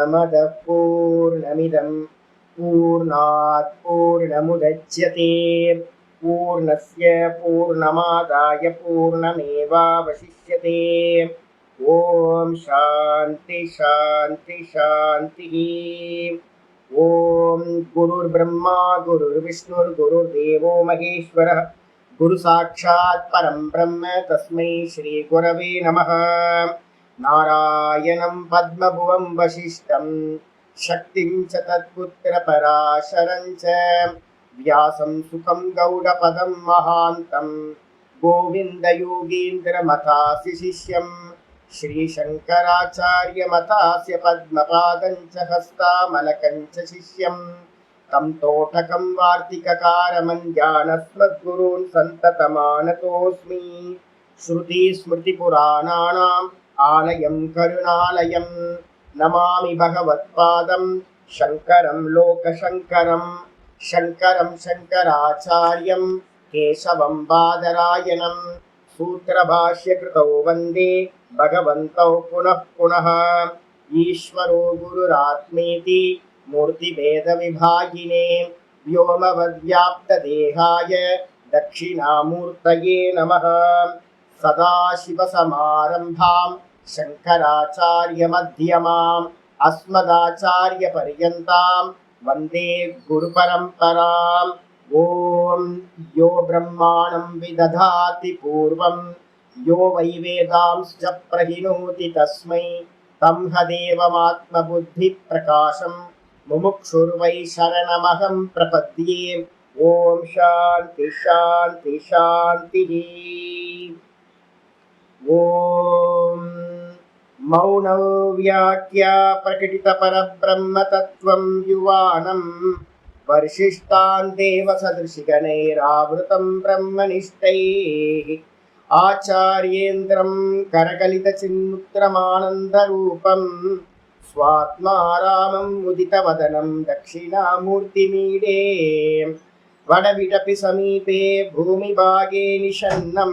पूर्णमदः पूर्णमिदं पूर्णात् पूर्णमुदच्यते पूर्णस्य पूर्णमादाय पूर्णमेवावशिष्यते। ओम शांति शांति शांति। ओम गुरुर्ब्रह्मा गुरुर्विष्णुर्गुरुर्देवो महेश्वरः गुरु साक्षात् परं ब्रह्म तस्मै श्री गुरवे नमः। नारायणं पद्मभुवं वसिष्ठं शक्तिं च तत्पुत्रपराशरं च व्यासं सुखं गौडपदं महान्तं गोविन्दयोगीन्द्रमथास्य शिष्यं श्रीशङ्कराचार्यमथास्य पद्मपादं च हस्तामलकं च शिष्यं तं तोटकं वार्तिककारमञ्जानस्मद्गुरून् सन्ततमानतोऽस्मि। श्रुतिस्मृतिपुराणानाम् आलयं करुणालयं नमामि भगवत्पादं शङ्करं लोकशङ्करं शङ्करं शङ्कराचार्यं केशवं बादरायणं सूत्रभाष्यकृतौ वन्दे भगवन्तौ पुनः पुनः। ईश्वरो गुरुरात्मेति मूर्तिभेदविभागिने व्योमवद्व्याप्तदेहाय दक्षिणामूर्तये नमः। सदाशिवसमारम्भां शङ्कराचार्यमध्यमाम् अस्मदाचार्यपर्यन्तां वन्दे गुरुपरम्पराम्। ॐ यो ब्रह्माणं विदधाति पूर्वं यो वै वेदांश्च प्रहिणोति तस्मै तं हदेवमात्मबुद्धिप्रकाशं मुमुक्षुर्वै शरणमहं प्रपद्ये। ॐ शान्ति शान्ति शान्तिः। ॐ मौनव्याख्या प्रकटितपरब्रह्मतत्त्वं युवानं वर्षिष्टान् देवसदृशिगणैरावृतं ब्रह्मनिष्ठैः आचार्येन्द्रं करकलितचिन्मुद्रमानन्दरूपं स्वात्मा रामं मुदितवदनं दक्षिणामूर्तिमीडे वडविडपि समीपे भूमिभागे निषन्नं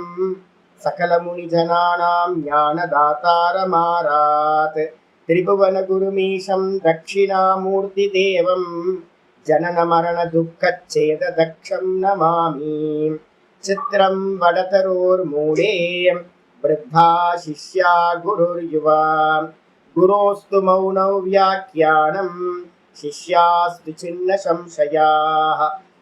सकलमुनिजनानां ज्ञानदातारमारात् त्रिभुवनगुरुमीशं दक्षिणामूर्तिदेवं जननमरणदुःखच्छेददक्षं नमामि। चित्रं वडतरोर्मूले वृद्धा शिष्या गुरुर्युवा गुरोस्तु मौनौ व्याख्यानं शिष्यास्तु छिन्न संशयाः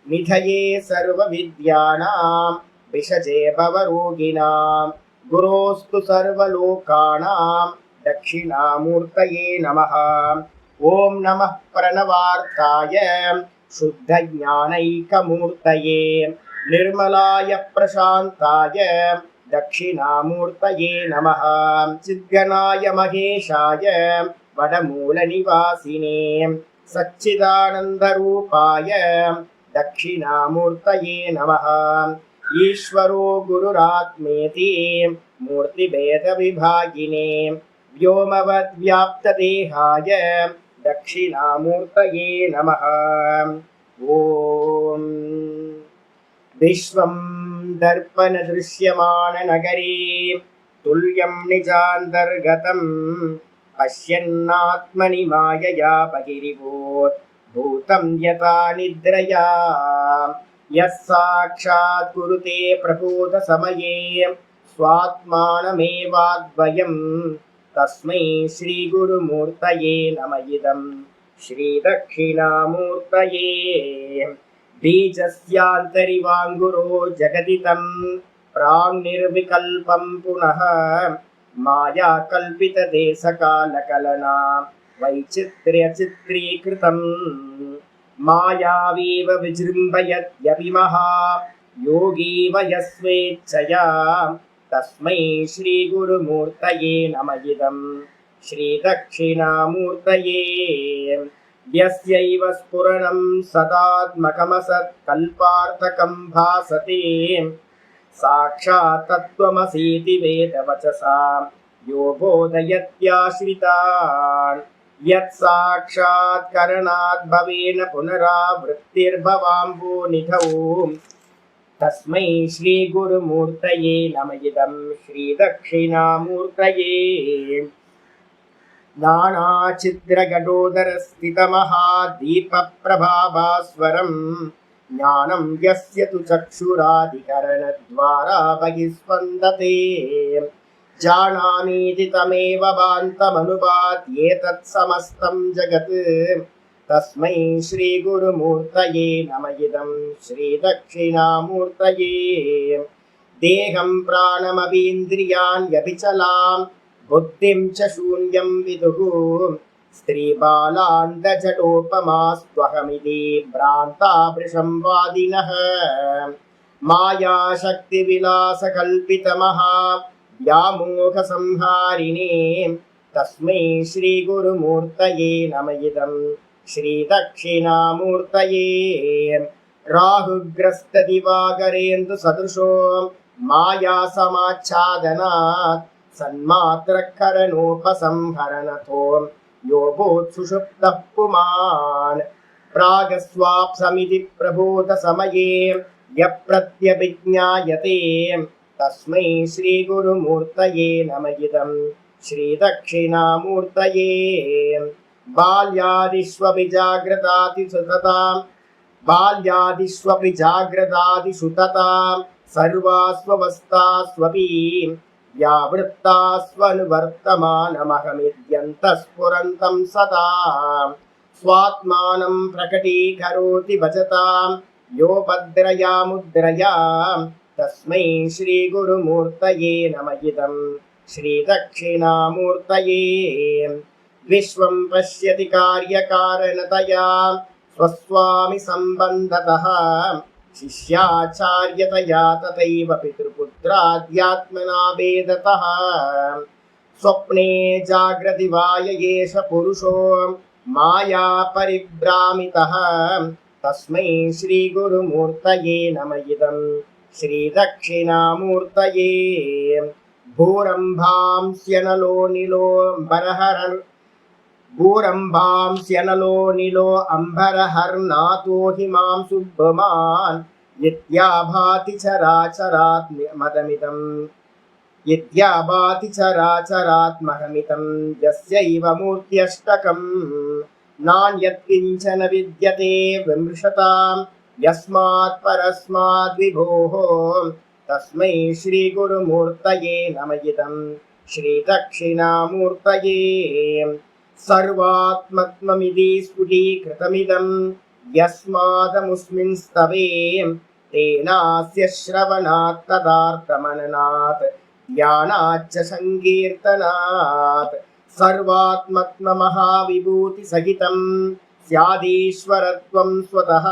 निधये सर्वविद्यानां विषजे भवरोगिणां गुरोस्तु सर्वलोकानां दक्षिणामूर्तये नमः। ॐ नमः प्रणवार्ताय शुद्धज्ञानैकमूर्तये निर्मलाय प्रशान्ताय दक्षिणामूर्तये नमः। चिद्गणाय महेशाय वडमूलनिवासिने सच्चिदानन्दरूपाय दक्षिणामूर्तये नमः। ईश्वरो गुरुरात्मेति मूर्तिभेदविभागिने व्योमवद्व्याप्तदेहाय दक्षिणामूर्तये नमः। ॐ विश्वं दर्पणदृश्यमाननगरे तुल्यं निजान्तर्गतं पश्यन्नात्मनि मायया बहिरिवोत् भूतं यथा निद्रया यः साक्षात् कुरुते प्रबोधसमये स्वात्मानमेवाद्वयं तस्मै श्रीगुरुमूर्तये नम इदं श्रीदक्षिणामूर्तये। बीजस्यान्तरिवाङ्गुरो जगदिदं प्राङ्निर्विकल्पं पुनः मायाकल्पितदेशकालकलना वैचित्र्यचित्रीकृतं मायावीव विजृम्भयत्यभिमः योगी वयस्वेच्छया तस्मै श्रीगुरुमूर्तये नम इदं श्रीदक्षिणामूर्तये। यस्यैव स्फुरणं सदात्मकमसत्कल्पार्थकं भासते साक्षात् तत्त्वमसीति वेदवचसा यो बोधयत्याश्रितान् यत् साक्षात् करणात् भवेन पुनरावृत्तिर्भवाम्भोनिधौ तस्मै श्रीगुरुमूर्तये नम इदं श्रीदक्षिणामूर्तये। नानाचिद्रघटोदरस्थितमहादीपप्रभाभास्वरम् ज्ञानं यस्य तु चक्षुरादिकरणद्वारा बहिस्पन्दते जानामीति तमेव भान्तमनुपात्येतत् समस्तं जगत् तस्मै श्रीगुरुमूर्तये नम इदं श्रीदक्षिणामूर्तये देहं प्राणमपीन्द्रियाण्यभिचलां बुद्धिं च शून्यं विदुः स्त्रीबालान्तजटोपमास्त्वहमिति भ्रान्ता वृषंवादिनः मायाशक्तिविलासकल्पितमहा व्यामोहसंहारिणे तस्मै श्रीगुरुमूर्तये नम इदं श्रीदक्षिणामूर्तये राहुग्रस्तदिवाकरेन्दुसदृशो मायासमाच्छादनात् सन्मात्रकरणोपसंहरणतो योगोत्सुषुप्तः पुमान् प्रागस्वाप्समिति प्रबोधसमये यप्रत्यभिज्ञायते तस्मै श्रीगुरुमूर्तये नम इदं श्रीदक्षिणामूर्तये बाल्यादिष्वपि जाग्रदादिषु तथा सर्वास्वस्थास्वपि व्यावृत्तास्वनुवर्तमानमहमिद्यन्तः सदा स्वात्मानं प्रकटीकरोति भजतां यो भद्रया मुद्रया तस्मै श्रीगुरुमूर्तये नम इदं श्रीदक्षिणामूर्तये विश्वं पश्यति कार्यकारणतया स्वस्वामि सम्बन्धतः शिष्याचार्यतया तथैव पितृपुत्राद्यात्मना भेदतः स्वप्ने जाग्रति वाय एष पुरुषो माया परिभ्रामितः तस्मै श्रीगुरुमूर्तये नम इदं श्रीदक्षिणामूर्तये भूरम्भांस्यनलो निलो अम्बरहर्नाथो हिमां सुब्रह्मान् यद्याभाति चराचरात् महमितं यस्यैव मूर्त्यष्टकं नान्यत्किञ्चन विद्यते विमृशतां यस्मात् परस्माद् विभोः तस्मै श्रीगुरुमूर्तये नम इदं श्रीदक्षिणामूर्तये सर्वात्मत्वमिति स्फुटीकृतमिदं यस्मादमुस्मिन् स्तवे तेनास्य श्रवणात् तदार्थमननात् ध्यानाच्च संकीर्तनात् सर्वात्मत्वमहाविभूतिसहितं स्यादीश्वरत्वं स्वतः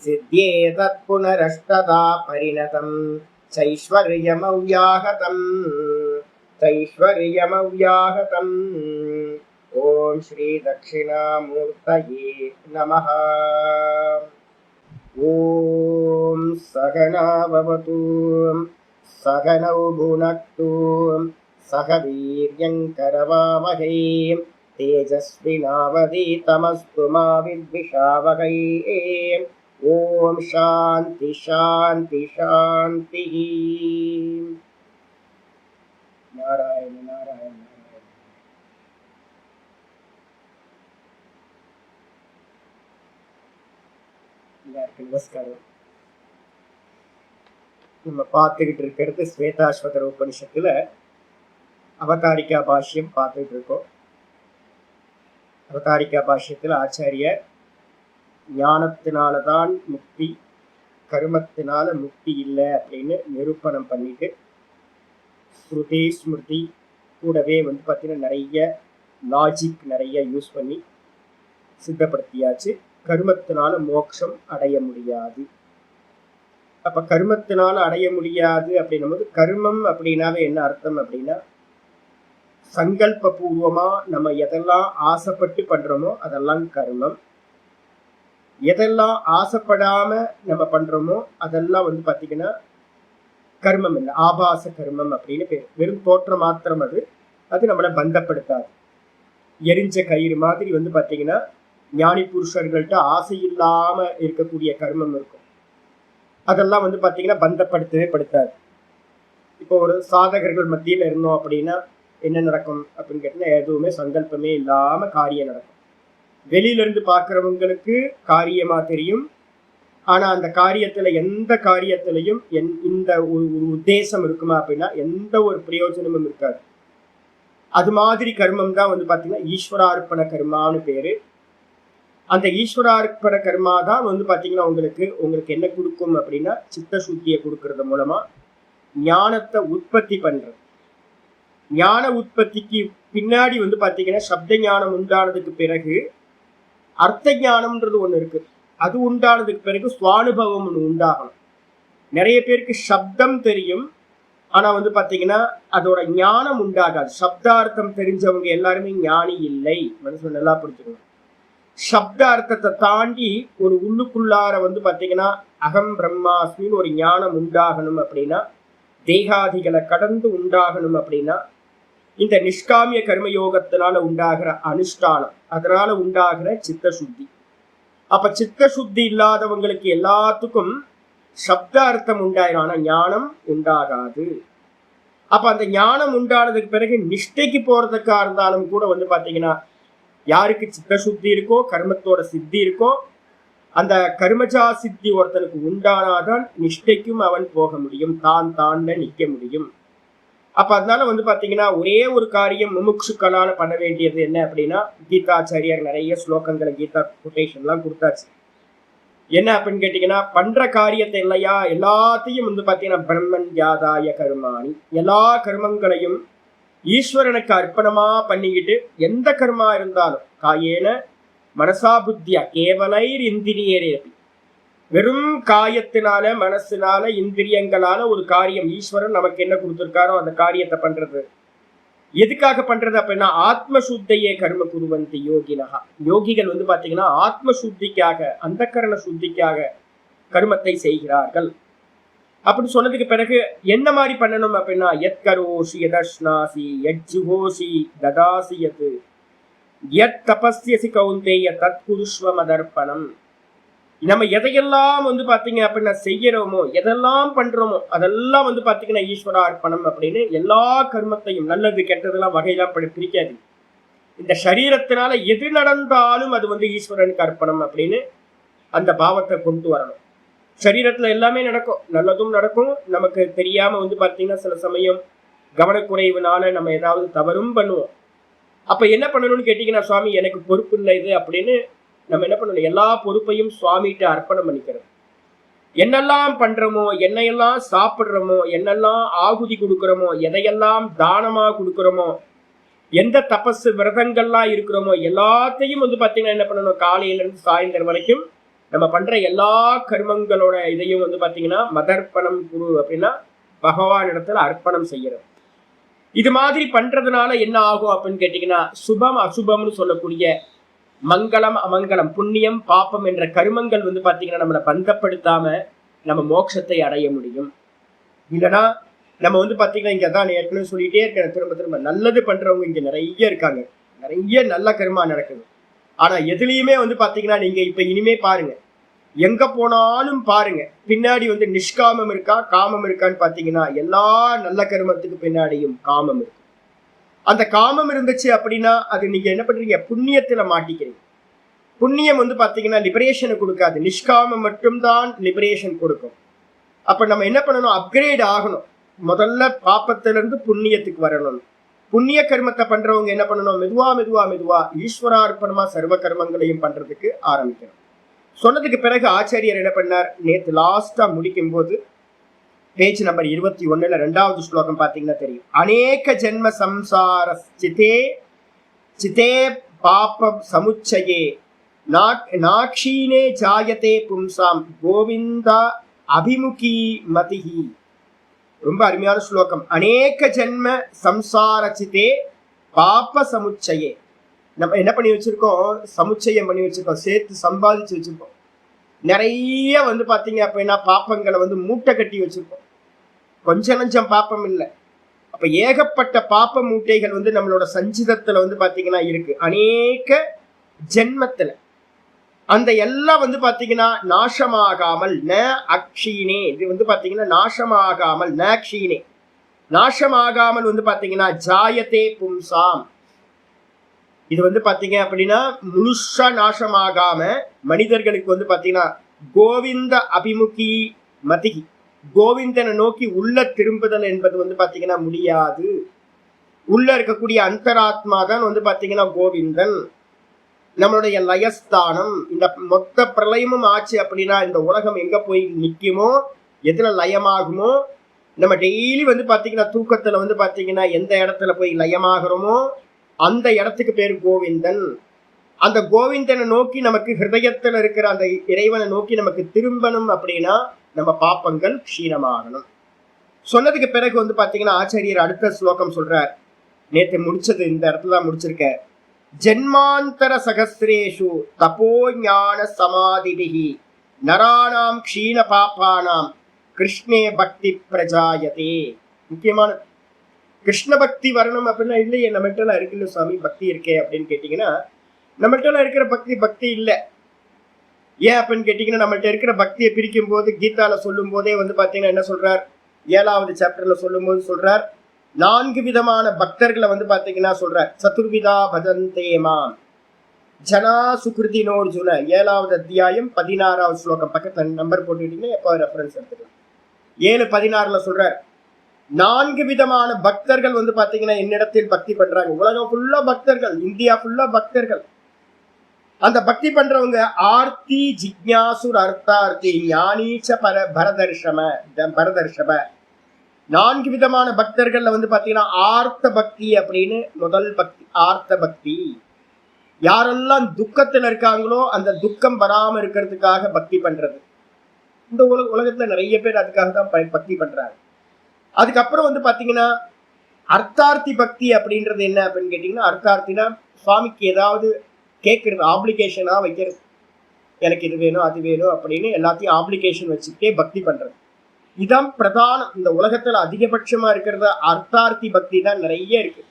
सिद्ध्येतत् पुनरष्टदा परिणतं चैश्वर्यमव्याहतम् ॐ श्री दक्षिणामूर्तये नमः। ॐ सहना भवतु सहनौ भुनक्तु सह वीर्यङ्करवावहै तेजस्विनावधीतमस्तु मा विद्विषावहै। ॐ शान्ति शान्ति शान्तिः। नारायण नारायण எல்லாருக்கும் நமஸ்காரம். நம்ம பார்த்துக்கிட்டு இருக்கிறது ஸ்வேதாஸ்வதர உபனிஷத்துல அவதாரிகா பாஷ்யம் பார்த்துட்டு இருக்கோம். அவதாரிகா பாஷ்யத்தில் ஆச்சாரியர் ஞானத்தினாலதான் முக்தி, கர்மத்தினால முக்தி இல்லை அப்படின்னு நிரூபணம் பண்ணிட்டு ஸ்ருதி ஸ்மிருதி கூடவே பார்த்தீங்கன்னா நிறைய லாஜிக் நிறைய யூஸ் பண்ணி சித்தப்படுத்தியாச்சு. கர்மத்தினால மோட்சம் அடைய முடியாது. அப்ப கர்மத்தினால அடைய முடியாது அப்படின்னும் போது கர்மம் அப்படின்னாவே என்ன அர்த்தம் அப்படின்னா, சங்கல்ப பூர்வமா நம்ம எதெல்லாம் ஆசைப்பட்டு பண்றோமோ அதெல்லாம் கர்மம். எதெல்லாம் ஆசைப்படாம நம்ம பண்றோமோ அதெல்லாம் பாத்தீங்கன்னா கர்மம் இல்லை, ஆபாச கர்மம் அப்படின்னு பேர். வெறும் தோற்றம் மாத்திரம். அது நம்மளை பந்தப்படுத்தாது. எரிஞ்ச கயிறு மாதிரி பாத்தீங்கன்னா ஞானி புருஷர்கள்ட்ட ஆசை இல்லாம இருக்கக்கூடிய கர்மம் இருக்கும். அதெல்லாம் பாத்தீங்கன்னா பந்தப்படுத்தவே படுத்தாது. இப்போ ஒரு சாதகர்கள் மத்தியில இருந்தோம் அப்படின்னா என்ன நடக்கும் அப்படின்னு கேட்டீங்கன்னா எதுவுமே சங்கல்பமே இல்லாம காரியம் நடக்கும். வெளியில இருந்து பார்க்கிறவங்களுக்கு காரியமா தெரியும். ஆனா அந்த காரியத்துல எந்த காரியத்திலையும் இந்த ஒரு உத்தேசம் இருக்குமா அப்படின்னா எந்த ஒரு பிரயோஜனமும் இருக்காது. அது மாதிரி கர்மம் தான் வந்து பாத்தீங்கன்னா ஈஸ்வரார்ப்பண கர்மான்னு பேரு. அந்த ஈஸ்வரார்ப்பண கர்மா தான் வந்து பாத்தீங்கன்னா உங்களுக்கு என்ன கொடுக்கும் அப்படின்னா சித்த சுத்தியை கொடுக்கறது மூலமா ஞானத்தை உற்பத்தி பண்றது. ஞான உற்பத்திக்கு பின்னாடி வந்து பாத்தீங்கன்னா சப்த ஞானம் உண்டானதுக்கு பிறகு அர்த்த ஞானம்ன்றது ஒண்ணு இருக்கு. அது உண்டானதுக்கு பிறகு சுவானுபவம் ஒண்ணு உண்டாகணும். நிறைய பேருக்கு சப்தம் தெரியும், ஆனா வந்து பாத்தீங்கன்னா அதோட ஞானம் உண்டாகாது. சப்தார்த்தம் தெரிஞ்சவங்க எல்லாருமே ஞானி இல்லை. மனசுல நல்லா புரிஞ்சுக்கணும். சப்த அர்த்தத்தை தாண்டி ஒரு உள்ளுக்குள்ளார வந்து பாத்தீங்கன்னா அகம் பிரம்மாஸ்மின்னு ஒரு ஞானம் உண்டாகணும் அப்படின்னா, தேகாதிகளை கடந்து உண்டாகணும் அப்படின்னா இந்த நிஷ்காமிய கர்மயோகத்தினால உண்டாகிற அனுஷ்டானம், அதனால உண்டாகிற சித்த சுத்தி. அப்ப சித்த சுத்தி இல்லாதவங்களுக்கு எல்லாத்துக்கும் சப்த அர்த்தம் உண்டாயிரும், ஆனா ஞானம் உண்டாகாது. அப்ப அந்த ஞானம் உண்டானதுக்கு பிறகு நிஷ்டைக்கு போறதுக்கா இருந்தாலும் கூட வந்து பாத்தீங்கன்னா யாருக்கு சித்த சுத்தி இருக்கோ கர்மத்தோட சித்தி இருக்கோ அந்த கர்மஜா சித்தி ஒருத்தனுக்கு உண்டானாதான் நிஷ்டைக்கும் அவன் போக முடியும், தான் நிக்க முடியும். அப்ப அதனால வந்து பாத்தீங்கன்னா ஒரே ஒரு காரியம் முமுட்சுக்களால பண்ண வேண்டியது என்ன அப்படின்னா, கீதாச்சாரியார் நிறைய ஸ்லோகங்களை கீதா கொட்டேஷன் எல்லாம் கொடுத்தாச்சு. என்ன அப்படின்னு கேட்டீங்கன்னா, பண்ற காரியத்தை இல்லையா எல்லாத்தையும் வந்து பாத்தீங்கன்னா பிரம்மன் யாதாய கர்மாணி, எல்லா கர்மங்களையும் ஈஸ்வரனுக்கு அர்ப்பணமா பண்ணிக்கிட்டு எந்த கர்மா இருந்தாலும் காயேன மனசா புத்தியா கேவலைர் இந்திரியரேபி, வெறும் காயத்தினால மனசினால இந்திரியங்களால ஒரு காரியம் ஈஸ்வரன் நமக்கு என்ன கொடுத்திருக்காரோ அந்த காரியத்தை பண்றது. எதுக்காக பண்றது அப்படின்னா ஆத்மசுத்தையே கர்ம குருவந்தி யோகினகா. யோகிகள் வந்து பாத்தீங்கன்னா ஆத்மசுத்திக்காக அந்த கரண சுத்திக்காக கர்மத்தை செய்கிறார்கள். அப்படின்னு சொன்னதுக்கு பிறகு என்ன மாதிரி பண்ணணும் அப்படின்னா எத் கரோஷி யதஷ்னாசி யத் ஜுஹோஷி ததாசி யத் யத் தபஸ்யசி கௌந்தேய தத் குருஷ்வ மதர்ப்பணம். நம்ம எதையெல்லாம் வந்து பாத்தீங்க அப்படின்னா செய்யறோமோ எதெல்லாம் பண்றோமோ அதெல்லாம் வந்து பாத்தீங்கன்னா ஈஸ்வரார்ப்பணம் அப்படின்னு எல்லா கர்மத்தையும் நல்லது கெட்டதெல்லாம் வகையெல்லாம் பிரிக்காது. இந்த சரீரத்தினால எது நடந்தாலும் அது வந்து ஈஸ்வரனுக்கு அர்ப்பணம் அப்படின்னு அந்த பாவத்தை கொண்டு வரணும். சரீரத்துல எல்லாமே நடக்கும், நல்லதும் நடக்கும். நமக்கு தெரியாம வந்து பாத்தீங்கன்னா சில சமயம் கவனக்குறைவுனால நம்ம ஏதாவது தவறும் பண்ணுவோம். அப்ப என்ன பண்ணணும்னு கேட்டீங்கன்னா, சுவாமி எனக்கு பொறுப்பு இல்லை இது அப்படின்னு நம்ம என்ன பண்ணணும், எல்லா பொறுப்பையும் சுவாமிகிட்ட அர்ப்பணம் பண்ணிக்கிறோம். என்னெல்லாம் பண்றோமோ என்னையெல்லாம் சாப்பிடுறோமோ என்னெல்லாம் ஆகுதி கொடுக்குறோமோ எதையெல்லாம் தானமா கொடுக்குறோமோ எந்த தபசு விரதங்கள்லாம் இருக்கிறோமோ எல்லாத்தையும் வந்து பாத்தீங்கன்னா என்ன பண்ணணும், காலையில இருந்து சாயந்தரம் வரைக்கும் நம்ம பண்ற எல்லா கர்மங்களோட இதையும் வந்து பாத்தீங்கன்னா மதர்ப்பணம் குரு அப்படின்னா பகவான் இடத்துல அர்ப்பணம் செய்யறோம். இது மாதிரி பண்றதுனால என்ன ஆகும் அப்படின்னு கேட்டீங்கன்னா, சுபம் அசுபம்னு சொல்லக்கூடிய மங்களம் அமங்கலம் புண்ணியம் பாப்பம் என்ற கருமங்கள் வந்து பாத்தீங்கன்னா நம்மளை பந்தப்படுத்தாம நம்ம மோட்சத்தை அடைய முடியும். இல்லைன்னா நம்ம வந்து பாத்தீங்கன்னா இங்க தான் ஏற்கனவே சொல்லிட்டே இருக்கேன் திரும்ப திரும்ப, நல்லது பண்றவங்க இங்க நிறைய இருக்காங்க, நிறைய நல்ல கர்மா நடக்குது. ஆனா எதுலையுமே வந்து பாத்தீங்கன்னா நீங்க இப்ப இனிமே பாருங்க, எங்க போனாலும் பாருங்க பின்னாடி வந்து நிஷ்காமம் இருக்கா காமம் இருக்கான்னு பாத்தீங்கன்னா எல்லா நல்ல கர்மத்துக்கு பின்னாடியும் காமம் இருக்கு. அந்த காமம் இருந்துச்சு அப்படின்னா அது நீங்க என்ன பண்றீங்க, புண்ணியத்துல மாட்டிக்கிறீங்க. புண்ணியம் வந்து பாத்தீங்கன்னா லிபரேஷனை கொடுக்காது, நிஷ்காமம் மட்டும்தான் லிபரேஷன் கொடுக்கும். அப்ப நம்ம என்ன பண்ணணும், அப்கிரேட் ஆகணும். முதல்ல பாப்பத்துல இருந்து புண்ணியத்துக்கு வரணும். புண்ணிய கர்மத்தை பண்றவங்க என்ன பண்ணணும், மெதுவா மெதுவா மெதுவா ஈஸ்வரார்ப்பணமா சர்வ கர்மங்களையும் பண்றதுக்கு ஆரம்பிக்கணும். சொன்னதுக்கு பிறகு ஆச்சாரியர் என்ன பண்ணார், நேற்று லாஸ்டா முடிக்கும் போது பேஜ் நம்பர் 21 2வது ஸ்லோகம் பாத்தீங்கன்னா தெரியும். அநேக ஜென்ம சம்சார சிதே சிதே பாப சமுச்சயே நாக்ஷீனே ஜாயதே பும்சாம் கோவிந்தா அபிமுகி மதிஹி. ரொம்ப அருமையான ஸ்லோகம். அநேக ஜென்ம சம்சார சிதே பாப சமுச்சயே. நம்ம என்ன பண்ணி வச்சிருக்கோம், சமுச்சயம் பண்ணி வச்சிருக்கோம், சேர்த்து சம்பாதிச்சு வச்சிருக்கோம். நிறைய வந்து பாத்தீங்க அப்படின்னா பாப்பங்களை வந்து மூட்டை கட்டி வச்சிருக்கோம், கொஞ்சம் நஞ்சம் பாப்பம் இல்லை. அப்ப ஏகப்பட்ட பாப்ப மூட்டைகள் வந்து நம்மளோட சஞ்சிதத்துல வந்து பாத்தீங்கன்னா இருக்கு அநேக ஜென்மத்துல. அந்த எல்லாம் வந்து பாத்தீங்கன்னா நாசமாகாமல் ந அக்ஷீனே, இது வந்து பாத்தீங்கன்னா நாசமாகாமல் ந அக்ஷீனே நாசமாகாமல் வந்து பாத்தீங்கன்னா ஜாயத்தே பும்சாம், இது வந்து பாத்தீங்க அப்படின்னா முழுசா நாசமாகாம மனிதர்களுக்கு வந்து பாத்தீங்கன்னா கோவிந்த அபிமுகி மதி, கோவிந்தனை நோக்கி உள்ள திரும்புதல் என்பது வந்து பாத்தீங்கன்னா முடியாது. உள்ள இருக்கக்கூடிய அந்தராத்மா தான் வந்து பாத்தீங்கன்னா கோவிந்தன், நம்மளுடைய லயஸ்தானம். இந்த மொத்த பிரளயமும் ஆச்சு அப்படின்னா இந்த உலகம் எங்க போய் நிக்குமோ, எதுல லயமாகுமோ, நம்ம டெய்லி வந்து பாத்தீங்கன்னா தூக்கத்துல வந்து பாத்தீங்கன்னா எந்த இடத்துல போய் லயமாகிறோமோ அந்த இடத்துக்கு பேர் கோவிந்தன். அந்த கோவிந்தனை நோக்கி நமக்கு ஹிருதயத்துல இருக்கிற அந்த இறைவனை நோக்கி நமக்கு திரும்பணும் அப்படின்னா நம்ம பாப்பங்கள் க்ஷீணமாகணும். சொன்னதுக்கு பிறகு வந்து பாத்தீங்கன்னா ஆச்சாரியர் அடுத்த ஸ்லோகம் சொல்றார். நேற்று முடிச்சது இந்த இடத்துல தான் முடிச்சிருக்க. ஜென்மாந்தர சகஸ்ரேஷு தபோ ஞான சமாதிபிஹி நராணாம் க்ஷீண பாப்பானாம் கிருஷ்ணே பக்தி பிரஜாயதே. முக்கியமான கிருஷ்ண பக்தி வரணும் அப்படின்னா இல்லையே நம்மகிட்ட இருக்குல்ல சுவாமி பக்தி இருக்கே அப்படின்னு கேட்டீங்கன்னா, நம்மகிட்ட இருக்கிற பக்தி இல்லை. ஏன் அப்படின்னு கேட்டீங்கன்னா, நம்மள்ட்ட இருக்கிற பக்தியை பிரிக்கும் போது கீதால சொல்லும் போதே வந்து பாத்தீங்கன்னா என்ன சொல்றார், 7வது சாப்டர்ல சொல்லும் போது சொல்றார் 4 விதமான பக்தர்களை வந்து பாத்தீங்கன்னா சொல்றார். சதுர்விதா பஜந்தேமாம் ஜனா சுகிருதினோர்ஜுன, 7வது அத்தியாயம் 16வது ஸ்லோகம், பக்கத்துல நம்பர் போட்டுக்கிட்டீங்கன்னா எப்போ ரெஃபரன்ஸ் எடுத்துக்கலாம். 7:16 சொல்றார் 4 விதமான பக்தர்கள் வந்து பாத்தீங்கன்னா என்னிடத்தில் பக்தி பண்றாங்க. உலகம் ஃபுல்லா பக்தர்கள், இந்தியா ஃபுல்லா பக்தர்கள். அந்த பக்தி பண்றவங்க ஆர்த்தி ஜிக்ஞாசுர் அர்த்தார்த்தி ஞானீச்ச பரதர்ஷப. 4 விதமான பக்தர்கள்ல வந்து பாத்தீங்கன்னா ஆர்த்த பக்தி அப்படின்னு முதல் பக்தி. ஆர்த்த பக்தி யாரெல்லாம் துக்கத்துல இருக்காங்களோ அந்த துக்கம் வராம இருக்கிறதுக்காக பக்தி பண்றது. இந்த உலகத்துல நிறைய பேர் அதுக்காக தான் பக்தி பண்றாங்க. அதுக்கப்புறம் வந்து பாத்தீங்கன்னா அர்த்தார்த்தி பக்தி அப்படின்றது என்ன அப்படின்னு கேட்டீங்கன்னா, அர்த்தார்த்தினா சுவாமிக்கு ஏதாவது கேட்கறது, ஆப்ளிகேஷனா வைக்கிறது. எனக்கு இது வேணும் அது வேணும் அப்படின்னு எல்லாத்தையும் ஆப்ளிகேஷன் வச்சுக்கிட்டே பக்தி பண்றது. இதான் பிரதானம். இந்த உலகத்துல அதிகபட்சமா இருக்கிறது அர்த்தார்த்தி பக்தி தான் நிறைய இருக்கு.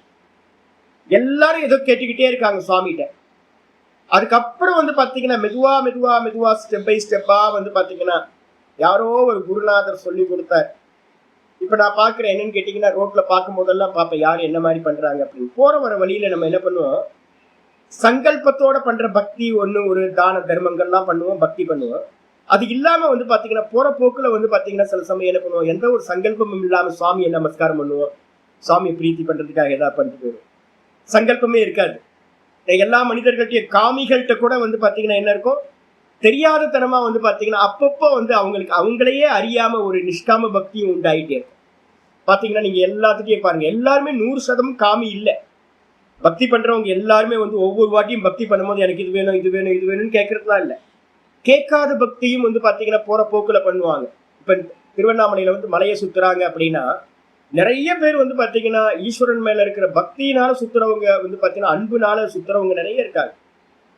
எல்லாரும் ஏதோ கேட்டுக்கிட்டே இருக்காங்க சுவாமிகிட்ட. அதுக்கப்புறம் வந்து பாத்தீங்கன்னா மெதுவா மெதுவா மெதுவா ஸ்டெப் பை ஸ்டெப்பா வந்து பாத்தீங்கன்னா யாரோ ஒரு குருநாதர் சொல்லி கொடுத்தார். இப்ப நான் பாக்குறேன் என்னன்னு கேட்டீங்கன்னா, ரோட்ல பார்க்கும் போதெல்லாம் பார்ப்பேன் யார் என்ன மாதிரி பண்றாங்க அப்படின்னு. போற வர வழியில நம்ம என்ன பண்ணுவோம், சங்கல்பத்தோட பண்ற பக்தி ஒண்ணு, ஒரு தான தர்மங்கள்லாம் பண்ணுவோம், பக்தி பண்ணுவோம். அது இல்லாம வந்து பாத்தீங்கன்னா போற போக்குல வந்து பாத்தீங்கன்னா சில சமயம் என்ன பண்ணுவோம், எந்த ஒரு சங்கல்பமும் இல்லாம சுவாமியை நமஸ்காரம் பண்ணுவோம், சுவாமியை பிரீத்தி பண்றதுக்காக ஏதாவது பண்ணிட்டு போயிடும். சங்கல்பமே இருக்காது. எல்லா மனிதர்கள்ட்டையும் காமிகள்கிட்ட கூட வந்து பாத்தீங்கன்னா என்ன இருக்கும், தெரியாத தனமா வந்து பாத்தீங்கன்னா அப்பப்போ வந்து அவங்களுக்கு அவங்களையே அறியாம ஒரு நிஷ்காம பக்தியும் உண்டாயிட்டே இருக்கும். பாத்தீங்கன்னா நீங்க எல்லாத்துட்டையும் பாருங்க, எல்லாருமே 100% காமி இல்லை. பக்தி பண்றவங்க எல்லாருமே வந்து ஒவ்வொரு வாட்டியும் பக்தி பண்ணும்போது எனக்கு இது வேணும் இது வேணும் இது வேணும்னு கேட்கறதுலாம் இல்லை. கேட்காத பக்தியும் வந்து பாத்தீங்கன்னா போற போக்குல பண்ணுவாங்க. இப்ப திருவண்ணாமலையில வந்து மலையை சுத்துறாங்க அப்படின்னா நிறைய பேர் வந்து பாத்தீங்கன்னா ஈஸ்வரன் மேல இருக்கிற பக்தியினால சுத்துறவங்க வந்து பாத்தீங்கன்னா அன்புனால சுத்துறவங்க நிறைய இருக்காங்க.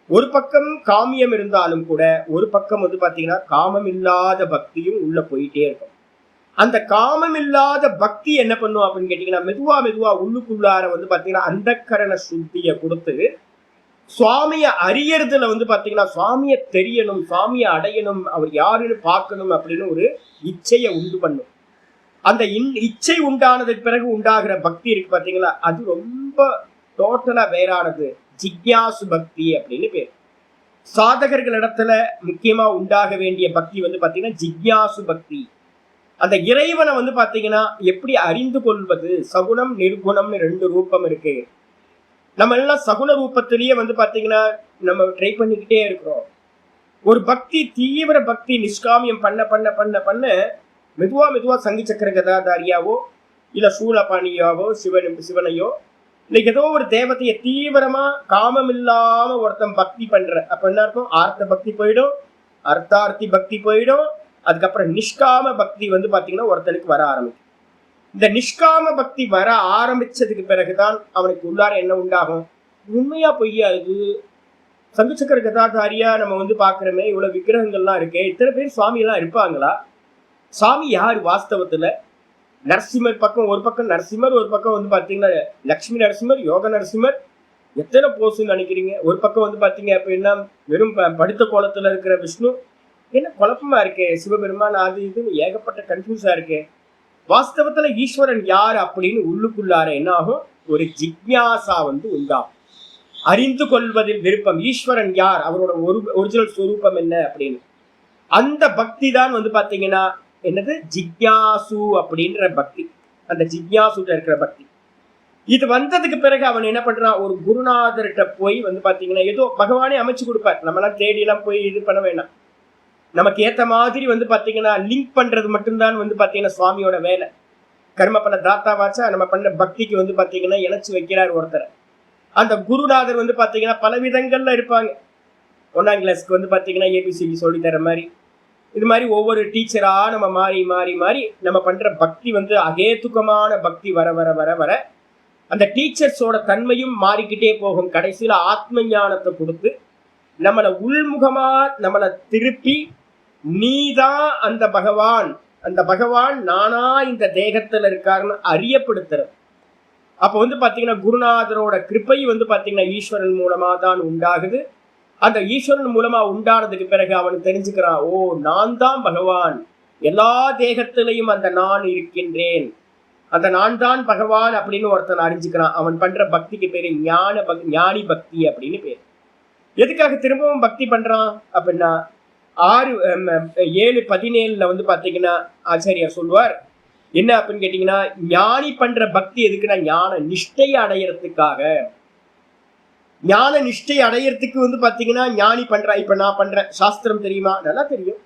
ஒரு பக்கம் காமியம் இருந்தாலும் கூட ஒரு பக்கம் வந்து பாத்தீங்கன்னா காமம் இல்லாத பக்தியும் உள்ள போயிட்டே இருக்கும். அந்த காமம் இல்லாத பக்தி என்ன பண்ணும் அப்படின்னு கேட்டீங்கன்னா மெதுவா மெதுவா உள்ளுக்குள்ளார வந்து பாத்தீங்கன்னா அந்தக்கரண சுத்தியை கொடுத்து சுவாமிய அறியறதுல வந்து பாத்தீங்கன்னா சுவாமிய தெரியணும், சுவாமிய அடையணும், அவர் யாருன்னு பார்க்கணும் அப்படின்னு ஒரு இச்சையை உண்டு பண்ணும். அந்த இச்சை உண்டானதுக்கு பிறகு உண்டாகிற பக்தி இருக்கு பாத்தீங்களா, அது ரொம்ப டோட்டலா வேறானது. ஜிக்ஞாசு பக்தி அப்படின்னு பேர். சாதகர்களிடத்துல முக்கியமா உண்டாக வேண்டிய பக்தி வந்து பாத்தீங்கன்னா ஜிக்ஞாசு பக்தி. அந்த இறைவனை வந்து பாத்தீங்கன்னா எப்படி அறிந்து கொள்வது, சகுணம் நிர்குணம்னு 2 ரூபம் இருக்கு. நம்ம எல்லாம் சகுன ரூபத்திலேயே வந்து பாத்தீங்கன்னா நம்ம ட்ரை பண்ணிக்கிட்டே இருக்கிறோம். ஒரு பக்தி, தீவிர பக்தி நிஷ்காமியம் பண்ண பண்ண பண்ண பண்ண மெதுவா மெதுவா சங்கி சக்கர கதாதாரியாவோ இல்ல சூலபாணியாவோ சிவனையோ இல்லை ஏதோ ஒரு தேவத்தைய தீவிரமா காமம் இல்லாம ஒருத்தன் பக்தி பண்ற அப்ப என்ன இருக்கும், ஆர்த்த பக்தி போயிடும், அர்த்தார்த்தி பக்தி போயிடும். அதுக்கப்புறம் நிஷ்காம பக்தி வந்து பாத்தீங்கன்னா ஒருத்தனுக்கு வர ஆரம்பிக்கும். இந்த நிஷ்காம பக்தி வர ஆரம்பிச்சதுக்கு பிறகுதான் அவனுக்கு உள்ளார என்ன உண்டாகும், உண்மையா பொய்யா இது, சங்கச்சக்கர கதாதாரியா நம்ம வந்து பாக்குறோமே, இவ்வளவு விக்கிரகங்கள்லாம் இருக்கே, இத்தனை பேர் சுவாமி எல்லாம் இருப்பாங்களா, சாமி யாரு வாஸ்தவத்துல, நரசிம்மர் பக்கம் ஒரு பக்கம் நரசிம்மர், ஒரு பக்கம் வந்து பாத்தீங்கன்னா லக்ஷ்மி நரசிம்மர், யோக நரசிம்மர், எத்தனை போஸ்ன்னு நினைக்கிறீங்க. ஒரு பக்கம் வந்து பாத்தீங்க அப்படின்னா வெறும் படுத்த கோலத்துல இருக்கிற விஷ்ணு, என்ன குழப்பமா இருக்கே, சிவபெருமான் அது இதுன்னு ஏகப்பட்ட கன்ஃபியூஸா இருக்கே. வாஸ்தவத்துல ஈஸ்வரன் யார் அப்படின்னு உள்ளுக்குள்ளார என்ன ஆகும், ஒரு ஜிக்ஞாசா உண்டாகும். அறிந்து கொள்வதில் விருப்பம், ஈஸ்வரன் யார், அவரோட ஒரிஜினல் ஸ்வரூபம் என்ன அப்படின்னு. அந்த பக்தி தான் பாத்தீங்கன்னா என்னது, ஜிக்யாசு அப்படின்ற பக்தி. அந்த ஜிக்யாசுட்ட இருக்கிற பக்தி. இது வந்ததுக்கு பிறகு அவன் என்ன பண்றான், ஒரு குருநாதர்கிட்ட போய் பாத்தீங்கன்னா ஏதோ பகவானே அமைச்சு கொடுப்பார். நம்மளாம் தேடி எல்லாம் போய் இது பண்ண வேண்டாம். நமக்கு ஏத்த மாதிரி பாத்தீங்கன்னா லிங்க் பண்றது மட்டும்தான் பாத்தீங்கன்னா சுவாமியோட வேலை. கர்ம பல தாத்தாவாச்சா நம்ம பண்ண பக்திக்கு பாத்தீங்கன்னா இணைச்சு வைக்கிறார் ஒருத்தர். அந்த குருநாதர் பாத்தீங்கன்னா பல விதங்கள்ல இருப்பாங்க. 1ஆம் கிளாஸ்க்கு பாத்தீங்கன்னா ஏபிசிடி சொல்லி தர மாதிரி, இது மாதிரி ஒவ்வொரு டீச்சரா நம்ம மாறி மாறி மாறி நம்ம பண்ற பக்தி அகேதுக்கமான பக்தி வர வர வர வர அந்த டீச்சர்ஸோட தன்மையும் மாறிக்கிட்டே போகும். கடைசியில ஆத்ம ஞானத்தை கொடுத்து நம்மளை உள்முகமா நம்மளை திருப்பி, நீதான் அந்த பகவான், அந்த பகவான் நானா இந்த தேகத்துல இருக்காருன்னு அறியப்படுத்துறது. அப்ப பாத்தீங்கன்னா குருநாதரோட கிருப்பை பாத்தீங்கன்னா ஈஸ்வரன் மூலமா தான் உண்டாகுது. அந்த ஈஸ்வரன் மூலமா உண்டானதுக்கு பிறகு அவன் தெரிஞ்சுக்கிறான், ஓ நான் தான் பகவான், எல்லா தேகத்திலையும் அந்த நான் இருக்கின்றேன், அந்த நான் தான் பகவான் அப்படின்னு ஒருத்தன் அறிஞ்சுக்கிறான். அவன் பண்ற பக்திக்கு பேரு ஞானி பக்தி அப்படின்னு பேரு. எதுக்காக திரும்பவும் பக்தி பண்றான் அப்படின்னா 7:17 பாத்தீங்கன்னா ஆச்சாரியார் சொல்லுவார் என்ன அப்படின்னு கேட்டீங்கன்னா, ஞானி பண்ற பக்தி எதுக்குன்னா ஞான நிஷ்டை அடையறதுக்காக. ஞான நிஷ்டை அடையறதுக்கு பாத்தீங்கன்னா ஞானி பண்றா. இப்ப நான் பண்றேன், சாஸ்திரம் தெரியுமா, நல்லா தெரியும்.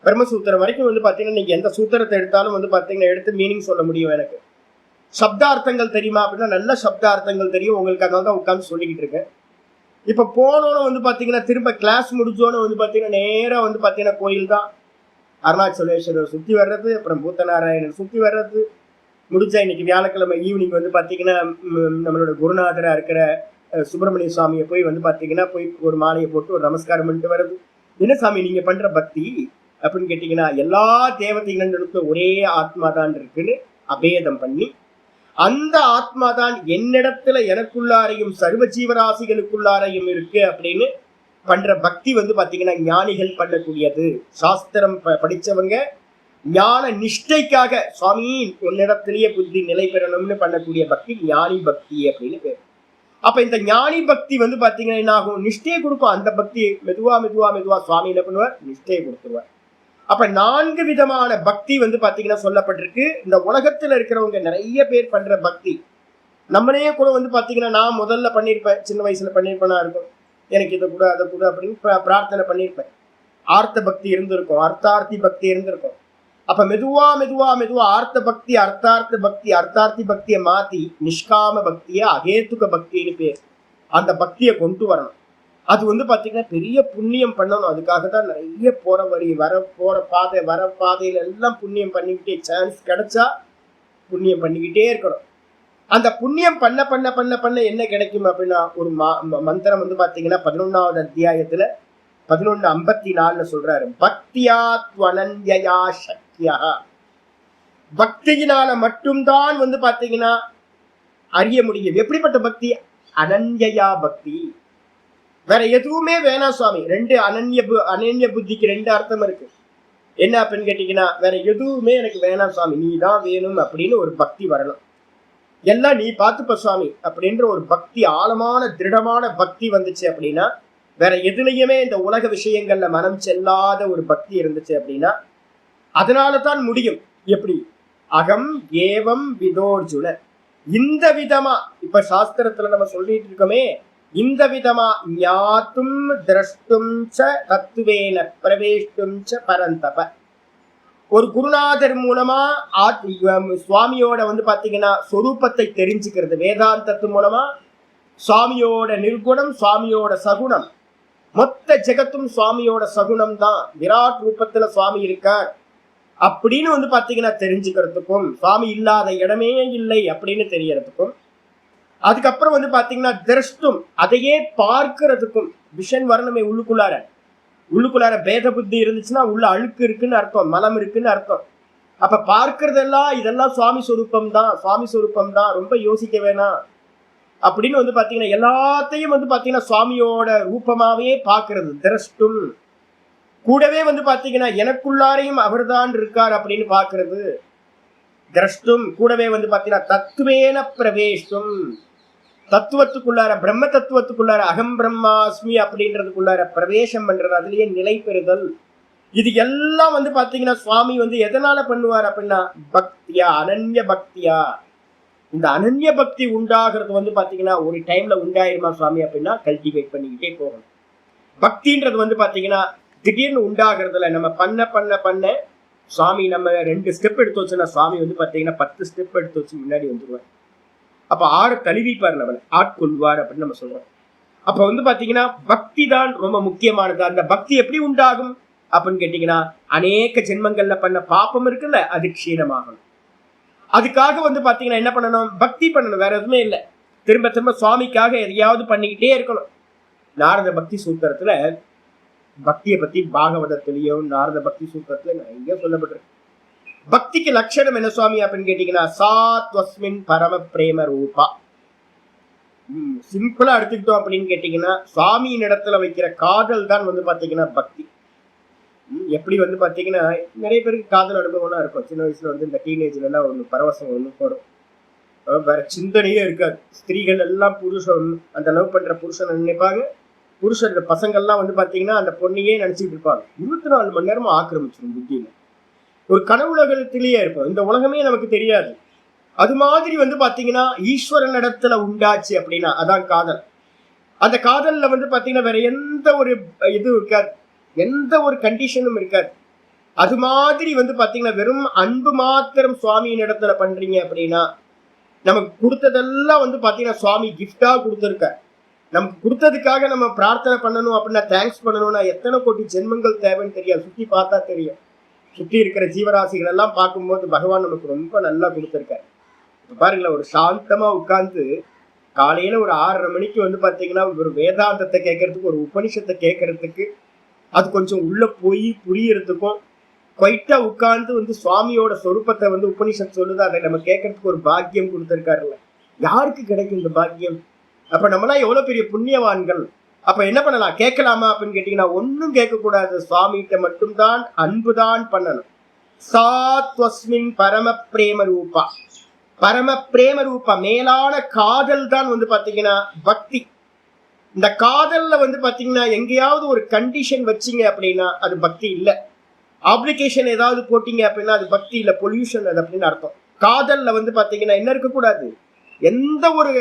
பிரம்மசூத்திரம் வரைக்கும் பாத்தீங்கன்னா நீங்க எந்த சூத்திரத்தை எடுத்தாலும் பாத்தீங்கன்னா எடுத்து மீனிங் சொல்ல முடியும். எனக்கு சப்தார்த்தங்கள் தெரியுமா அப்படின்னா நல்ல சப்தார்த்தங்கள் தெரியும். உங்களுக்கு அதனால தான் உட்காந்து சொல்லிக்கிட்டு இருக்கேன். இப்ப போனோன்னு பாத்தீங்கன்னா திரும்ப கிளாஸ் முடிஞ்சோன்னு பாத்தீங்கன்னா நேரா பாத்தீங்கன்னா கோயில் தான். அருணாச்சலேஸ்வரர் சுத்தி வர்றது, அப்புறம் பூத்தநாராயணன் சுத்தி வர்றது முடிஞ்சா இன்னைக்கு வியாழக்கிழமை ஈவினிங் பாத்தீங்கன்னா நம்மளோட குருநாதரா இருக்கிற சுப்பிரமணிய சுவாமியை போய் பாத்தீங்கன்னா போய் ஒரு மாலையை போட்டு ஒரு நமஸ்காரம் பண்ணிட்டு வர்றது. என்ன சாமி நீங்க பண்ற பக்தி அப்படின்னு கேட்டீங்கன்னா, எல்லா தேவதைகளுக்கு ஒரே ஆத்மா தான் இருக்குன்னு அபேதம் பண்ணி, அந்த ஆத்மா தான் என்னிடத்துல எனக்குள்ளாரையும் சர்வ ஜீவராசிகளுக்குள்ளாரையும் இருக்கு அப்படின்னு பண்ற பக்தி பாத்தீங்கன்னா ஞானிகள் பண்ணக்கூடியது. சாஸ்திரம் படிச்சவங்க ஞான நிஷ்டைக்காக சுவாமி உன்னிடத்திலேயே புத்தி நிலை பெறணும்னு பண்ணக்கூடிய பக்தி ஞானி பக்தி அப்படின்னு பேர். அப்ப இந்த ஞானி பக்தி பாத்தீங்கன்னா என்ன ஆகும், நிஷ்டையை கொடுக்கும். அந்த பக்தி மெதுவா மெதுவா மெதுவா சுவாமி என்ன பண்ணுவார், நிஷ்டையை கொடுத்துருவார். அப்ப 4 விதமான பக்தி பாத்தீங்கன்னா சொல்லப்பட்டிருக்கு. இந்த உலகத்துல இருக்கிறவங்க நிறைய பேர் பண்ற பக்தி. நம்மளையே கூட பாத்தீங்கன்னா நான் முதல்ல பண்ணியிருப்பேன், சின்ன வயசுல பண்ணியிருப்பேனா இருக்கும், எனக்கு இதை கூட அதை கூட அப்படின்னு பிரார்த்தனை பண்ணியிருப்பேன். ஆர்த்த பக்தி இருந்திருக்கும், அர்த்தார்த்தி பக்தி இருந்திருக்கும். அப்ப மெதுவா மெதுவா மெதுவா ஆர்த்த பக்தி, அர்த்தார்த்தி பக்தியை மாத்தி நிஷ்காம பக்திய அகேத்துக பக்தின்னு பேர். அந்த பக்தியை கொண்டு வரணும். அது பாத்தீங்கன்னா பெரிய புண்ணியம் பண்ணணும். அதுக்காக தான் நிறைய போற வழி போற பாதையில எல்லாம் புண்ணியம் பண்ணிக்கிட்டே, சான்ஸ் கிடைச்சா புண்ணியம் பண்ணிக்கிட்டே இருக்கணும். அந்த புண்ணியம் பண்ண பண்ண பண்ண பண்ண என்ன கிடைக்கும் அப்படின்னா, ஒரு மந்திரம் பாத்தீங்கன்னா 11வது அத்தியாயத்துல 11:54 சொல்றாரு, பக்தியாத்வனன்யா சக்தியா. பக்தியினால மட்டும்தான் பாத்தீங்கன்னா அறிய முடியும். எப்படிப்பட்ட பக்தி, அனன்யா பக்தி. வேற எதுவுமே வேணாம் சுவாமி. 2 அனன்ய புத்திக்கு 2 அர்த்தம் இருக்கு. என்ன அப்படின்னு கேட்டீங்கன்னா, வேற எதுவுமே எனக்கு வேணாம் சுவாமி, நீ தான் வேணும் அப்படின்னு ஒரு பக்தி வரணும். எல்லாம் நீ பார்த்துப்ப சுவாமி அப்படின்ற ஒரு பக்தி, ஆழமான திருடமான பக்தி வந்துச்சு அப்படின்னா, வேற எதுலையுமே இந்த உலக விஷயங்கள்ல மனம் செல்லாத ஒரு பக்தி இருந்துச்சு அப்படின்னா அதனால தான் முடியும். எப்படி, அகம் ஏவம் விதோர்ஜுன, இந்த விதமா இப்ப சாஸ்திரத்துல நம்ம சொல்லிட்டு இருக்கோமே, இந்த விதமா ஞாத்தும் திரஷ்டும் ச தத்துவேன பிரவேஷ்டும் ச பரந்தப. ஒரு குருநாதர் மூலமா சுவாமியோட பாத்தீங்கன்னா சொரூபத்தை தெரிஞ்சுக்கிறது. வேதாந்தத்து மூலமா சுவாமியோட நிர்குணம், சுவாமியோட சகுணம், மொத்த ஜெகத்தும் சுவாமியோட சகுணம் தான். விராட் ரூபத்துல சுவாமி இருக்கார் அப்படின்னு பாத்தீங்கன்னா தெரிஞ்சுக்கிறதுக்கும், சுவாமி இல்லாத இடமே இல்லை அப்படின்னு தெரியறதுக்கும், அதுக்கப்புறம் பாத்தீங்கன்னா திரஷ்டும், அதையே பார்க்கிறதுக்கும். விஷன் வரணுமே உள்ளுக்குள்ளார பேத புத்தி இருந்துச்சுன்னா உள்ள அழுக்கு இருக்குன்னு அர்த்தம், மலம் இருக்குன்னு அர்த்தம். அப்ப பார்க்கறதெல்லாம் இதெல்லாம் சுவாமி சொரூபம் தான், ரொம்ப யோசிக்க வேணாம் அப்படின்னு பாத்தீங்கன்னா எல்லாத்தையும் பாத்தீங்கன்னா சுவாமியோட ரூபமாவே பாக்குறது திரஷ்டும். கூடவே பாத்தீங்கன்னா எனக்குள்ளாரையும் அவர்தான் இருக்கார் அப்படின்னு பாக்குறது. திரஷ்டும், கூடவே வந்து பாத்தீங்கன்னா தத்துவேன பிரவேஷ்டும், தத்துவத்துக்குள்ளார பிரம்ம தத்துவத்துக்குள்ளார அகம் பிரம்மாஸ்மி அப்படின்றதுக்குள்ளார பிரவேசம் பண்றது, அதுலயே நிலை பெறுதல். இது எல்லாம் வந்து பாத்தீங்கன்னா சுவாமி வந்து எதனால பண்ணுவார் அப்படின்னா பக்தியா, அனன்ய பக்தியா. இந்த அனன்ய பக்தி உண்டாகிறது வந்து பாத்தீங்கன்னா ஒரு டைம்ல உண்டாயிருமா சுவாமி அப்படின்னா கல்டிவேட் பண்ணிக்கிட்டே போகணும். பக்தின்றது வந்து பாத்தீங்கன்னா திடீர்னு உண்டாகிறதுல நம்ம பண்ண பண்ண பண்ண சுவாமி நம்ம 2 ஸ்டெப் எடுத்து வச்சுன்னா சுவாமி வந்து பாத்தீங்கன்னா 10 ஸ்டெப் எடுத்து வச்சு முன்னாடி வந்துருவார். அப்ப 6 தழுவிப்பார், நம்மளை ஆட்கொள்வார் அப்படின்னு நம்ம சொல்றோம். அப்ப வந்து பாத்தீங்கன்னா பக்தி தான் ரொம்ப முக்கியமானது. அந்த பக்தி எப்படி உண்டாகும் அப்படின்னு கேட்டீங்கன்னா அநேக ஜென்மங்கள்ல பண்ண பாப்பம் இருக்குல்ல, அது க்ஷீணமாகணும். அதுக்காக வந்து பாத்தீங்கன்னா என்ன பண்ணணும், பக்தி பண்ணணும், வேற எதுவுமே இல்லை. திரும்ப திரும்ப சுவாமிக்காக எதையாவது பண்ணிக்கிட்டே இருக்கணும். நாரத பக்தி சூத்திரத்துல பக்தியை பத்தி பாகவதத்திலையும் நாரத பக்தி சூத்திரத்துல நிறைய சொல்லப்பட்டிருக்கு. பக்திக்கு லட்சணம் என்ன சுவாமி அப்படின்னு கேட்டீங்கன்னா சாத்வஸ்மின் பரம பிரேம ரூபா. சிம்பிளா எடுத்துக்கிட்டோம் அப்படின்னு கேட்டீங்கன்னா சுவாமியின் இடத்துல வைக்கிற காதல் தான் வந்து பாத்தீங்கன்னா பக்தி. எப்படி வந்து பாத்தீங்கன்னா நிறைய பேருக்கு காதல் அனுபவம்லாம் இருக்கும். சின்ன வயசுல வந்து இந்த டீனேஜ்ல எல்லாம் ஒண்ணு பரவசம் ஒண்ணு போடும், வேற சிந்தனையே இருக்காது. ஸ்திரீகள் எல்லாம் புருஷன் அந்த லவ் பண்ற புருஷன் நினைப்பாங்க, புருஷன் பசங்கள்லாம் வந்து பாத்தீங்கன்னா அந்த பொண்ணையே நினைச்சிட்டு இருப்பாங்க. 24 மணி நேரமும் ஆக்கிரமிச்சிடும் புத்தியில. ஒரு கனவுலகத்திலேயே இருக்கும், இந்த உலகமே நமக்கு தெரியாது. அது மாதிரி வந்து பாத்தீங்கன்னா ஈஸ்வரன் இடத்துல உண்டாச்சு அப்படின்னா அதான் காதல். அந்த காதல்ல வந்து பாத்தீங்கன்னா வேற எந்த ஒரு இது இருக்காது, எந்த ஒரு கண்டிஷனும் இருக்காது. அது மாதிரி வந்து பாத்தீங்கன்னா வெறும் அன்பு மாத்திரம் சுவாமியின் இடத்துல பண்றீங்க அப்படின்னா நமக்கு கொடுத்ததெல்லாம் வந்து பாத்தீங்கன்னா சுவாமி கிஃப்டா கொடுத்துருக்க. நமக்கு கொடுத்ததுக்காக நம்ம பிரார்த்தனை பண்ணணும் அப்படின்னா தேங்க்ஸ் பண்ணணும்னா எத்தனை கோடி ஜென்மங்கள் தேவைன்னு தெரியாது. சுத்தி பார்த்தா தெரியும். சுத்தி இருக்கிற ஜீவராசிகள் எல்லாம் பார்க்கும்போது பகவான் நமக்கு ரொம்ப நல்லா கொடுத்துருக்காரு. பாருங்களேன், ஒரு சாந்தமா உட்கார்ந்து காலையில ஒரு 6:30 மணிக்கு வந்து பாத்தீங்கன்னா ஒரு வேதாந்தத்தை கேட்கறதுக்கு, ஒரு உபனிஷத்தை கேட்கறதுக்கு, அது கொஞ்சம் உள்ள போய் புரியறதுக்கும் குவைட்டா உட்கார்ந்து வந்து சுவாமியோட சொரூபத்தை வந்து உபனிஷத் சொல்லுது, அதை நம்ம கேட்கறதுக்கு ஒரு பாக்கியம் கொடுத்துருக்காருல்ல. யாருக்கு கிடைக்கும் இந்த பாக்கியம்? அப்ப நம்மளாம் எவ்வளவு பெரிய புண்ணியவான்கள். அப்ப என்ன பண்ணலாம், கேட்கலாமா அப்படின்னு கேட்டீங்கன்னா ஒன்னும் கேட்கக்கூடாது. சுவாமிகிட்ட மட்டும்தான் அன்புதான் பண்ணணும். சாத்வஸ்மின் பரம பிரேம ரூபா. பரம பிரேம ரூபா மேலான காதல் தான் வந்து பாத்தீங்கன்னா பக்தி. இந்த காதல்ல வந்து பாத்தீங்கன்னா எங்கேயாவது ஒரு கண்டிஷன் வச்சிங்க அப்படின்னா அது பக்தி இல்லை. ஆப்ளிகேஷன் ஏதாவது போட்டீங்க அப்படின்னா அது பக்தி இல்லை, பொல்யூஷன் அது அப்படின்னு அர்த்தம். காதல்ல வந்து பாத்தீங்கன்னா என்ன இருக்கக்கூடாது, எந்த ஒரு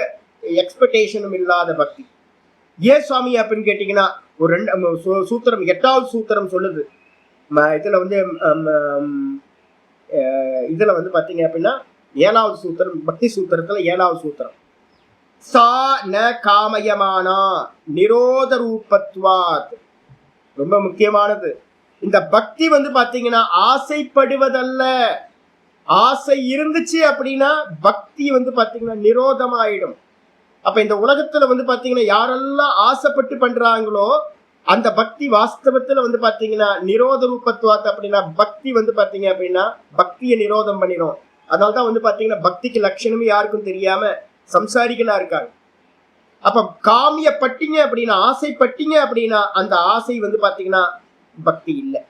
எக்ஸ்பெக்டேஷனும் இல்லாத பக்தி. ஏன் சுவாமி அப்படின்னு கேட்டீங்கன்னா ஒரு 2 சூத்திரம் 8வது சூத்திரம் சொல்லுது. இதுல வந்து இதுல வந்து பாத்தீங்க அப்படின்னா 7வது சூத்திரம், பக்தி சூத்திரத்துல 7வது சூத்திரம், சா ந காமயமானா நிரோத ரூபத்வாத். ரொம்ப முக்கியமானது. இந்த பக்தி வந்து பாத்தீங்கன்னா ஆசைப்படுவதல்ல. ஆசை இருந்துச்சு அப்படின்னா பக்தி வந்து பாத்தீங்கன்னா நிரோதமாயிடும். அப்ப இந்த உலகத்துல வந்து பாத்தீங்கன்னா யாரெல்லாம் ஆசைப்பட்டு பண்றாங்களோ அந்த பக்தி வாஸ்தவத்துல வந்து பாத்தீங்கன்னா நிரோத ரூபத்துவாத். அப்படின்னா பக்தி வந்து பாத்தீங்க அப்படின்னா பக்தியை நிரோதம் பண்ணிடும். அதனால்தான் வந்து பாத்தீங்கன்னா பக்திக்கு லட்சணமே யாருக்கும் தெரியாம சம்சாரிகளா இருக்காங்க. அப்ப காமியப்பட்டீங்க அப்படின்னா, ஆசைப்பட்டீங்க அப்படின்னா அந்த ஆசை வந்து பாத்தீங்கன்னா பக்தி இல்லை.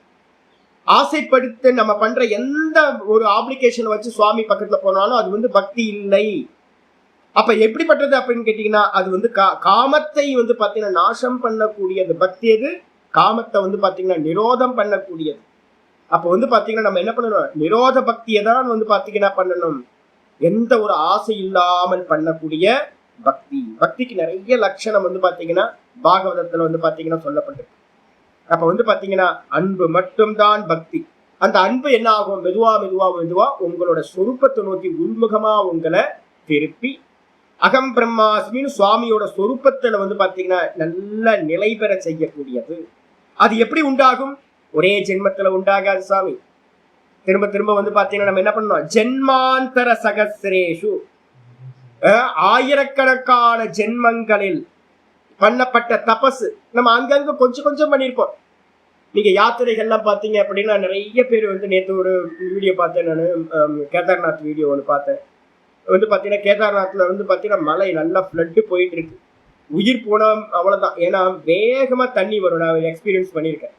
ஆசைப்படுத்த நம்ம பண்ற எந்த ஒரு ஆப்ளிகேஷன் வச்சு சுவாமி பக்கத்துல போனாலும் அது வந்து பக்தி இல்லை. அப்ப எப்படிப்பட்டது அப்படின்னு கேட்டீங்கன்னா அது வந்து காமத்தை வந்து பாத்தீங்கன்னா நாசம் பண்ணக்கூடியது பக்தி. எது? காமத்தை வந்து பாத்தீங்கன்னா நிரோதம் பண்ணக்கூடியது. அப்ப வந்து பாத்தீங்கன்னா நம்ம என்ன பண்ணணும், நிரோத பக்தியை தான் வந்து பாத்தீங்கன்னா பண்ணணும். எந்த ஒரு ஆசை இல்லாமல் பண்ணக்கூடிய பக்தி. பக்திக்கு நிறைய லட்சணம் வந்து பாத்தீங்கன்னா பாகவதத்துல வந்து பாத்தீங்கன்னா சொல்லப்பட்டிருக்கு. அப்ப வந்து பாத்தீங்கன்னா அன்பு மட்டும்தான் பக்தி. அந்த அன்பு என்ன ஆகும், மெதுவா மெதுவா மெதுவா உங்களோட சொரூபத்தை நோக்கி உள்முகமா உங்களை திருப்பி அகம் பிரம்மாஸ்மின்னு சுவாமியோட சொரூபத்துல வந்து பாத்தீங்கன்னா நல்ல நிலை பெற செய்யக்கூடியது. அது எப்படி உண்டாகும்? ஒரே ஜென்மத்துல உண்டாகாது சாமி. திரும்ப திரும்ப வந்து பாத்தீங்கன்னா நம்ம என்ன பண்ணணும், ஜென்மாந்தர சகசிரேஷு, ஆயிரக்கணக்கான ஜென்மங்களில் பண்ணப்பட்ட தபசு நம்ம அங்கங்க கொஞ்சம் கொஞ்சம் பண்ணியிருப்போம். நீங்க யாத்திரைகள்லாம் பார்த்தீங்க அப்படின்னா நிறைய பேர் வந்து நேற்று ஒரு வீடியோ பார்த்தேன், நான் கேதார்நாத் வீடியோ ஒன்று பார்த்தேன். வந்து பார்த்தீங்கன்னா கேதார்நாத்ல வந்து பார்த்தீங்கன்னா மழை நல்லா ஃப்ளட்டு போயிட்டு இருக்கு. உயிர் போனால் அவ்வளோதான். ஏன்னா வேகமாக தண்ணி வரும். நான் எக்ஸ்பீரியன்ஸ் பண்ணியிருக்கேன்.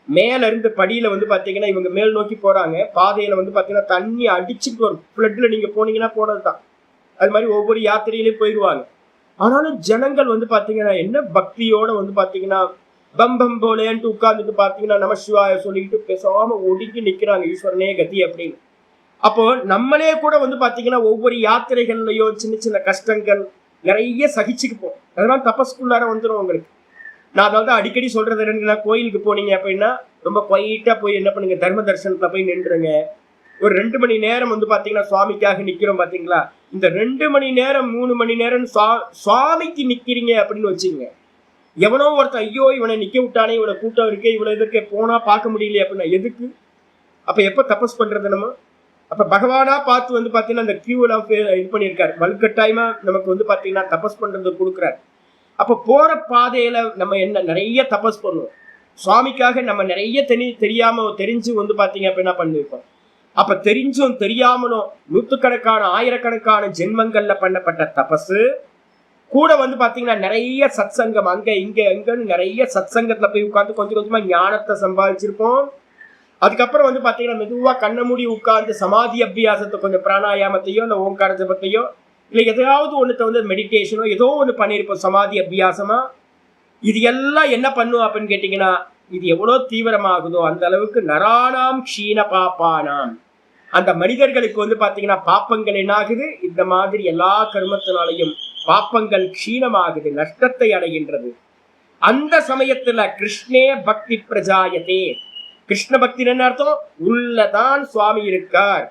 மேல இருந்து படியில வந்து பாத்தீங்கன்னா இவங்க மேல் நோக்கி போறாங்க, பாதையில வந்து பாத்தீங்கன்னா தண்ணி அடிச்சுட்டு வரும். பிளட்ல நீங்க போனீங்கன்னா போனதுதான். அது மாதிரி ஒவ்வொரு யாத்திரையிலையும் போயிடுவாங்க. ஆனாலும் ஜனங்கள் வந்து பாத்தீங்கன்னா என்ன பக்தியோட வந்து பாத்தீங்கன்னா பம்பம் போலேன்ட்டு உட்கார்ந்துட்டு பாத்தீங்கன்னா நம சிவாய சொல்லிட்டு பேசாம ஒடுங்கி நிக்கிறாங்க, ஈஸ்வரனே கதி அப்படின்னு. அப்போ நம்மளே கூட வந்து பாத்தீங்கன்னா ஒவ்வொரு யாத்திரைகள்லயோ சின்ன சின்ன கஷ்டங்கள் நிறைய சகிச்சுக்குப்போம். அதெல்லாம் தபஸ்குள்ளார வந்துடும் உங்களுக்கு. நான் அதாவது அடிக்கடி சொல்றது என்னன்னா, கோயிலுக்கு போனீங்க அப்படின்னா ரொம்ப குவைட்டா போய் என்ன பண்ணுங்க, தர்ம தரிசனத்துல போய் நின்றுங்க. ஒரு 2 மணி நேரம் வந்து பாத்தீங்கன்னா சுவாமிக்காக நிக்கிறோம் பாத்தீங்களா, இந்த 2 மணி நேரம் 3 மணி நேரம் சுவாமிக்கு நிக்கிறீங்க அப்படின்னு வச்சுங்க. எவனோ ஒருத்தன் ஐயோ இவனை நிக்க விட்டானே, இவ்வளவு கூட்டம் இருக்கு, இவ்வளவு இதற்கு போனா பார்க்க முடியலையே அப்படின்னா எதுக்கு? அப்ப எப்ப தபஸ் பண்றது நம்ம? அப்ப பகவானா பார்த்து வந்து பாத்தீங்கன்னா அந்த கியூ எல்லாம் இது பண்ணியிருக்காரு, வலுக்கட்டாயமா நமக்கு வந்து பாத்தீங்கன்னா தபஸ் பண்றது கொடுக்குறாரு. அப்ப போற பாதையில நம்ம என்ன நிறைய தபஸ் பண்ணுவோம் சுவாமிக்காக. நம்ம நிறைய தெரியாம தெரிஞ்சு வந்து பாத்தீங்க அப்படின்னா பண்ணிருப்போம். அப்ப தெரிஞ்சும் தெரியாமலும் நூற்றுக்கணக்கான ஆயிரக்கணக்கான ஜென்மங்கள்ல பண்ணப்பட்ட தபசு கூட வந்து பாத்தீங்கன்னா நிறைய சத்சங்கம் அங்க இங்க எங்கன்னு நிறைய சத்சங்கத்துல போய் உட்கார்ந்து கொஞ்சம் கொஞ்சமா ஞானத்தை சம்பாதிச்சிருப்போம். அதுக்கப்புறம் வந்து பாத்தீங்கன்னா மெதுவா கண்ண மூடி உட்கார்ந்து சமாதி அபியாசத்தை கொஞ்சம் பிராணாயாமத்தையோ இல்ல ஓங்கார ஜபத்தையோ இல்ல எதையாவது ஒண்ணுத்த வந்து மெடிடேஷனோ ஏதோ ஒண்ணு பண்ணிருப்போம் சமாதி அபியாசமா. இது எல்லாம் என்ன பண்ணும் அப்படின்னு கேட்டீங்கன்னா, இது எவ்வளவு தீவிரமாகுதோ அந்த அளவுக்கு நராணாம் க்ஷீண பாப்பானாம், அந்த மனிதர்களுக்கு வந்து பாத்தீங்கன்னா பாப்பங்கள் என்ன ஆகுது, இந்த மாதிரி எல்லா கர்மத்தினாலையும் பாப்பங்கள் க்ஷீணமாகுது, நஷ்டத்தை அடைகின்றது. அந்த சமயத்துல கிருஷ்ணே பக்தி பிரஜாயதே, கிருஷ்ண பக்தி என்ன அர்த்தம், உள்ளதான் சுவாமி இருக்கார்,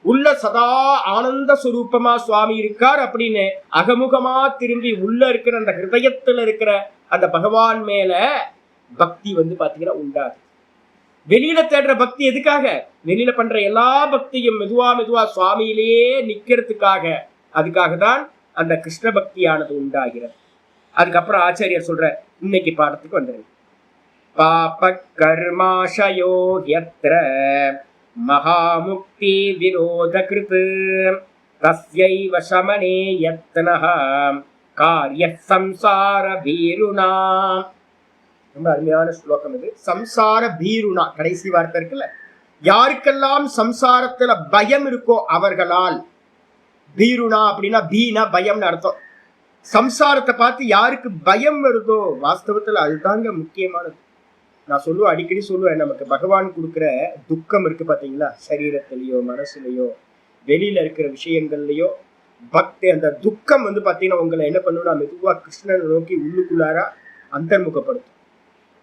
உள்ள சதா ஆனந்த சுரூபமா சுவாமி இருக்கார் அப்படின்னு அகமுகமா திரும்பி உள்ள இருக்கிற அந்த ஹிருதயத்துல இருக்கிற அந்த பகவான் மேல பக்தி வந்து பாத்தீங்கன்னா உண்டாது. வெளியில தேடுற பக்தி எதுக்காக, வெளியில பண்ற எல்லா பக்தியும் மெதுவா மெதுவா சுவாமியிலேயே நிக்கிறதுக்காக, அதுக்காக தான் அந்த கிருஷ்ண பக்தியானது உண்டாகிறது. அதுக்கப்புறம் ஆச்சாரியர் சொல்ற இன்னைக்கு பாடத்துக்கு வந்துருங்க. பாப கர்மாஷயோ யத்ர மகாமுக்தி விரோத கிருத் தஸ்யைவ சமனே யத்னஹ காரிய சம்சார பீருணா. ரொம்ப அருமையான ஸ்லோகம் இது. சம்சார பீருணா கடைசி வார்த்தை இருக்குல்ல, யாருக்கெல்லாம் சம்சாரத்துல பயம் இருக்கோ அவர்களால், பீருணா அப்படின்னா பீனா பயம்னு அர்த்தம். சம்சாரத்தை பார்த்து யாருக்கு பயம் வருதோ, வாஸ்தவத்துல அதுதாங்க முக்கியமானது. நான் சொல்லுவேன், அடிக்கடி சொல்லுவேன், நமக்கு பகவான் கொடுக்குற துக்கம் இருக்கு பாத்தீங்களா, சரீரத்திலேயோ மனசுலையோ வெளியில இருக்கிற விஷயங்கள்லயோ பக்தி, அந்த துக்கம் வந்து பாத்தீங்கன்னா உங்களை என்ன பண்ணுன்னா மெதுவா கிருஷ்ணனை நோக்கி உள்ளுக்குள்ளாரா அந்தர்முகப்படுத்தும்.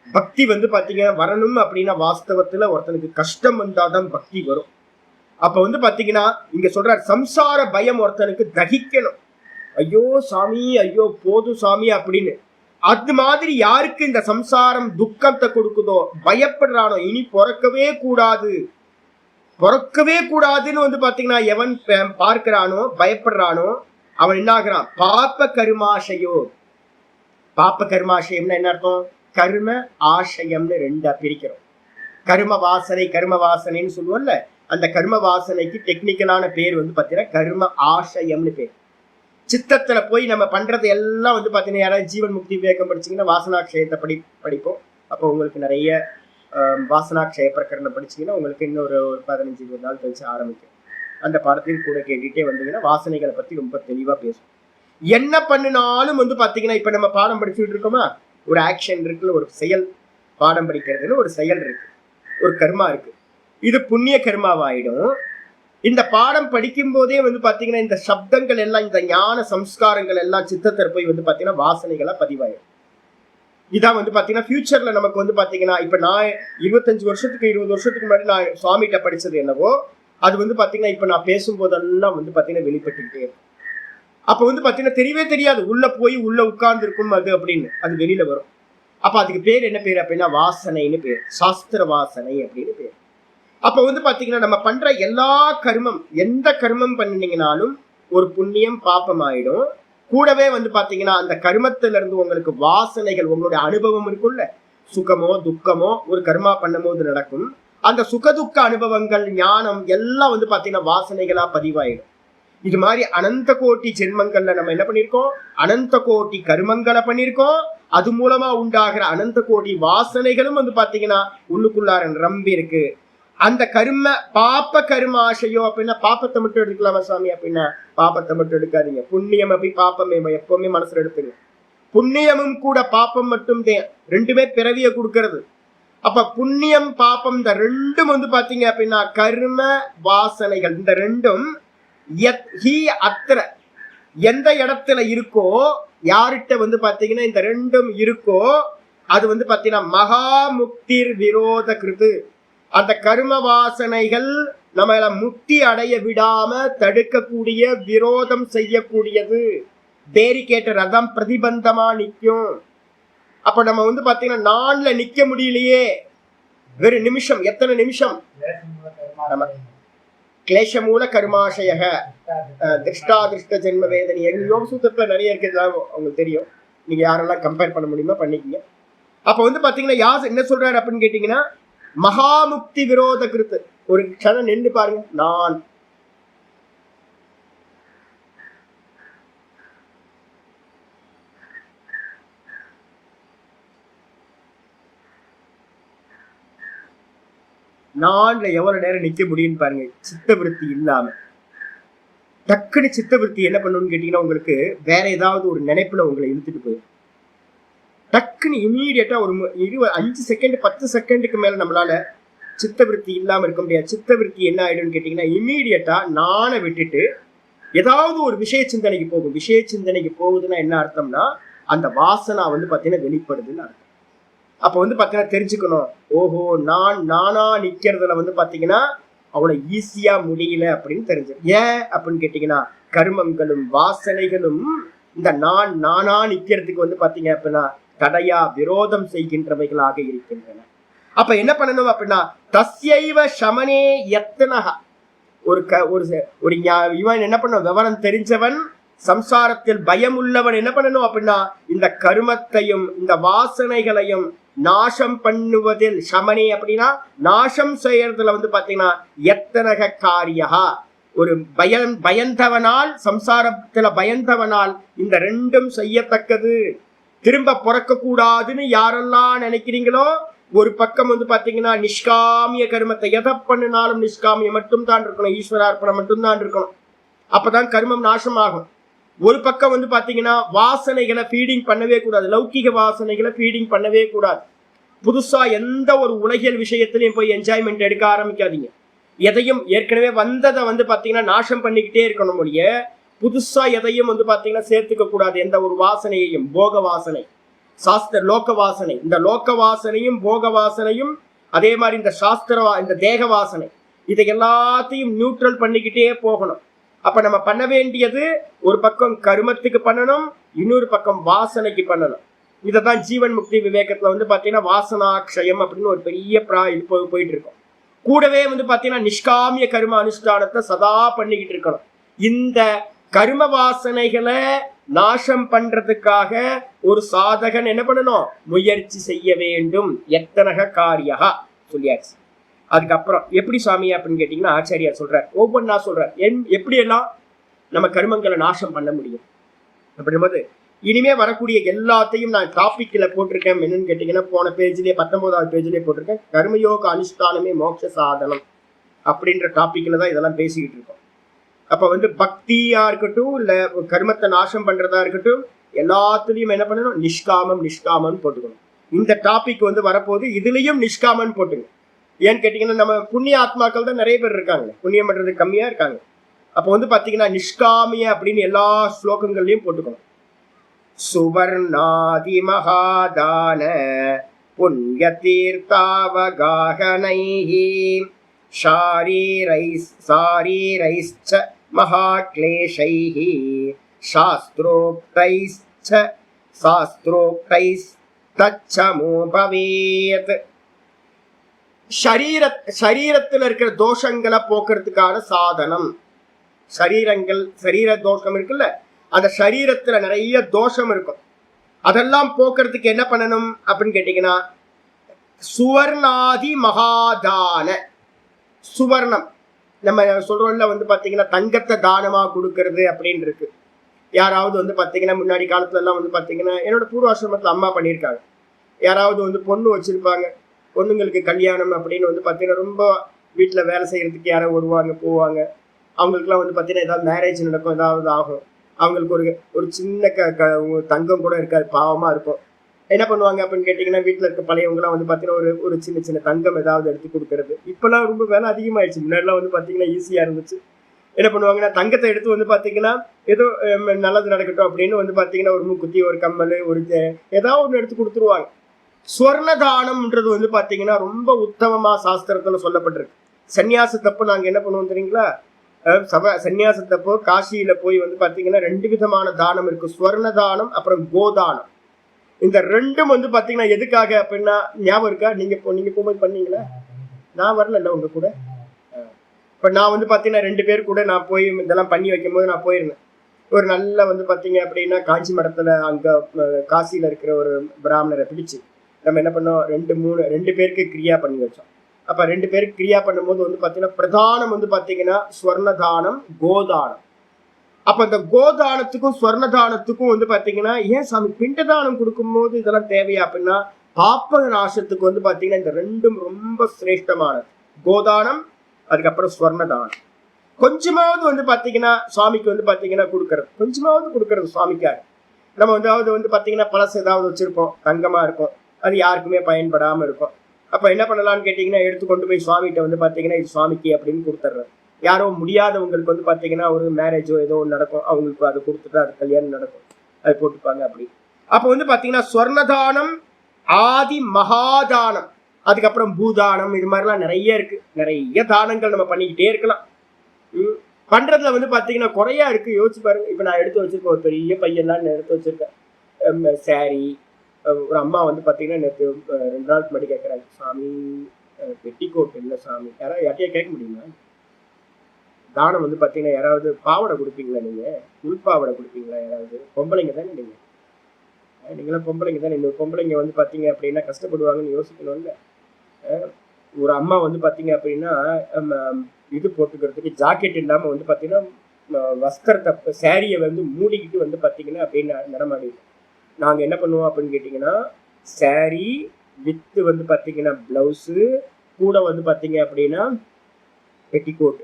பக்தி வந்து பாத்தீங்கன்னா வரணும் அப்படின்னா வாஸ்தவத்துல ஒருத்தனுக்கு கஷ்டம் வந்தாதான் பக்தி வரும். அப்ப வந்து பாத்தீங்கன்னா இங்க சொல்றார், சம்சார பயம் ஒருத்தனுக்கு தகிக்கணும். ஐயோ சாமி, ஐயோ போது சாமி அப்படின்னு. அது மாதிரி யாருக்கு இந்த சம்சாரம் துக்கத்தை கொடுக்குதோ, பயப்படுறானோ, இனி பிறக்கவே கூடாது பிறக்கவே கூடாதுன்னு வந்து பாத்தீங்கன்னா எவன் பார்க்கிறானோ பயப்படுறானோ அவன் என்ன ஆகிறான், பாப்ப கருமாஷையோ. பாப்ப கருமாஷயம்னா என்ன அர்த்தம், கர்ம ஆசயம்னு ரெண்டா பிரிக்கிறோம். கர்ம வாசனை கர்ம வாசனைன்னு சொல்லுவோம்ல, அந்த கர்ம வாசனைக்கு டெக்னிக்கலான பேர் வந்து பாத்தீங்கன்னா கர்ம ஆசயம்னு பேர். சித்தத்துல போய் நம்ம பண்றது எல்லாம் வந்து பாத்தீங்கன்னா, யாராவது ஜீவன் முக்தி விவேகம் படிச்சீங்கன்னா வாசனாட்சயத்தை படிப்போம். அப்போ உங்களுக்கு நிறைய வாசனாட்சய பிரகரணம் படிச்சீங்கன்னா உங்களுக்கு இன்னொரு 15-20 நாள் கழிச்சு ஆரம்பிக்கும். அந்த பாடத்தையும் கூட கேட்டுட்டே வந்தீங்கன்னா வாசனைகளை பத்தி ரொம்ப தெளிவா பேசும். என்ன பண்ணினாலும் வந்து பாத்தீங்கன்னா, இப்ப நம்ம பாடம் படிச்சுட்டு இருக்கோமா, ஒரு ஆக்ஷன் இருக்குல்ல, ஒரு செயல், பாடம் படிக்கிறதுன்னு ஒரு செயல் இருக்கு, ஒரு கர்மா இருக்கு. இது புண்ணிய கர்மாவாயிடும். இந்த பாடம் படிக்கும் போதே வந்து பாத்தீங்கன்னா இந்த சப்தங்கள் எல்லாம், இந்த ஞான சம்ஸ்காரங்கள் எல்லாம் சித்தத்தில் போய் வந்து பாத்தீங்கன்னா வாசனைகளா பதிவாயிடும். இதான் வந்து பாத்தீங்கன்னா ஃபியூச்சர்ல நமக்கு வந்து பாத்தீங்கன்னா, இப்ப நான் 25 வருஷத்துக்கு 20 வருஷத்துக்கு முன்னாடி நான் சுவாமிகிட்ட படிச்சது என்னவோ அது வந்து பாத்தீங்கன்னா இப்ப நான் பேசும்போதெல்லாம் வந்து பாத்தீங்கன்னா வெளிப்பட்டுக்கிட்டே இருக்கும். அப்ப வந்து பாத்தீங்கன்னா தெரியவே தெரியாது, உள்ள போய் உள்ள உட்கார்ந்து இருக்கும் அது அப்படின்னு, அது வெளியில வரும். அப்ப அதுக்கு பேர் என்ன பேர் அப்படின்னா வாசனைன்னு பேர், சாஸ்திர வாசனை அப்படின்னு பேர். அப்ப வந்து பாத்தீங்கன்னா நம்ம பண்ற எல்லா கர்மம், எந்த கர்மம் பண்ணினீங்கனாலும் ஒரு புண்ணியம் பாப்பம் ஆயிடும். கூடவே வந்து பாத்தீங்கன்னா அந்த கர்மத்துல இருந்து உங்களுக்கு வாசனைகள், உங்களுடைய அனுபவம் இருக்குல்ல, சுகமோ துக்கமோ ஒரு கர்மா பண்ணும் போது நடக்கும். அந்த சுகதுக்க அனுபவங்கள், ஞானம் எல்லாம் வந்து பாத்தீங்கன்னா வாசனைகளா பதிவாயிடும். இது மாதிரி அனந்த கோட்டி ஜென்மங்கள்ல நம்ம என்ன பண்ணிருக்கோம், அனந்த கோட்டி கருமங்களை பண்ணிருக்கோம். அது மூலமா உண்டாகிற அனந்த கோடி வாசனைகளும் வந்து பாத்தீங்கன்னா உள்ளுக்குள்ளார நம்பி இருக்கு. அந்த கரும பாப்ப கரும ஆசையோ அப்படின்னா பாப்பத்தை மட்டும் எடுக்கலாமா சுவாமி அப்படின்னா பாப்பத்தை மட்டும் எடுக்காதீங்க. புண்ணியம் அப்படி பாப்பமே எப்பவுமே மனசுல எடுத்துங்க. புண்ணியமும் கூட பாப்பம் மட்டும் ரெண்டுமே பிறவிய கொடுக்கறது. அப்ப புண்ணியம் பாப்பம் இந்த ரெண்டும் வந்து பாத்தீங்க அப்படின்னா கர்ம வாசனைகள் இந்த ரெண்டும் எந்த இடத்துல இருக்கோ, யார்கிட்ட வந்து பாத்தீங்கன்னா இந்த ரெண்டும் இருக்கோ, அது வந்து பாத்தீங்கன்னா மகா முக்திர் விரோத கிருது. அந்த கர்ம வாசனைகள் நம்மள முக்தி அடைய விடாம தடுக்கக்கூடிய, விரோதம் செய்யக்கூடியது, பேரிகேட்டர், அதான் பிரதிபந்தமா நிற்கும். அப்ப நம்ம வந்து பாத்தீங்கன்னா நான்ல நிக்க முடியலையே, வெறும் நிமிஷம், எத்தனை நிமிஷம், கிளேஷமூல கர்மாசயக திருஷ்டாதிருஷ்ட ஜென்ம வேதனை யோக சூத்திரத்துல நிறைய இருக்கிறது அவங்களுக்கு தெரியும். நீங்க யாரெல்லாம் கம்பேர் பண்ண முடியுமா பண்ணிக்கீங்க. அப்ப வந்து பாத்தீங்கன்னா யார் என்ன சொல்றாரு அப்படின்னு கேட்டீங்கன்னா மகாமுக்தி விரோத கிருத்து. ஒரு க்ஷணம் நின்று பாருங்க. நான்ல எவ்வளவு நேரம் நிக்க முடியும்னு பாருங்க. சித்தவிருத்தி இல்லாம டக்குனு சித்தவிருத்தி என்ன பண்ணணும்னு கேட்டீங்கன்னா உங்களுக்கு வேற ஏதாவது ஒரு நினைப்புல உங்களை இழுத்துட்டு போயிடும். டக்குன்னு இமீடியட்டா ஒரு 5 செகண்ட் 10 செகண்டுக்கு மேல நம்மளால சித்தவிருத்தி இல்லாம இருக்க முடியாது. சித்தவிருத்தி என்ன ஆயிடும்னு கேட்டீங்கன்னா இமீடியட்டா நானை விட்டுட்டு ஏதாவது ஒரு விஷய சிந்தனைக்கு போகும். விஷய சிந்தனைக்கு போகுதுன்னா என்ன அர்த்தம்னா அந்த வாசனா வந்து பாத்தீங்கன்னா வெளிப்படுதுன்னு அர்த்தம். அப்ப வந்து பாத்தீங்கன்னா தெரிஞ்சுக்கணும், ஓஹோ நானா நிக்கிறதுல வந்து பாத்தீங்கன்னா அவ்வளவு ஈஸியா முடியல அப்படின்னு தெரிஞ்சு. ஏன் அப்படின்னு கேட்டீங்கன்னா கர்மங்களும் வாசனைகளும் இந்த நானா நிக்கிறதுக்கு வந்து பாத்தீங்க அப்படின்னா தடையா விரோதம் செய்கின்றவைகளாக இருக்கின்றன. அப்ப என்ன பண்ணணும் அப்படின்னா தஸ்யைவ சமனே யத்னஹ. ஒரு இவன் என்ன பண்ண விவரம் தெரிஞ்சவன், சம்சாரத்தில் பயம் உள்ளவன் என்ன பண்ணணும் அப்படின்னா இந்த கருமத்தையும் இந்த வாசனைகளையும் நாசம் பண்ணுவதில், சமனே அப்படின்னா நாசம் செய்யறதுல வந்து பாத்தீங்கன்னா எத்தனக காரியா, ஒரு பயந்தவனால், சம்சாரத்துல பயந்தவனால் இந்த ரெண்டும் செய்யத்தக்கது. திரும்ப பிறக்க கூடாதுன்னு யாரெல்லாம் நினைக்கிறீங்களோ, ஒரு பக்கம் வந்து பாத்தீங்கன்னா நிஷ்காமிய கர்மத்தை எதை பண்ணினாலும் நிஷ்காமியம் மட்டும் தான் இருக்கணும், ஈஸ்வரார்ப்பணம் மட்டும் தான் இருக்கணும், அப்பதான் கர்மம் நாசமாகும். ஒரு பக்கம் வந்து பாத்தீங்கன்னா வாசனைகளை ஃபீடிங் பண்ணவே கூடாது, லௌகிக வாசனைகளை ஃபீடிங் பண்ணவே கூடாது. புதுசா எந்த ஒரு உலகியல் விஷயத்திலையும் போய் என்ஜாய்மெண்ட் எடுக்க ஆரம்பிக்காதீங்க. எதையும் ஏற்கனவே வந்ததை வந்து பாத்தீங்கன்னா நாசம் பண்ணிக்கிட்டே இருக்கணும் ஒழிய புதுசா எதையும் வந்து பாத்தீங்கன்னா சேர்த்துக்க கூடாது. எந்த ஒரு வாசனையையும், போக வாசனை, சாஸ்திர லோக வாசனை, இந்த லோக வாசனையும் போக வாசனையும் அதே மாதிரி இந்த இந்த தேக வாசனை, இதை எல்லாத்தையும் நியூட்ரல் பண்ணிக்கிட்டே போகணும். அப்ப நம்ம பண்ண வேண்டியது ஒரு பக்கம் கருமத்துக்கு பண்ணணும், இன்னொரு பக்கம் வாசனைக்கு பண்ணணும். இதைதான் ஜீவன் முக்தி விவேகத்துல வந்து பாத்தீங்கன்னா வாசனாக்ஷயம் அப்படின்னு ஒரு பெரிய போயிட்டு இருக்கோம். கூடவே வந்து பாத்தீங்கன்னா நிஷ்காமிய கரும அனுஷ்டானத்தை சதா பண்ணிக்கிட்டு இருக்கணும். இந்த கரும வாசனைகளை நாசம் பண்றதுக்காக ஒரு சாதகன் என்ன பண்ணணும், முயற்சி செய்ய வேண்டும். எத்தனக காரியா சொல்லியாச்சு. அதுக்கப்புறம் எப்படி சுவாமி அப்படின்னு கேட்டீங்கன்னா ஆச்சாரியார் சொல்றார், ஒவ்வொன்னா சொல்றார் எப்படி எல்லாம் நம்ம கருமங்களை நாசம் பண்ண முடியும் அப்படின்போது இனிமே வரக்கூடிய எல்லாத்தையும் நான் டாபிக்ல போட்டிருக்கேன். என்னன்னு கேட்டீங்கன்னா போன பேஜ்லயே 19வது பேஜ்லயே போட்டிருக்கேன். கர்மயோக அனுஷ்டானமே மோட்ச சாதனம் அப்படின்ற டாபிக்ல தான் இதெல்லாம் பேசிக்கிட்டு இருக்கோம். அப்ப வந்து பக்தியா இருக்கட்டும், இல்ல கர்மத்தை நாசம் பண்றதா இருக்கட்டும், எல்லாத்துலயும் என்ன பண்ணணும், நிஷ்காமம் போட்டுக்கணும். இந்த டாபிக் வந்து வரப்போது இதுலயும் நிஷ்காமன் போட்டுங்க. ஏன்னு கேட்டீங்கன்னா நம்ம புண்ணிய ஆத்மாக்கள் தான் நிறைய பேர் இருக்காங்க, புண்ணியம் பண்றது கம்மியா இருக்காங்க. அப்ப வந்து பாத்தீங்கன்னா நிஷ்காமிய அப்படின்னு எல்லா ஸ்லோகங்கள்லயும் போட்டுக்கணும். சுவர்ணாதி மகாதான புண்ணிய தீர்த்தாவகாகனைஹி சாரீரைஸ்ச மகாக்லேஷைஹி சாஸ்திரோக்தைஸ்தச்சமோபவேத். சரீரத்தில் இருக்கிற தோஷங்களை போக்குறதுக்கான சாதனம். சரீர தோஷம் இருக்குல்ல, அந்த சரீரத்துல நிறைய தோஷம் இருக்கும், அதெல்லாம் போக்குறதுக்கு என்ன பண்ணணும் அப்படின்னு கேட்டீங்கன்னா சுவர்ணாதி மகாதான. சுவர்ணம் நம்ம சொல்றோம்ல வந்து பாத்தீங்கன்னா தங்கத்தை தானமா கொடுக்கறது அப்படின்னு இருக்கு. யாராவது வந்து பாத்தீங்கன்னா முன்னாடி காலத்துல எல்லாம் வந்து பாத்தீங்கன்னா என்னோட பூர்வாசிரமத்துல அம்மா பண்ணியிருக்காங்க. யாராவது வந்து பொண்ணு வச்சிருப்பாங்க, பொண்ணுங்களுக்கு கல்யாணம் அப்படின்னு வந்து பாத்தீங்கன்னா ரொம்ப வீட்டுல வேலை செய்யறதுக்கு யாரோ வருவாங்க போவாங்க. அவங்களுக்குலாம் வந்து பாத்தீங்கன்னா ஏதாவது மேரேஜ் நடக்கும், ஏதாவது ஆகும். அவங்களுக்கு ஒரு ஒரு சின்ன தங்கம் கூட இருக்காது, பாவமா இருக்கும். என்ன பண்ணுவாங்க அப்படின்னு கேட்டீங்கன்னா வீட்டுல இருக்க பழையவங்கலாம் வந்து பாத்தீங்கன்னா ஒரு ஒரு சின்ன சின்ன தங்கம் ஏதாவது எடுத்து கொடுக்கறது. இப்பெல்லாம் ரொம்ப வேலை அதிகமாயிடுச்சு. முன்னாடிலாம் வந்து பாத்தீங்கன்னா ஈஸியா இருந்துச்சு. என்ன பண்ணுவாங்கன்னா தங்கத்தை எடுத்து வந்து பாத்தீங்கன்னா ஏதோ நல்லது நடக்கட்டும் அப்படின்னு வந்து பாத்தீங்கன்னா ஒரு மூக்குத்தி, ஒரு கம்மல், ஒரு ஏதாவது ஒன்று எடுத்து கொடுத்துருவாங்க. ஸ்வர்ணதானம்ன்றது வந்து பாத்தீங்கன்னா ரொம்ப உத்தமமா சாஸ்திரத்துல சொல்லப்பட்டிருக்கு. சன்னியாசத்தப்போ நாங்க என்ன பண்ணுவோம் தெரியுங்களா? சன்னியாசத்தப்போ காசியில போய் வந்து பாத்தீங்கன்னா 2 விதமான தானம் இருக்கு. ஸ்வர்ண தானம், அப்புறம் கோதானம். இந்த ரெண்டும் வந்து பாத்தீங்கன்னா எதுக்காக அப்படின்னா, ஞாபகம் இருக்கா? நீங்க போகும்போது பண்ணீங்களா? நான் வரல உங்க கூட. இப்ப நான் வந்து பாத்தீங்கன்னா 2 பேர் கூட நான் போய் இதெல்லாம் பண்ணி வைக்கும் போது நான் போயிருந்தேன். ஒரு நல்ல வந்து பாத்தீங்க அப்படின்னா காஞ்சி மடத்துல அங்க காசியில இருக்கிற ஒரு பிராமணரை பிடிச்சு நம்ம என்ன பண்ணோம், 2 பேருக்கு கிரியா பண்ணி வச்சோம். அப்ப 2 பேருக்கு கிரியா பண்ணும்போது வந்து பாத்தீங்கன்னா பிரதானம் வந்து பாத்தீங்கன்னா ஸ்வர்ணதானம், கோதானம். அப்ப இந்த கோதானத்துக்கும் ஸ்வர்ணதானத்துக்கும் வந்து பாத்தீங்கன்னா ஏன் சாமி பிண்டதானம் கொடுக்கும்போது இதெல்லாம் தேவையா அப்படின்னா, பாப்ப நாசத்துக்கு வந்து பாத்தீங்கன்னா இந்த ரெண்டும் ரொம்ப சிரேஷ்டமானது. கோதானம், அதுக்கப்புறம் ஸ்வர்ணதானம். கொஞ்சமாவது வந்து பாத்தீங்கன்னா சுவாமிக்கு வந்து பாத்தீங்கன்னா கொடுக்கறது, கொஞ்சமாவது கொடுக்கறது சுவாமிக்காக. நம்ம வந்து பாத்தீங்கன்னா பழசு ஏதாவது வச்சிருப்போம், தங்கமா இருக்கும், அது யாருக்குமே பயன்படாம இருக்கும். அப்ப என்ன பண்ணலாம்னு கேட்டீங்கன்னா எடுத்து கொண்டு போய் சுவாமிகிட்ட வந்து பாத்தீங்கன்னா இது சுவாமிக்கு அப்படின்னு கொடுத்துட்றது. யாரோ முடியாதவங்களுக்கு வந்து பாத்தீங்கன்னா ஒரு மேரேஜோ ஏதோ ஒன்று நடக்கும், அவங்களுக்கு அதை கொடுத்துட்டு அது கல்யாணம் நடக்கும், அது போட்டுப்பாங்க அப்படி. அப்ப வந்து பாத்தீங்கன்னா ஸ்வர்ணதானம், ஆதி மகாதானம், அதுக்கப்புறம் பூதானம், இது மாதிரிலாம் நிறைய இருக்கு. நிறைய தானங்கள் நம்ம பண்ணிக்கிட்டே இருக்கலாம். பண்றதுல வந்து பாத்தீங்கன்னா குறையா இருக்கு. யோசிச்சு பாருங்க. இப்ப நான் எடுத்து வச்சிருக்கேன் ஒரு பெரிய பையெல்லாம் எடுத்து வச்சிருக்கேன். சாரி. ஒரு அம்மா வந்து பாத்தீங்கன்னா நேற்று 2 நாளுக்கு முன்னாடி கேட்கறாங்க, சாமி பெட்டிக்கோட் இல்லை சாமி. யார்ட்டையா கேட்க முடியுமா? தானம் வந்து பாத்தீங்கன்னா யாராவது பாவடை கொடுப்பீங்களா? நீங்க உள்பாவடை கொடுப்பீங்களா? யாராவது பொம்பளைங்க தானே நீங்களாம் பொம்பளைங்க தானே. இன்னொரு பொம்பளைங்க வந்து பாத்தீங்க அப்படின்னா கஷ்டப்படுவாங்கன்னு யோசிக்கணும்ல. ஒரு அம்மா வந்து பாத்தீங்க அப்படின்னா இது போட்டுக்கிறதுக்கு ஜாக்கெட் இல்லாம வந்து பாத்தீங்கன்னா வஸ்திரத்தை சாரியை வந்து மூடிக்கிட்டு வந்து பாத்தீங்கன்னா அப்படின்னு நடமாடி. நாங்க என்ன பண்ணுவோம் அப்படின்னு கேட்டீங்கன்னா, சாரி வித்து வந்து பாத்தீங்கன்னா பிளவுஸு கூட வந்து பாத்தீங்க அப்படின்னா பெட்டிக்கோட்,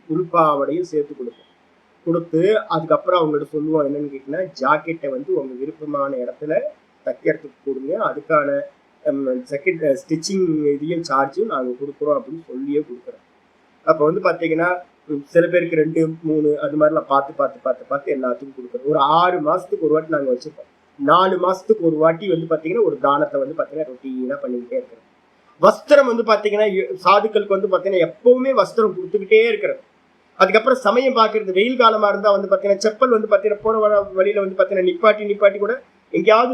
உள்பாவடையும் சேர்த்து கொடுத்து அதுக்கப்புறம் அவங்கள்ட்ட சொல்லுவோம் என்னன்னு கேட்டீங்கன்னா, ஜாக்கெட்டை வந்து உங்க விருப்பமான இடத்துல தைக்கிறதுக்கு கொடுங்க, அதுக்கான செகண்ட் ஸ்டிச்சிங் இதையும் சார்ஜும் நாங்கள் கொடுக்குறோம் அப்படின்னு சொல்லியே கொடுக்குறோம். அப்போ வந்து பார்த்தீங்கன்னா சில பேருக்கு 2, 3 அது மாதிரிலாம் பார்த்து எல்லாத்துக்கும் கொடுக்குறோம். ஒரு 6 மாதத்துக்கு ஒரு வாட்டி நாங்கள் வச்சுருக்கோம். 4 மாதத்துக்கு ஒரு வாட்டி வந்து பார்த்தீங்கன்னா ஒரு தானத்தை வந்து பார்த்தீங்கன்னா ரொட்டீனாக பண்ணிக்கிட்டே இருக்கிறோம். வஸ்திரம் வந்து பார்த்தீங்கன்னா சாதுக்களுக்கு வந்து பார்த்தீங்கன்னா எப்பவுமே வஸ்திரம் கொடுத்துக்கிட்டே இருக்கிறது. அதுக்கப்புறம் சமயம் பார்க்கறது. வெயில் காலமாக இருந்தால் வந்து பார்த்தீங்கன்னா செப்பல் வந்து பார்த்தீங்கன்னா போகிற வழியில் வந்து பார்த்தீங்கன்னா நிப்பாட்டி கூட எங்கேயாவது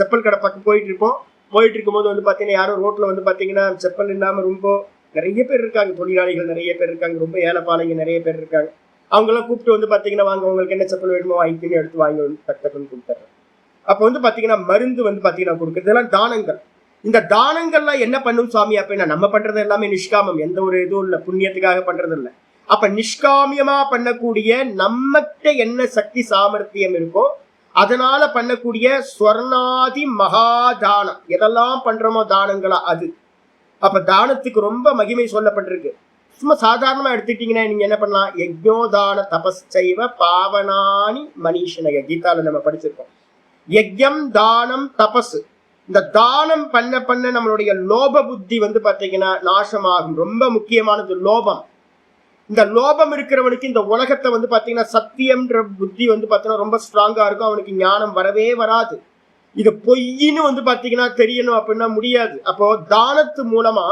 செப்பல் கடை பக்கம் போயிட்டு இருக்கும்போது வந்து பார்த்தீங்கன்னா யாரோ ரோட்டில் வந்து பார்த்தீங்கன்னா செப்பல் இல்லாமல் ரொம்ப நிறைய பேர் இருக்காங்க, தொழிலாளிகள் நிறைய பேர் இருக்காங்க, ரொம்ப ஏழைப்பாளைங்க நிறைய பேர் இருக்காங்க. அவங்களாம் கூப்பிட்டு வந்து பார்த்தீங்கன்னா வாங்க உங்களுக்கு என்ன செப்பல் வேணுமோ வாங்கிக்கின்னு எடுத்து வாங்கி டக்குன்னு கொடுத்துட்றேன். அப்போ வந்து பார்த்தீங்கன்னா மருந்து வந்து பார்த்தீங்கன்னா கொடுக்குறது. இதெல்லாம் தானங்கள். இந்த தானங்கள்லாம் என்ன பண்ணும் சுவாமி அப்படின்னா, நம்ம பண்றது எல்லாமே நிஷ்காமம், எந்த ஒரு இதுவும் இல்லை, புண்ணியத்துக்காக பண்றது இல்லை. அப்ப நிஷ்காமியமா பண்ணக்கூடிய நம்மகிட்ட என்ன சக்தி சாமர்த்தியம் இருக்கோ அதனால பண்ணக்கூடிய ஸ்வர்ணாதி மகாதானம் எதெல்லாம் பண்றோமோ தானங்களா அது. அப்ப தானத்துக்கு ரொம்ப மகிமை சொல்லப்பட்டிருக்கு. சும்மா சாதாரணமா எடுத்துக்கிட்டீங்கன்னா நீங்க என்ன பண்ணலாம், யஜ்ஞோதான தபஸ்சைவ பாவனானி மனிஷனக, கீதால நம்ம படிச்சிருக்கோம். யஜ்யம், தானம், தபஸ். இந்த தானம் பண்ண நம்மளுடைய லோப புத்தி வந்து பாத்தீங்கன்னா நாசமாகும். ரொம்ப முக்கியமானது லோபம். இந்த லோபம் இருக்கிறவனுக்கு இந்த உலகத்தை வந்து பாத்தீங்கன்னா சத்தியம்ன்ற புத்தி வந்து பாத்தீங்கன்னா ரொம்ப ஸ்ட்ராங்கா இருக்கும். அவனுக்கு ஞானம் வரவே வராது. இது பொய்ன்னு வந்து பாத்தீங்கன்னா தெரியணும் அப்படின்னா முடியாது. அப்போ தானத்து மூலமா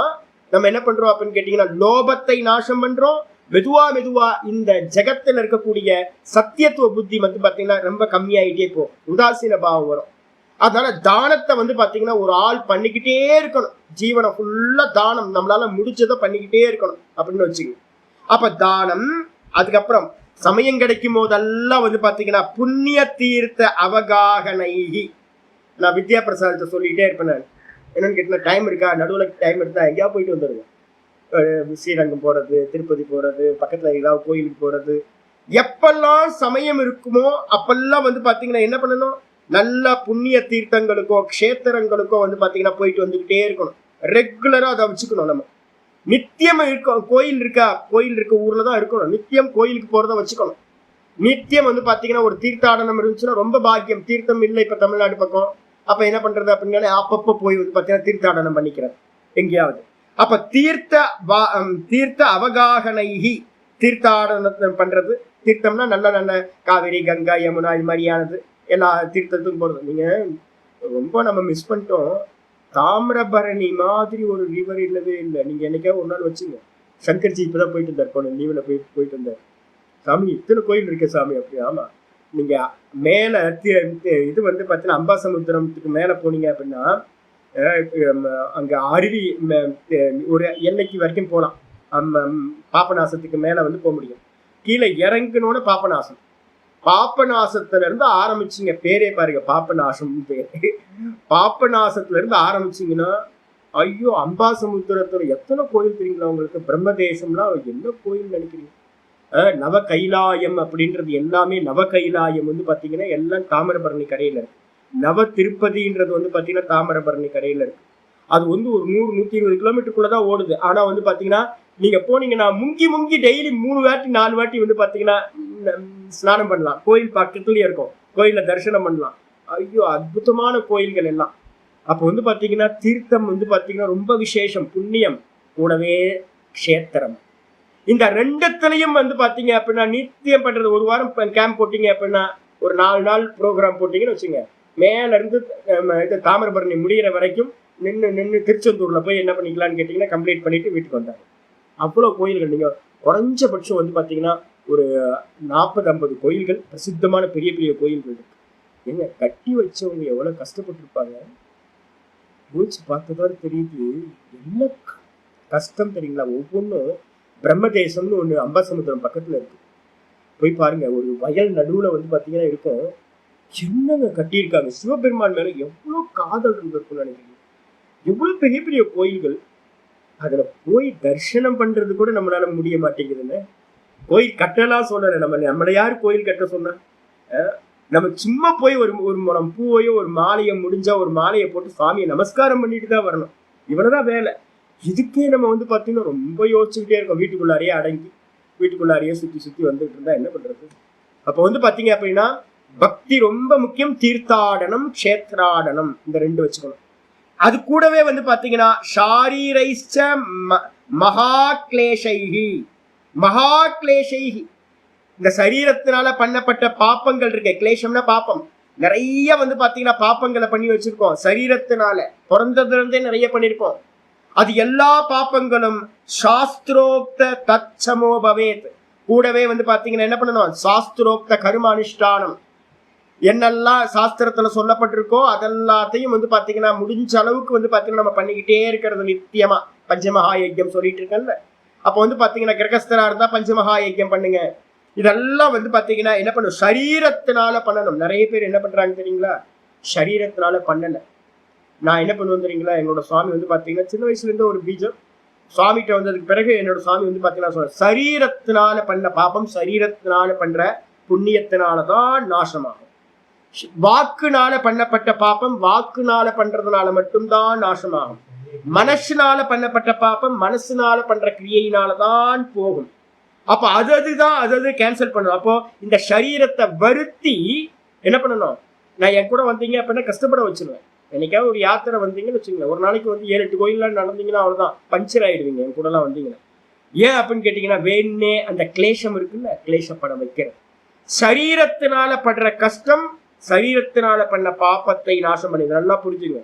நம்ம என்ன பண்றோம் அப்படின்னு கேட்டீங்கன்னா லோபத்தை நாசம் பண்றோம். மெதுவா இந்த ஜெகத்துல இருக்கக்கூடிய சத்தியத்துவ புத்தி வந்து பாத்தீங்கன்னா ரொம்ப கம்மியாயிட்டே போகும், உதாசீன பாவம் வரும். அதனால தானத்தை வந்து பாத்தீங்கன்னா ஒரு ஆள் பண்ணிக்கிட்டே இருக்கணும். ஜீவனை ஃபுல்லா தானம் நம்மளால முடிச்சதை பண்ணிக்கிட்டே இருக்கணும் அப்படின்னு வச்சுக்கணும். அப்ப தானம், அதுக்கப்புறம் சமயம் கிடைக்கும் போதெல்லாம் வந்து பாத்தீங்கன்னா புண்ணிய தீர்த்த அவகாகனைகி. நான் வித்யா பிரசாதத்தை சொல்லிட்டே இருப்பேன். நான் என்னன்னு கேட்டீங்கன்னா டைம் இருக்கா, நடுவில் டைம் எடுத்தா எங்கேயா போயிட்டு வந்துடுங்க. ஸ்ரீரங்கம் போறது, திருப்பதி போறது, பக்கத்துல ஏதாவது கோயிலுக்கு போறது, எப்பெல்லாம் சமயம் இருக்குமோ அப்பெல்லாம் வந்து பாத்தீங்கன்னா என்ன பண்ணணும், நல்ல புண்ணிய தீர்த்தங்களுக்கோ க்ஷேத்திரங்களுக்கோ வந்து பாத்தீங்கன்னா போயிட்டு வந்துகிட்டே இருக்கணும். ரெகுலரா அதை வச்சுக்கணும். நம்ம நித்தியம் இருக்கும், கோயில் இருக்க ஊர்ல தான் இருக்கணும். நித்தியம் கோயிலுக்கு போறத வச்சுக்கணும். நித்தியம் வந்து பாத்தீங்கன்னா ஒரு தீர்த்தாடனம் இருந்துச்சுன்னா ரொம்ப பாக்கியம். தீர்த்தம் இல்லை இப்ப தமிழ்நாடு பக்கம், அப்ப என்ன பண்றது அப்படின்னா அப்பப்ப போய் வந்து பாத்தீங்கன்னா தீர்த்தாடனம் பண்ணிக்கிறது எங்கேயாவது. அப்ப தீர்த்த அவகாகனைகி, தீர்த்தாடனம் பண்றது. தீர்த்தம்னா நல்ல நல்ல காவிரி, கங்கா, யமுனா இது மாதிரியானது எல்லா தீர்த்தத்துக்கும் போறது. நீங்க ரொம்ப நம்ம மிஸ் பண்ணிட்டோம். தாமிரபரணி மாதிரி ஒரு ரிவர் இல்லவே இல்லை. நீங்க என்னைக்காவது ஒரு நாள் வச்சுங்க. சங்கர்ஜி இப்பதான் போயிட்டு இருந்தார், போன லீவ்ல போயிட்டு இருந்தார். சாமி இத்தனை கோயில் இருக்கு சாமி அப்படி. ஆமா, நீங்க மேல இது வந்து பாத்தீங்கன்னா அம்பாசமுத்திரத்துக்கு மேல போனீங்க அப்படின்னா அங்க அருவி ஒரு எல்லைக்கு வரைக்கும் போகலாம். பாபநாசத்துக்கு மேல வந்து போக முடியும். கீழே இறங்கணும்னு பாபநாசம். பாபநாசத்துல இருந்து ஆரம்பிச்சிங்க, பேரே பாருங்க பாபநாசம் பேரு. பாபநாசத்துல இருந்து ஆரம்பிச்சிங்கன்னா ஐயோ அம்பாசமுத்திரத்துல எத்தனை கோயில் தெரியுங்களா உங்களுக்கு? பிரம்மதேசம்லாம் என்ன கோயில் நினைக்கிறீங்க? நவ கைலாயம் அப்படின்றது எல்லாமே, நவ கைலாயம் வந்து பாத்தீங்கன்னா எல்லாம் தாமிரபரணி கரையில இருக்கு. நவ திருப்பதின்றது வந்து பாத்தீங்கன்னா தாமிரபரணி கரையில இருக்கு. அது வந்து ஒரு 100-120 கிலோமீட்டருக்குள்ளதான் ஓடுது. ஆனா வந்து பாத்தீங்கன்னா நீங்க போனீங்கன்னா முங்கி டெய்லி 3 வாட்டி 4 வாட்டி வந்து பாத்தீங்கன்னா ஸ்நானம் பண்ணலாம். கோயில் பக்கத்துலயே இருக்கும், கோயில தரிசனம் பண்ணலாம். ஐயோ அற்புதமான கோயில்கள் எல்லாம். அப்ப வந்து பாத்தீங்கன்னா தீர்த்தம் வந்து பாத்தீங்கன்னா ரொம்ப விசேஷம், புண்ணியம், கூடவே க்ஷேத்திரம். இந்த ரெண்டுத்துலயும் வந்து பாத்தீங்க அப்படின்னா நித்தியம் பண்றது. ஒரு வாரம் கேம்ப் போட்டீங்க அப்படின்னா, ஒரு 4 நாள் ப்ரோக்ராம் போட்டீங்கன்னு வச்சுங்க, மேல இருந்து தாமிரபரணி முடிகிற வரைக்கும் நின்று திருச்செந்தூர்ல போய் என்ன பண்ணிக்கலாம்னு கேட்டீங்கன்னா கம்ப்ளீட் பண்ணிட்டு வீட்டுக்கு வந்தாங்க. அவ்வளவு கோயில்கள். நீங்க குறைஞ்சபட்சம் வந்து பாத்தீங்கன்னா ஒரு 40-50 கோயில்கள், பிரசித்தமான பெரிய பெரிய கோயில்கள் இருக்கு. ஏங்க கட்டி வச்சவங்க எவ்வளவு கஷ்டப்பட்டிருப்பாங்க யோசிச்சு பார்த்ததான் தெரியுது. என்ன கஷ்டம் தெரியுங்களா? ஒவ்வொன்றும் பிரம்மதேசம்னு ஒண்ணு அம்பாசமுத்திரம் பக்கத்துல இருக்கு, போய் பாருங்க. ஒரு வயல் நடுவுல வந்து பாத்தீங்கன்னா இருக்கும். என்னங்க கட்டியிருக்காங்க. சிவபெருமான் மேல எவ்வளவு காதல் இருந்திருக்கும்னு நினைக்கிறீங்க? எவ்வளவு பெரிய பெரிய கோயில்கள். அதுல போய் தரிசனம் பண்றது கூட நம்மளால முடிய மாட்டேங்குதுன்னு. கோயில் கட்டலாம் சொல்லல, நம்மள யாரு கோயில் கட்ட சொன்ன? நம்ம சும்மா போய் ஒரு முறம் பூவையோ ஒரு மாலையை முடிஞ்சா ஒரு மாலையை போட்டு சாமியை நமஸ்காரம் பண்ணிட்டு தான் வரணும். இவ்வளவுதான் வேலை. இதுக்கே நம்ம வந்து பாத்தீங்கன்னா ரொம்ப யோசிச்சுக்கிட்டே இருக்கோம். வீட்டுக்குள்ளாரையே அடங்கி வீட்டுக்குள்ளாரையே சுத்தி வந்துட்டு இருந்தா என்ன பண்றது? அப்ப வந்து பாத்தீங்க அப்படின்னா பக்தி ரொம்ப முக்கியம். தீர்த்தாடனம், க்ஷேத்ராடனம், இந்த 2 வச்சுக்கணும். அது கூடவே வந்து பாத்தீங்கன்னா ஷாரீரைச்ச மகாக்லேஷைஹி, மகாக்லேஷைஹி, இந்த சரீரத்தினால பண்ணப்பட்ட பாப்பங்கள் இருக்கு. கிளேஷம்னா பாப்பம். நிறைய வந்து பாத்தீங்கன்னா பாப்பங்களை பண்ணி வச்சிருக்கோம். சரீரத்தினால பிறந்ததுல இருந்தே நிறைய பண்ணிருக்கோம். அது எல்லா பாப்பங்களும் சாஸ்திரோக்த தச்சமோ பவேத். கூடவே வந்து பாத்தீங்கன்னா என்ன பண்ணணும்? சாஸ்திரோக்த கர்ம அனுஷ்டானம், என்னெல்லாம் சாஸ்திரத்துல சொல்லப்பட்டிருக்கோ அதெல்லாத்தையும் வந்து பாத்தீங்கன்னா முடிஞ்ச அளவுக்கு வந்து பாத்தீங்கன்னா நம்ம பண்ணிக்கிட்டே இருக்கிறது நித்தியமா. பஞ்சமகா யஜ்யம் சொல்லிட்டு இருக்கேன்ல, அப்ப வந்து பாத்தீங்கன்னா கிரகஸ்தரா இருந்தா பஞ்சமகா யஜ்யம் பண்ணுங்க. இதெல்லாம் வந்து பாத்தீங்கன்னா என்ன பண்ணும்? சரீரத்தினால பண்ணணும். நிறைய பேர் என்ன பண்றாங்க தெரியுங்களா? சரீரத்தினால பண்ணல. நான் என்ன பண்ணுவேன் தெரியுங்களா? என்னோட சுவாமி வந்து பாத்தீங்கன்னா சின்ன வயசுல இருந்து ஒரு பீஜம். சுவாமிகிட்ட வந்ததுக்கு பிறகு என்னோட சுவாமி வந்து பாத்தீங்கன்னா சரீரத்தினால பண்ண பாப்பம் சரீரத்தினால பண்ற புண்ணியத்தினாலதான் நாசமாகும். வாக்குனால பண்ணப்பட்ட பாப்பம் வாக்குனால பண்றதுனால மட்டும்தான் நாசமாகும். மனசுனால பண்ணப்பட்ட பாப்பம் மனசுனால பண்ற கிரியையினாலதான் போகும். அப்ப அது கேன்சல் பண்ணணும். அப்போ இந்த சரீரத்தை வருத்தி என்ன பண்ணணும்? நான் என் கூட வந்தீங்க அப்படின்னா கஷ்டப்பட வச்சிருவேன். என்னைக்காவது ஒரு யாத்திரை வந்தீங்கன்னு வச்சுக்கோங்க, ஒரு நாளைக்கு வந்து 7-8 கோயில்லாம் நடந்தீங்கன்னா அவ்வளவுதான், பஞ்சர் ஆயிடுவீங்க என் கூட எல்லாம் வந்தீங்கன்னா. ஏன் அப்படின்னு கேட்டீங்கன்னா வேணே அந்த கிளேஷம் இருக்குல்ல, கிளேஷப்பட வைக்கிற. சரீரத்தினால படுற கஷ்டம் சரீரத்தினால பண்ண பாப்பத்தை நாசம் பண்ணி நல்லா புரிஞ்சுங்க.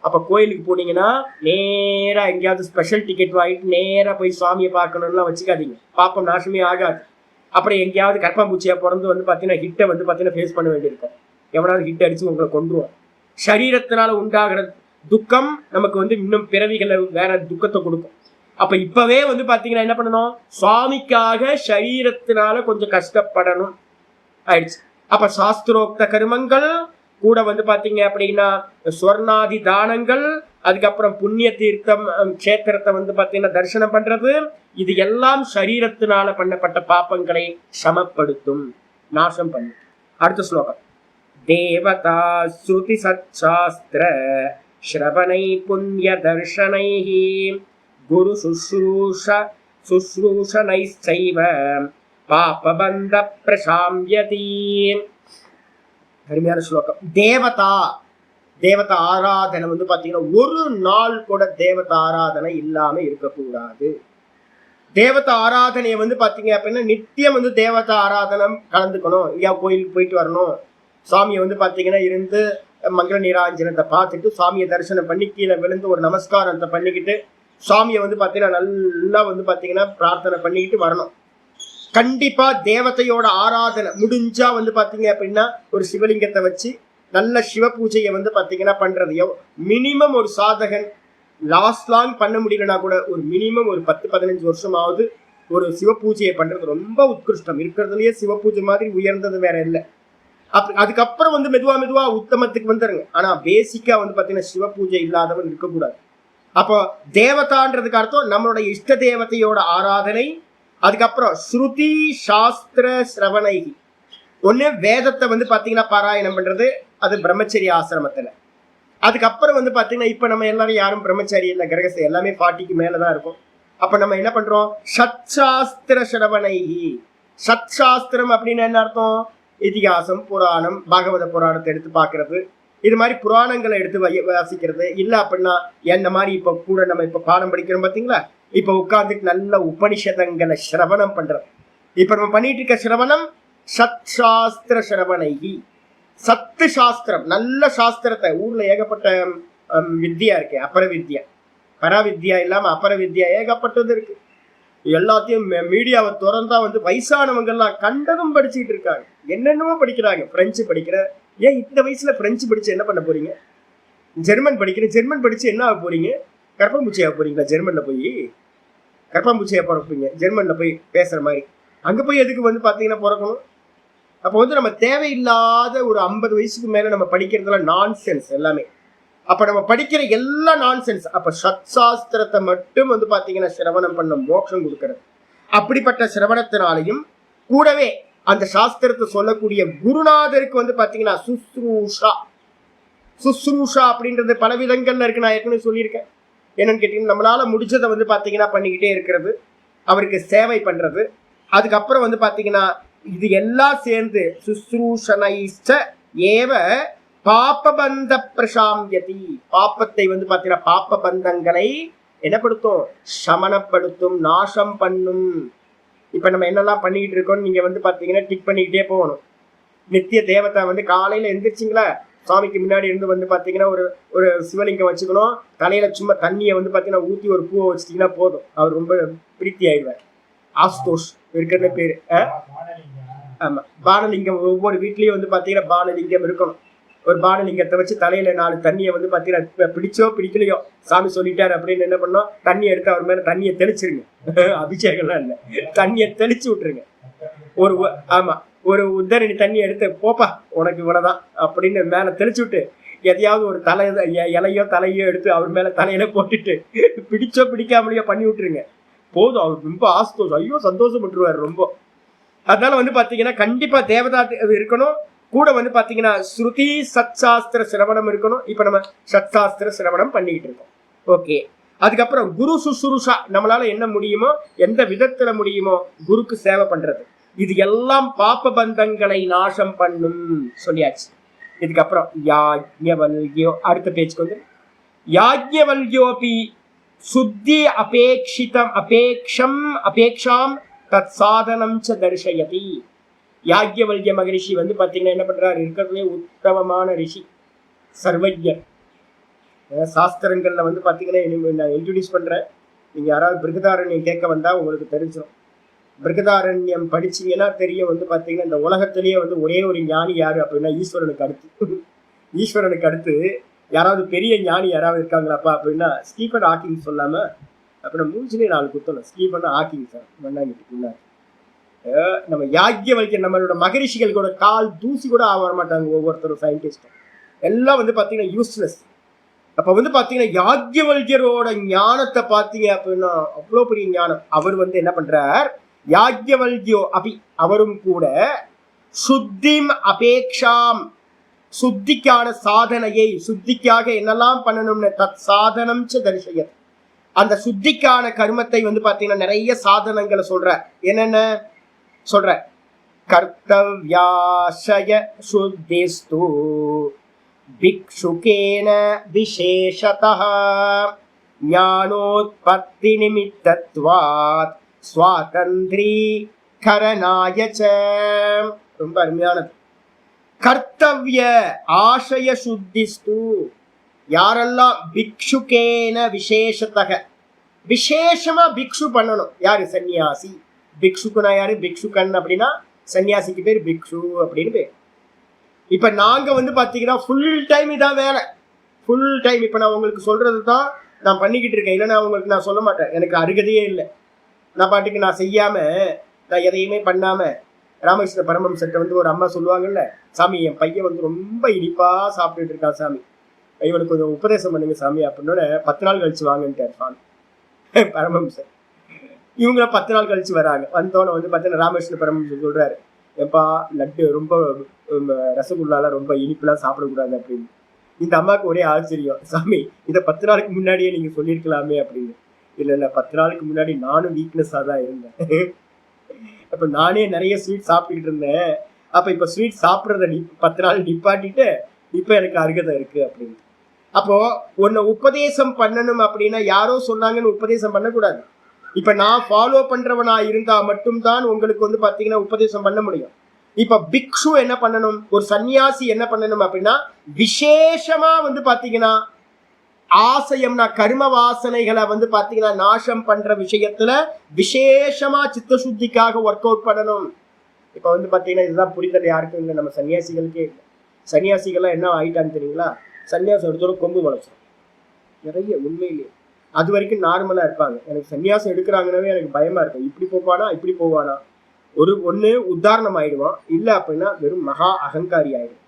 அப்ப கோயிலுக்கு போனீங்கன்னா நேரா எங்கேயாவது ஸ்பெஷல் டிக்கெட் வாங்கிட்டு நேரா போய் சுவாமியை பார்க்கணும்லாம் வச்சுக்காதீங்க, பாப்பம் நாசமே ஆகாது. அப்புறம் எங்கேயாவது கற்பாம்பூச்சியா பிறந்து வந்து பாத்தீங்கன்னா ஹிட்டை வந்து பாத்தீங்கன்னா ஃபேஸ் பண்ண வேண்டியிருக்கும். எவனாவது ஹிட் அடிச்சு உங்களை கொண்டுருவோம். சரீரத்தினால உண்டாகிற துக்கம் நமக்கு வந்து இன்னும் பிறவிகளை வேற துக்கத்தை கொடுக்கும். அப்ப இப்பவே வந்து பாத்தீங்கன்னா என்ன பண்ணணும்? சுவாமிக்காக சரீரத்தினால கொஞ்சம் கஷ்டப்படணும் ஆயிடுச்சு. அப்ப சாஸ்திரோக்த கர்மங்கள் கூட வந்து பாத்தீங்க அப்படின்னா ஸ்வர்ணாதி தானங்கள், அதுக்கப்புறம் புண்ணிய தீர்த்தம் கஷேத்திரத்தை வந்து பாத்தீங்கன்னா தரிசனம் பண்றது, இது எல்லாம் சரீரத்தினால பண்ணப்பட்ட பாப்பங்களை சமப்படுத்தும், நாசம் பண்ணும். அடுத்த ஸ்லோகம். தேவதா ஸ்ருதி சத்சாஸ்திர ஸ்ரவணை புண்ணிய தர்ஷனைஹி குரு சுஸ்ரூஷனைச்சைவ பாபபந்த பிரசாம்யதி. அருமையான ஸ்லோகம். தேவதா ஆராதனை வந்து பாத்தீங்கன்னா ஒரு நாள் கூட தேவதா ஆராதனை இல்லாம இருக்கக்கூடாது. தேவதா ஆராதனையை வந்து பாத்தீங்க அப்படின்னா நித்தியம் வந்து தேவதா ஆராதனை கலந்துக்கணும். ஐயா கோயிலுக்கு போயிட்டு வரணும், சுவாமியை வந்து பாத்தீங்கன்னா இருந்து மங்கள நீராஞ்சனத்தை பார்த்துட்டு சுவாமியை தரிசனம் பண்ணி கீழே விழுந்து ஒரு நமஸ்காரத்தை பண்ணிக்கிட்டு சுவாமியை வந்து பாத்தீங்கன்னா நல்லா வந்து பாத்தீங்கன்னா பிரார்த்தனை பண்ணிக்கிட்டு வரணும். கண்டிப்பா தேவதையோட ஆராதனை முடிஞ்சா வந்து பாத்தீங்க அப்படின்னா ஒரு சிவலிங்கத்தை வச்சு நல்ல சிவ பூஜையை வந்து பாத்தீங்கன்னா பண்றது. மினிமம் ஒரு சாதகன் லாங் பண்ண முடியலன்னா கூட ஒரு மினிமம் ஒரு 10-15 வருஷமாவது ஒரு சிவ பூஜையை பண்றது ரொம்ப உத்கிருஷ்டம். இருக்கிறதுலயே சிவ பூஜை மாதிரி உயர்ந்தது வேற இல்லை. அதுக்கப்புறம் வந்து மெதுவா உத்தமத்துக்கு வந்துருங்க. ஆனா பேசிக்கா வந்து பாத்தீங்கன்னா சிவ பூஜை இல்லாதவன் இருக்கக்கூடாது. அப்போ தேவதான்றதுக்கு அர்த்தம் நம்மளுடைய இஷ்ட தேவதையோட ஆராதனை. அதுக்கப்புறம் ஸ்ருதி சாஸ்திர சிரவணைகி, ஒண்ணு வேதத்தை வந்து பாத்தீங்கன்னா பாராயணம் பண்றது, அது பிரம்மச்சரிய ஆசிரமத்துல. அதுக்கப்புறம் வந்து பாத்தீங்கன்னா இப்ப நம்ம எல்லாரும் யாரும் பிரம்மச்சாரி இல்லை, கிரகஸ்த எல்லாமே 40க்கு மேலதான் இருக்கும். அப்ப நம்ம என்ன பண்றோம், சத்சாஸ்திர சிரவணைகி. சத்சாஸ்திரம் அப்படின்னு என்ன அர்த்தம், இதிகாசம் புராணம் பாகவத புராணத்தை எடுத்து பாக்குறது, இது மாதிரி புராணங்களை எடுத்து வாசிக்கிறது. இல்ல அப்படின்னா என்ன மாதிரி இப்ப கூட நம்ம இப்ப பாடம் படிக்கிறோம் பாத்தீங்களா, இப்ப உட்கார்ந்துட்டு நல்ல உபனிஷதங்களை சிரவணம் பண்றது. இப்ப நம்ம பண்ணிட்டு இருக்க சிரவணம் சத்சாஸ்திர சிரவணைகி. சத்து சாஸ்திரம், நல்ல சாஸ்திரத்தை. ஊர்ல ஏகப்பட்ட வித்யா இருக்கு, அபர வித்யா, பராவித்யா இல்லாம அபர வித்யா ஏகப்பட்டது இருக்கு. எல்லாத்தையும் மீடியாவை திறந்தா வந்து வயசானவங்கெல்லாம் கண்டதும் படிச்சுட்டு இருக்காங்க, என்னென்னமோ படிக்கிறாங்க. பிரெஞ்சு படிக்கிற, ஏன் இந்த வயசுல பிரெஞ்சு படிச்சு என்ன பண்ண போறீங்க? ஜெர்மன் படிக்கிறேன், ஜெர்மன் படிச்சு என்ன ஆக போறீங்க? கர்ப்பாம்பூச்சி ஆக போறீங்களா? ஜெர்மன்ல போய் கர்ப்பாம்பூச்சியா பிறப்பீங்க, ஜெர்மன்ல போய் பேசுற மாதிரி. அங்க போய் எதுக்கு வந்து பாத்தீங்கன்னா பிறக்கணும்? அப்போ வந்து நம்ம தேவையில்லாத ஒரு 50 வயசுக்கு மேல நம்ம படிக்கிறதுல நான்சென்ஸ் எல்லாமே. அப்ப நம்ம படிக்கிற எல்லா நான்சென்ஸ். அப்ப சத்சாஸ்திரத்தை மட்டும் வந்து பாத்தீங்கன்னா சிரவணம் பண்ண மோட்சம் கொடுக்கறது. அப்படிப்பட்ட சிரவணத்தினாலையும் கூடவே அந்த சாஸ்திரத்தை சொல்லக்கூடிய குருநாதருக்கு வந்து பாத்தீங்கன்னா சுஸ்ரூஷா அப்படின்றது பல விதங்கள்ல இருக்கு. நான் ஏற்கனவே சொல்லியிருக்கேன். என்னன்னு கேட்டீங்கன்னா நம்மளால முடிச்சதை வந்து பாத்தீங்கன்னா பண்ணிக்கிட்டே இருக்கிறது, அவருக்கு சேவை பண்றது. அதுக்கப்புறம் வந்து பாத்தீங்கன்னா இது எல்லாம் சேர்ந்து சுஸ்ரூஷனைச்ச ஏவ பாப்பபந்த பிரசாம்யதி. பாப்பத்தை வந்து பாத்தீங்கன்னா பாப்ப பந்தங்களை என்னப்படுத்தும், சமனப்படுத்தும், நாசம் பண்ணும். இப்ப நம்ம என்னெல்லாம் பண்ணிக்கிட்டு இருக்கோம் நீங்க வந்து பாத்தீங்கன்னா டிக் பண்ணிக்கிட்டே போகணும். நித்திய தேவதை வந்து காலையில எந்திரிச்சிங்களா, சுவாமிக்கு முன்னாடி இருந்து வந்து பாத்தீங்கன்னா ஒரு சிவலிங்கம் வச்சுக்கணும். தலையில சும்மா தண்ணியை வந்து பாத்தீங்கன்னா ஊத்தி ஒரு பூவை வச்சுட்டீங்கன்னா போதும், அவர் ரொம்ப பிரீத்தி ஆயிடுவார். ஆஸ்தோஷ் இருக்கிற பேரு. ஆமா, பானலிங்கம். ஒவ்வொரு வீட்லயும் வந்து பாத்தீங்கன்னா பானலிங்கம் இருக்கணும். ஒரு பானலிங்கத்தை வச்சு தலையில 4 தண்ணியை வந்து பாத்தீங்கன்னா பிடிச்சோ பிடிக்கலையோ சாமி சொல்லிட்டாரு அப்படின்னு என்ன பண்ணோம், தண்ணி எடுத்து அவர் மேல தண்ணியை தெளிச்சிருங்க. அபிஷேகம்லாம் இல்லை, தண்ணியை தெளிச்சு விட்டுருங்க. ஆமா, ஒரு உத்தரணி தண்ணி எடுத்து போப்பா உனக்கு இவ்வளவுதான் அப்படின்னு மேல தெளிச்சு விட்டு எதையாவது ஒரு இலையோ தலையோ எடுத்து அவர் மேல தலையில போட்டுட்டு பிடிச்சோ பிடிக்காமலையோ பண்ணி விட்டுருங்க. போதும், அவர் ரொம்ப ஆஸ்தோஷம், ஐயோ சந்தோஷப்பட்டுருவாரு ரொம்ப. அதனால வந்து பாத்தீங்கன்னா கண்டிப்பா தேவதா இருக்கணும். கூட வந்து பாத்தீங்கன்னா ஸ்ருதி சத்சாஸ்திர சிரவணம் இருக்கணும். இப்ப நம்ம சத்சாஸ்திர சிரவணம் பண்ணிக்கிட்டு இருக்கோம். ஓகே. அதுக்கப்புறம் குரு சுசுருஷா, நம்மளால என்ன முடியுமோ எந்த விதத்துல முடியுமோ குருக்கு சேவை பண்றது. இது எல்லாம் பாப்ப பந்தங்களை நாசம் பண்ணும் சொல்லியாச்சு. இதுக்கப்புறம் யாஜ்ஞவல்யோ, அடுத்த பேஜ்க்கு வந்து யாஜ்ஞவல்யோபி சுத்தி அபேக்ஷாம் தத் சாதனம் ச தர்ஷயதி. யாஜ்ஞவல்ய மகரிஷி வந்து பாத்தீங்கன்னா என்ன பண்றாரு, இருக்கிறதுலே உத்தமமான ரிஷி, சர்வஜர். சாஸ்திரங்கள்ல வந்து பாத்தீங்கன்னா நான் இன்ட்ரோடியூஸ் பண்றேன். நீங்க யாராவது பிருகதாரண்யம் கேட்க வந்தா உங்களுக்கு தெரிஞ்சிடும். பிருகதாரண்யம் படிச்சீங்கன்னா தெரியும். வந்து பாத்தீங்கன்னா இந்த உலகத்திலேயே வந்து ஒரே ஒரு ஞானி யாரு அப்படின்னா ஈஸ்வரனுக்கு அடுத்து. ஈஸ்வரனுக்கு அடுத்து யாராவது பெரிய ஞானி யாராவது இருக்காங்களாப்பா அப்படின்னா ஸ்டீஃபன் ஹாக்கிங் சொல்லாம அப்படின்னா மூஞ்சிலே 4 குத்தணும். ஸ்டீஃபன் ஹாக்கிங் சார் வேண்டாங்க. நம்ம யாஜ்ஞவல்யர் நம்மளோட மகரிஷிகள் கூட கால் தூசி கூட வர மாட்டாங்க. ஒவ்வொருத்தரும் சயின்டிஸ்டும் எல்லாம் வந்து பாத்தீங்கன்னா யூஸ்லெஸ். அப்ப வந்து பாத்தீங்கன்னா யாஜ்ஞவல்கியரோட ஞானத்தை பாத்தீங்க அப்படின்னா அவ்வளவு பெரிய ஞானம். அவர் வந்து என்ன பண்றார், யாஜ்ஞவல்கியோ அபி, அவரும் கூட சுத்திம் அபேக்ஷாம், சுத்திக்கான சாதனையை, சுத்திக்காக என்னெல்லாம் பண்ணணும்னு தத் சாதனம் தரிசைய, அந்த சுத்திக்கான கர்மத்தை வந்து பாத்தீங்கன்னா நிறைய சாதனங்களை சொல்ற. என்னென்ன சொல்ற, கர்த்தவ்யாசய சுத்திஸ்து பிக்ஷுகேன விசேஷதः ஞானோத்பத்தி நிமித்தத்வாத் ஸ்வாதந்திரீ கரணாய ச. ரொம்ப அருமையானது. கர்த்தவ்ய ஆசய சுத்திஸ்து, யாரெல்லாம் பிக்ஷுகேன விசேஷத்தக, விசேஷமா பிக்ஷு பண்ணணும். யாரு, சன்னியாசி. பிக்ஷுக்குனா யாரு, பிக்ஷுக்கன் அப்படின்னா சன்னியாசிக்கு பேர் பிக்ஷு அப்படின்னு பேர். இப்ப நாங்க வந்து பாத்தீங்கன்னா ஃபுல் டைம் இதான் வேலை, ஃபுல் டைம். இப்ப நான் உங்களுக்கு சொல்றது தான் நான் பண்ணிக்கிட்டு இருக்கேன். இல்லைன்னா உங்களுக்கு நான் சொல்ல மாட்டேன், எனக்கு அருகதையே இல்லை. நான் பாட்டுக்கு நான் செய்யாம, நான் எதையுமே பண்ணாம. ராமகிருஷ்ண பரமஹம்சர்ட்ட வந்து ஒரு அம்மா சொல்லுவாங்கல்ல, சாமி என் பையன் வந்து ரொம்ப இனிப்பா சாப்பிட்டுட்டு இருக்கான் சாமி, இவனுக்கு கொஞ்சம் உபதேசம் பண்ணுங்க சாமி அப்படின்னோட 10 நாள் கழிச்சு வாங்கன்ட்டார் சாமி பரமஹம்சர். இவங்க 10 நாள் கழிச்சு வராங்க. வந்தோன்னு வந்து பார்த்தீங்கன்னா ராமகிருஷ்ண பரமஹம்சர் சொல்றாரு, எப்பா லட்டு ரொம்ப ரசகுல்லாலாம் ரொம்ப இனிப்புலாம் சாப்பிடக்கூடாது அப்படின்னு. இந்த அம்மாவுக்கு ஒரே ஆச்சரியம், சாமி இதை 10 நாளுக்கு முன்னாடியே நீங்க சொல்லியிருக்கலாமே அப்படின்னு. இல்லை 10 நாளுக்கு முன்னாடி நானும் வீக்னஸாக தான் இருந்தேன். அப்ப நானே நிறைய ஸ்வீட் சாப்பிட்டுக்கிட்டு இருந்தேன். அப்ப இப்ப ஸ்வீட் சாப்பிட்றத 10 நாள் நிப்பாட்டிட்டு இப்ப எனக்கு அருகதை இருக்கு அப்படின்னு. அப்போ உன்னை உபதேசம் பண்ணணும் அப்படின்னா யாரோ சொன்னாங்கன்னு உபதேசம் பண்ணக்கூடாது. இப்ப நான் ஃபாலோ பண்றவனா இருந்தா மட்டும்தான் உங்களுக்கு வந்து பாத்தீங்கன்னா உபதேசம் பண்ண முடியும். இப்ப பிக்ஷு என்ன பண்ணணும், ஒரு சன்னியாசி என்ன பண்ணணும் அப்படின்னா விசேஷமா வந்து பாத்தீங்கன்னா ஆசையம்னா கர்ம வாசனைகளை வந்து பாத்தீங்கன்னா நாசம் பண்ற விஷயத்துல விசேஷமா சித்த சுத்திக்காக ஒர்க் அவுட் பண்ணணும். இப்ப வந்து பாத்தீங்கன்னா இதுதான் புரிதல் யாருக்கும் இல்லை, நம்ம சன்னியாசிகளுக்கே இல்லை. சன்னியாசிகள்லாம் என்ன ஆயிட்டான்னு தெரியுங்களா, சன்னியாசம் எடுத்தோட கொம்பு வளர்ச்சோம் நிறைய. உண்மையிலேயே அது வரைக்கும் நார்மலா இருப்பாங்க. எனக்கு சன்னியாசம் எடுக்கிறாங்கன்னாவே எனக்கு பயமா இருக்கும். இப்படி போவானா இப்படி போவானா, ஒண்ணு உதாரணம் ஆயிடுவான், இல்ல அப்படின்னா வெறும் மகா அகங்காரி ஆயிடும்.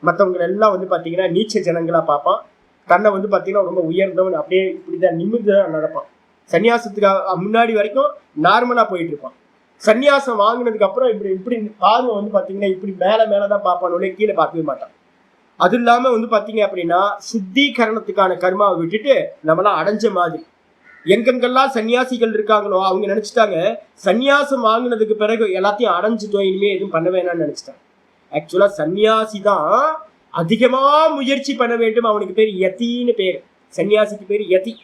மற்றவங்க எல்லாம் வந்து பாத்தீங்கன்னா நீச்ச ஜனங்களா பார்ப்பான், தன்னை வந்து பாத்தீங்கன்னா ரொம்ப உயர்ந்தவன், அப்படியே இப்படிதான் நிமிர்ந்துதான் நடப்பான். சன்னியாசத்துக்கு முன்னாடி வரைக்கும் நார்மலா போயிட்டு இருப்பான். சன்னியாசம் வாங்கினதுக்கு அப்புறம் இப்படி இப்படி பார்வை வந்து பாத்தீங்கன்னா இப்படி மேலதான் பார்ப்பான், கீழே பார்க்கவே மாட்டான். அது இல்லாம வந்து பாத்தீங்க அப்படின்னா சுத்திகரணத்துக்கான கர்மாவை விட்டுட்டு நம்மளாம் அடைஞ்ச மாதிரி. எங்கெங்கெல்லாம் சன்னியாசிகள் இருக்காங்களோ அவங்க நினைச்சிட்டாங்க சன்னியாசம் வாங்கினதுக்கு பிறகு எல்லாத்தையும் அடைஞ்சிட்டோம், இனிமே எதுவும் பண்ண வேணாம்னு நினைச்சிட்டாங்க. ஆக்சுவலா சன்னியாசி தான் அதிகமா முயற்சி பண்ண வேண்டும். அவனுக்கு பேர் யதின்னு பேர், சன்னியாசிக்கு பேர் யதி.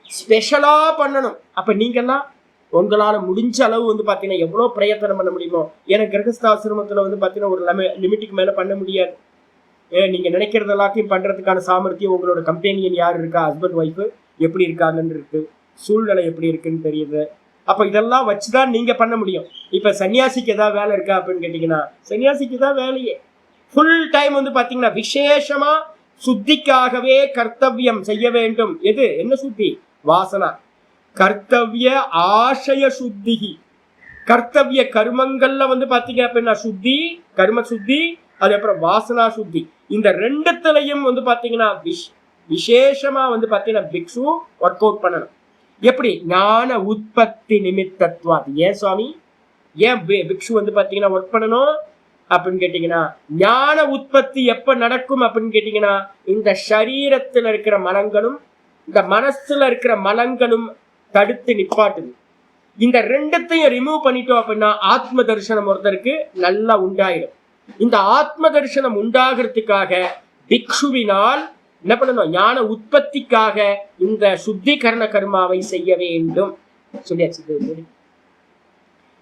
ஸ்பெஷலா பண்ணணும். அப்ப நீங்கெல்லாம் உங்களால முடிஞ்ச அளவு வந்து பாத்தீங்கன்னா எவ்வளவு பிரயத்தனம் பண்ண முடியுமோ. எனக்கு கிரகஸ்தாசிரமத்துல வந்து பாத்தீங்கன்னா ஒரு லிமிட்டுக்கு மேல பண்ண முடியாது. நீங்க நினைக்கிறது எல்லாத்தையும் பண்றதுக்கான சாமர்த்தியம் உங்களோட கம்பெனியன் யார் இருக்கா, ஹஸ்பண்ட் ஒய்ஃபு எப்படி இருக்காங்கன்னு இருக்கு, சூழ்நிலை எப்படி இருக்குன்னு தெரியுது. அப்ப இதெல்லாம் வச்சுதான் நீங்க பண்ண முடியும். இப்ப சன்னியாசிக்கு ஏதாவது வேலை இருக்கா அப்படின்னு கேட்டீங்கன்னா சன்னியாசிக்கு தான் வேலையே. ஃபுல் டைம் வந்து பாத்தீங்கன்னா விசேஷமா சுத்திக்காகவே கர்த்தவியம் செய்ய வேண்டும். எது, என்ன சுத்தி, வாசனா. கர்த்தவிய ஆசய சுத்தி, கர்த்தவிய கர்மங்கள்ல வந்து பாத்தீங்க அப்படின்னா சுத்தி, கர்ம சுத்தி, அதுக்கப்புறம் வாசனா சுத்தி. இந்த ரெண்டுத்துலையும் வந்து பாத்தீங்கன்னா விசேஷமா வந்து பாத்தீங்கன்னா பிக்ஷு ஒர்க் அவுட் பண்ணணும். எப்படி, ஞான உற்பத்தி நிமித்தத்வாத். ஏன் சுவாமி, ஏன் பிக்ஷு வந்து பாத்தீங்கன்னா ஒர்க் பண்ணணும் அப்படின்னு கேட்டீங்கன்னா, ஞான உற்பத்தி எப்ப நடக்கும் அப்படின்னு கேட்டீங்கன்னா இந்த சரீரத்துல இருக்கிற மலங்களும் இந்த மனசுல இருக்கிற மலங்களும் தடுத்து நிப்பாட்டுது. இந்த ரெண்டுத்தையும் ரிமூவ் பண்ணிட்டோம் அப்படின்னா ஆத்ம தரிசனம் ஒருத்தருக்கு நல்லா உண்டாயிடும். இந்த ஆத்ம தரிசனம் உண்டாகிறதுக்காக பிக்ஷுவினால் என்ன பண்ணணும், ஞான உற்பத்திக்காக இந்த சுத்திகரண கர்மாவை செய்ய வேண்டும். சொல்லியாச்சு.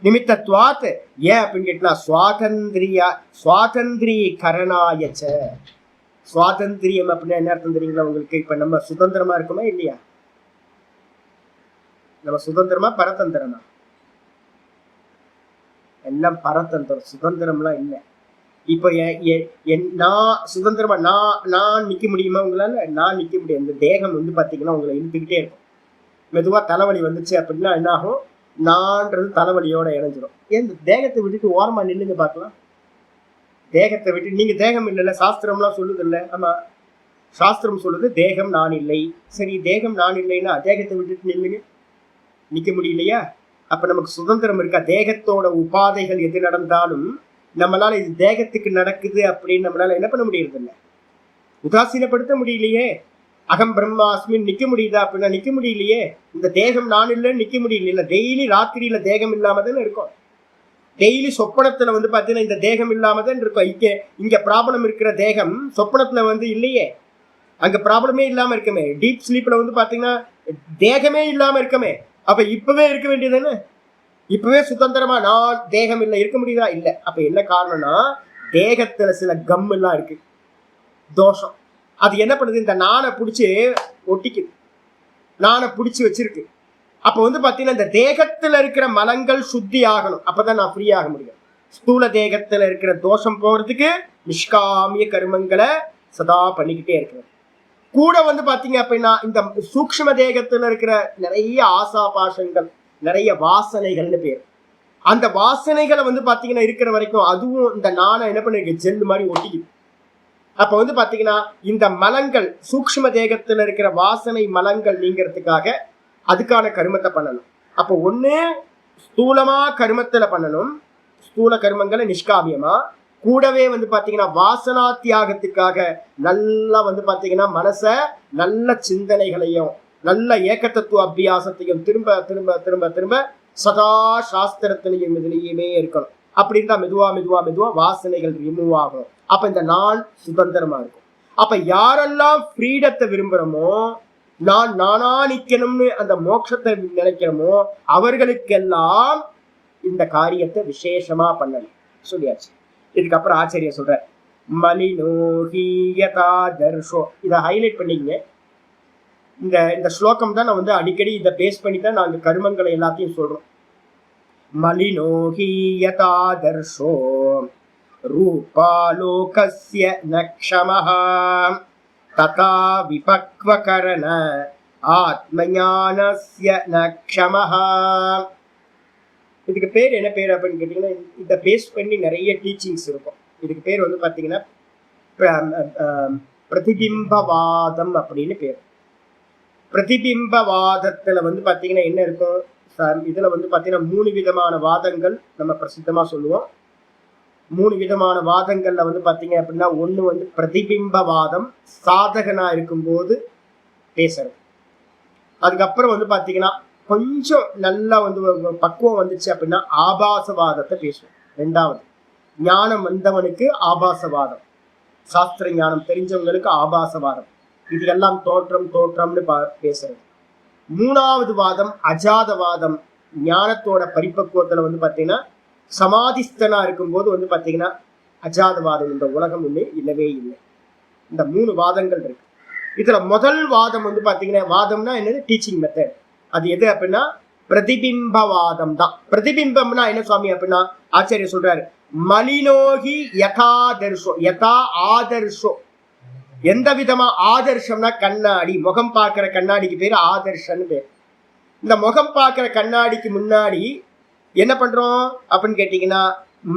நிமித்தத்வாத். ஏன் அப்படின்னு கேட்டா சுவாதந்திரீகரணாயச்ச. சுவாதந்திரியம் அப்படின்னா என்ன அர்த்தம் தெரியுங்களா உங்களுக்கு? இப்ப நம்ம சுதந்திரமா இருக்குமா இல்லையா? நம்ம சுதந்திரமா பரதந்திரமா? எல்லாம் பரதந்திரம், சுதந்திரம்லாம் இல்லை. இப்ப நான் சுதந்திரமா நான் நிக்க முடியுமா உங்களால? நான் நிக்க முடியாது. இந்த தேகம் வந்து பாத்தீங்கன்னா உங்களை இழுத்துக்கிட்டே இருக்கும். மெதுவா தலைவலி வந்துச்சு அப்படின்னா என்ன ஆகும், நான்றது தலைவலியோட இணைஞ்சிடும். ஏன் இந்த தேகத்தை விட்டுட்டு ஓரமா நில்லுங்க பார்க்கலாம். தேகத்தை விட்டு, நீங்க தேகம் இல்லைல்ல, சாஸ்திரம்லாம் சொல்லுது இல்லை? ஆமா, சாஸ்திரம் சொல்லுது தேகம் நான் இல்லை. சரி, தேகம் நான் இல்லைன்னா தேகத்தை விட்டுட்டு நில்லுங்க, நிக்க முடியலையா? அப்ப நமக்கு சுதந்திரம் இருக்கா? தேகத்தோட உபாதைகள் எது நடந்தாலும் நம்மளால இது தேகத்துக்கு நடக்குது அப்படின்னு நம்மளால என்ன பண்ண முடியறது இல்லை, உதாசீனப்படுத்த முடியலையே. அகம் பிரம்மாஸ்மின் நிக்க முடியுதா அப்படின்னா நிக்க முடியலையே. இந்த தேகம் நான் இல்லைன்னு நிக்க முடியல. டெய்லி ராத்திரியில தேகம் இல்லாம தானே இருக்கும். டெய்லி சொப்பனத்துல பாத்தீங்கன்னா இந்த தேகம் இல்லாம தான் இருக்கும். இங்க ப்ராப்ளம் இருக்கிற தேகம் சொப்பனத்துல இல்லையே, அங்க ப்ராப்ளமே இல்லாம இருக்குமே. டீப் ஸ்லீப்ல பாத்தீங்கன்னா தேகமே இல்லாம இருக்கமே. அப்ப இப்பவே இருக்க வேண்டியதுன்னு, இப்பவே சுதந்திரமா நான் தேகம் இல்லை இருக்க முடியுதா? இல்ல. அப்ப என்ன காரணம்னா தேகத்துல சில கம் எல்லாம் இருக்கு, தோஷம். அது என்ன பண்ணுது, இந்த நானை பிடிச்சி ஒட்டிக்குது, நானை பிடிச்சி வச்சிருக்கு. அப்ப பாத்தீங்கன்னா இந்த தேகத்துல இருக்கிற மலங்கள் சுத்தி ஆகணும், அப்பதான் நான் ஃப்ரீ ஆக முடியும். ஸ்தூல தேகத்துல இருக்கிற தோஷம் போறதுக்கு நிஷ்காமிய கர்மங்களை சதா பண்ணிக்கிட்டே இருக்கிறது. கூட பாத்தீங்க அப்படின்னா இந்த சூக்ஷ்ம தேகத்துல இருக்கிற நிறைய ஆசா பாசங்கள், நிறைய வாசனைகள்னு பேர். அந்த வாசனைகளை பாத்தீங்கன்னா இருக்கிற வரைக்கும் அதுவும் இந்த நானை என்ன பண்ணிருக்கு, ஜெல் மாதிரி ஒட்டிக்குது. அப்ப பாத்தீங்கன்னா இந்த மலங்கள் சூக்ஷ்ம தேகத்துல இருக்கிற வாசனை மலங்கள் நீங்கிறதுக்காக அதுக்கான கருமத்தை பண்ணணும். அப்போ ஒண்ணு ஸ்தூலமா கருமத்துல பண்ணணும், ஸ்தூல கர்மங்களை நிஷ்காமியமா. கூடவே பாத்தீங்கன்னா வாசனா தியாகத்துக்காக நல்லா பாத்தீங்கன்னா மனச நல்ல சிந்தனைகளையும் நல்ல ஏக தத்துவ அபியாசத்தையும் திரும்ப திரும்ப திரும்ப திரும்ப சதா சாஸ்திரத்திலையும் இதுலயுமே இருக்கணும். அப்படி இருந்தா மெதுவா மெதுவா மெதுவா வாசனைகள் ரிமூவ் ஆகும். அப்ப இந்த நான் சுதந்திரமா இருக்கும். அப்ப யாரெல்லாம் ஃப்ரீடத்தை விரும்புறோமோ, நான் நானா நிக்கணும்னு அந்த மோட்சத்தை நினைக்கிறோமோ அவர்களுக்கெல்லாம் இந்த காரியத்தை விசேஷமா பண்ணணும் சொல்லியாச்சு. இதுக்கப்புறம் ஆச்சரிய சொல்ற மலினோகியதாதர்ஷோ, இதை ஹைலைட் பண்ணிக்கங்க. இந்த ஸ்லோகம் தான் நான் அடிக்கடி இதை பேஸ் பண்ணி தான் நாங்கள் கர்மங்களை எல்லாத்தையும் சொல்றோம். மலினோகியதாதர்ஷோ ரூபாலோகஸ்ய நக்ஷமஹ ததா விபக்வகரண ஆத்மஞானஸ்ய நக்ஷமஹ. இதுக்கு பேர் என்ன பேர் அப்படின்னு கேட்டீங்கன்னா, இதை பேஸ் பண்ணி நிறைய டீச்சிங்ஸ் இருக்கும். இதுக்கு பேர் பாத்தீங்கன்னா பிரதிபிம்பவாதம் அப்படின்னு பேர். பிரதிபிம்பவாதத்துல பாத்தீங்கன்னா என்ன இருக்கும் சார், இதுல பாத்தீங்கன்னா 3 விதமான வாதங்கள் நம்ம பிரசித்தமா சொல்லுவோம். 3 விதமான வாதங்கள்ல பாத்தீங்க அப்படின்னா, ஒண்ணு பிரதிபிம்பவாதம், சாதகனா இருக்கும்போது பேசுறது. அதுக்கப்புறம் பாத்தீங்கன்னா கொஞ்சம் நல்லா பக்குவம் வந்துச்சு அப்படின்னா ஆபாசவாதத்தை பேசுவோம். 2வது ஞானம் வந்தவனுக்கு ஆபாசவாதம், சாஸ்திர ஞானம் தெரிஞ்சவங்களுக்கு ஆபாசவாதம். இது எல்லாம் தோற்றம்னு பேசுறது. 3வது வாதம் அஜாதவாதம், ஞானத்தோட பரிபக்குவத்துல பாத்தீங்கன்னா சமாதிஸ்தனா இருக்கும்போது பாத்தீங்கன்னா அஜாதவாதம், இந்த உலகம் இல்லவே இல்லை. இந்த 3 வாதங்கள் இருக்கு. இதுல முதல் வாதம் பாத்தீங்கன்னா, வாதம்னா என்னது, டீச்சிங் மெத்தட். அது எது அப்படின்னா பிரதிபிம்பவாதம் தான். பிரதிபிம்பம்னா என்ன சுவாமி அப்படின்னா, ஆச்சாரியர் சொல்றாரு மலினோகி யதாதர்ஷோ, யதா ஆதர்ஷோ. எந்த விதமா ஆதர்ஷம்னா கண்ணாடி, முகம் பார்க்கிற கண்ணாடிக்கு பேரு ஆதர்ஷன்னு பேர். இந்த முகம் பார்க்கிற கண்ணாடிக்கு முன்னாடி என்ன பண்றோம் அப்படின்னு கேட்டீங்கன்னா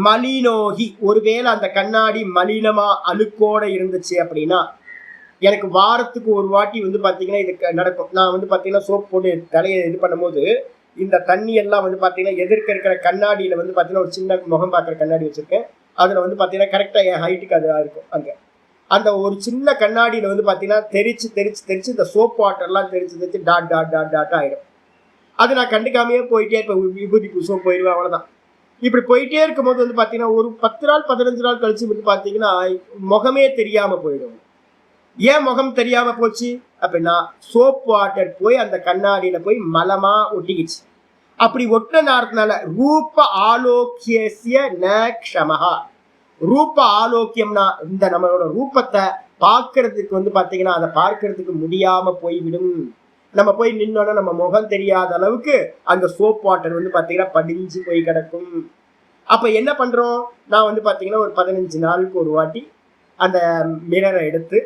மலினோகி. ஒருவேளை அந்த கண்ணாடி மலினமா அழுக்கோட இருந்துச்சு அப்படின்னா, எனக்கு வாரத்துக்கு ஒரு வாட்டி பாத்தீங்கன்னா இது நடக்கும். நான் பாத்தீங்கன்னா சோப் போட்டு தலையை இது பண்ணும்போது இந்த தண்ணி எல்லாம் பாத்தீங்கன்னா எதிர்க்க இருக்கிற கண்ணாடியில பாத்தீங்கன்னா ஒரு சின்ன முகம் பார்க்குற கண்ணாடி வச்சிருக்கேன். அதுல பாத்தீங்கன்னா கரெக்டா என் ஹைட்டுக்கு அது இருக்கும். அங்க அந்த ஒரு சின்ன கண்ணாடியில பாத்தீங்கன்னா தெரிச்சு தெரிச்சு தெரிச்சு இந்த சோப் வாட்டர்லாம் தெரிச்சு தெரிச்சு டாட் டாட் டாட் டாட் ஆயிடும். அது நான் கண்டுக்காமையே போயிட்டே இருப்பேன், விபூதி பூசம் போயிடுவேன், அவ்வளவுதான். இப்படி போயிட்டே இருக்கும்போது பாத்தீங்கன்னா ஒரு 10 நாள் 15 நாள் கழிச்சு பாத்தீங்கன்னா முகமே தெரியாம போயிடும். ஏன் முகம் தெரியாம போச்சு அப்படின்னா, சோப் வாட்டர் போய் அந்த கண்ணாடியில போய் மலமா ஒட்டிக்கிச்சு. அப்படி ஒட்ட நேரத்தினால ரூப ஆலோக்கியசிய நக்ஷமஹா. ரூப ஆலோக்கியம்னா இந்த நம்மளோட ரூபத்தை பார்க்கறதுக்கு பாத்தீங்கன்னா அதை பார்க்கறதுக்கு முடியாம போய்விடும். நம்ம போய் நின்னோன்னா நம்ம முகம் தெரியாத அளவுக்கு அந்த சோப் வாட்டர் பாத்தீங்கன்னா படிஞ்சு போய் கிடக்கும். அப்ப என்ன பண்றோம், நான் பாத்தீங்கன்னா ஒரு 15 நாளுக்கு ஒரு வாட்டி அந்த மிரரை எடுத்து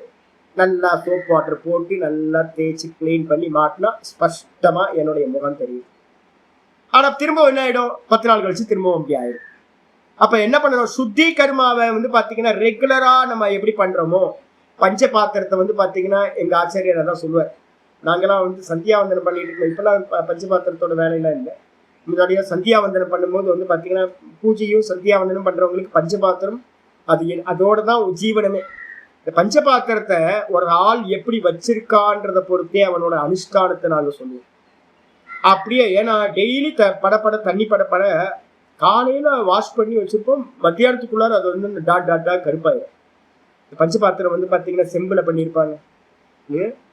நல்லா சோப் வாட்டர் போட்டு நல்லா தேய்ச்சி கிளீன் பண்ணி மாட்டினா ஸ்பஷ்டமா என்னுடைய முகம் தெரியும். ஆனா திரும்ப என்ன ஆயிடும், 10 நாள் கழிச்சு திரும்பவும் அப்படி ஆயிடும். அப்ப என்ன பண்ணணும், சுத்தி கர்மாவை பாத்தீங்கன்னா ரெகுலரா நம்ம எப்படி பண்றோமோ பஞ்ச பாத்திரத்தை வந்து பாத்தீங்கன்னா எங்க ஆச்சாரியர் அதான் சொல்லுவார். நாங்கெல்லாம் வந்து சந்தியாவந்தனம் பண்ணிட்டு இருக்கோம். இப்பெல்லாம் பஞ்ச பாத்திரத்தோட வேலையெல்லாம் இல்லை. முன்னாடியா சந்தியாவந்தனம் பண்ணும்போது வந்து பாத்தீங்கன்னா பூஜையும் சந்தியாவந்தனம் பண்றவங்களுக்கு பஞ்சபாத்திரம் அதோட தான் ஜீவனமே. இந்த பஞ்சபாத்திரத்தை ஒரு ஆள் எப்படி வச்சிருக்கான்றத பொறுத்தே அவனோட அனுஷ்டானத்தை நாங்க சொல்லுவோம். அப்படியே ஏன்னா டெய்லி படப்பட தண்ணி படப்பட காலையில வாஷ் பண்ணி வச்சிருப்போம், மத்தியானத்துக்குள்ளார அது வந்து டாட் கருப்பாயிடும். பஞ்சபாத்திரம் வந்து பாத்தீங்கன்னா செம்புல பண்ணியிருப்பாங்க.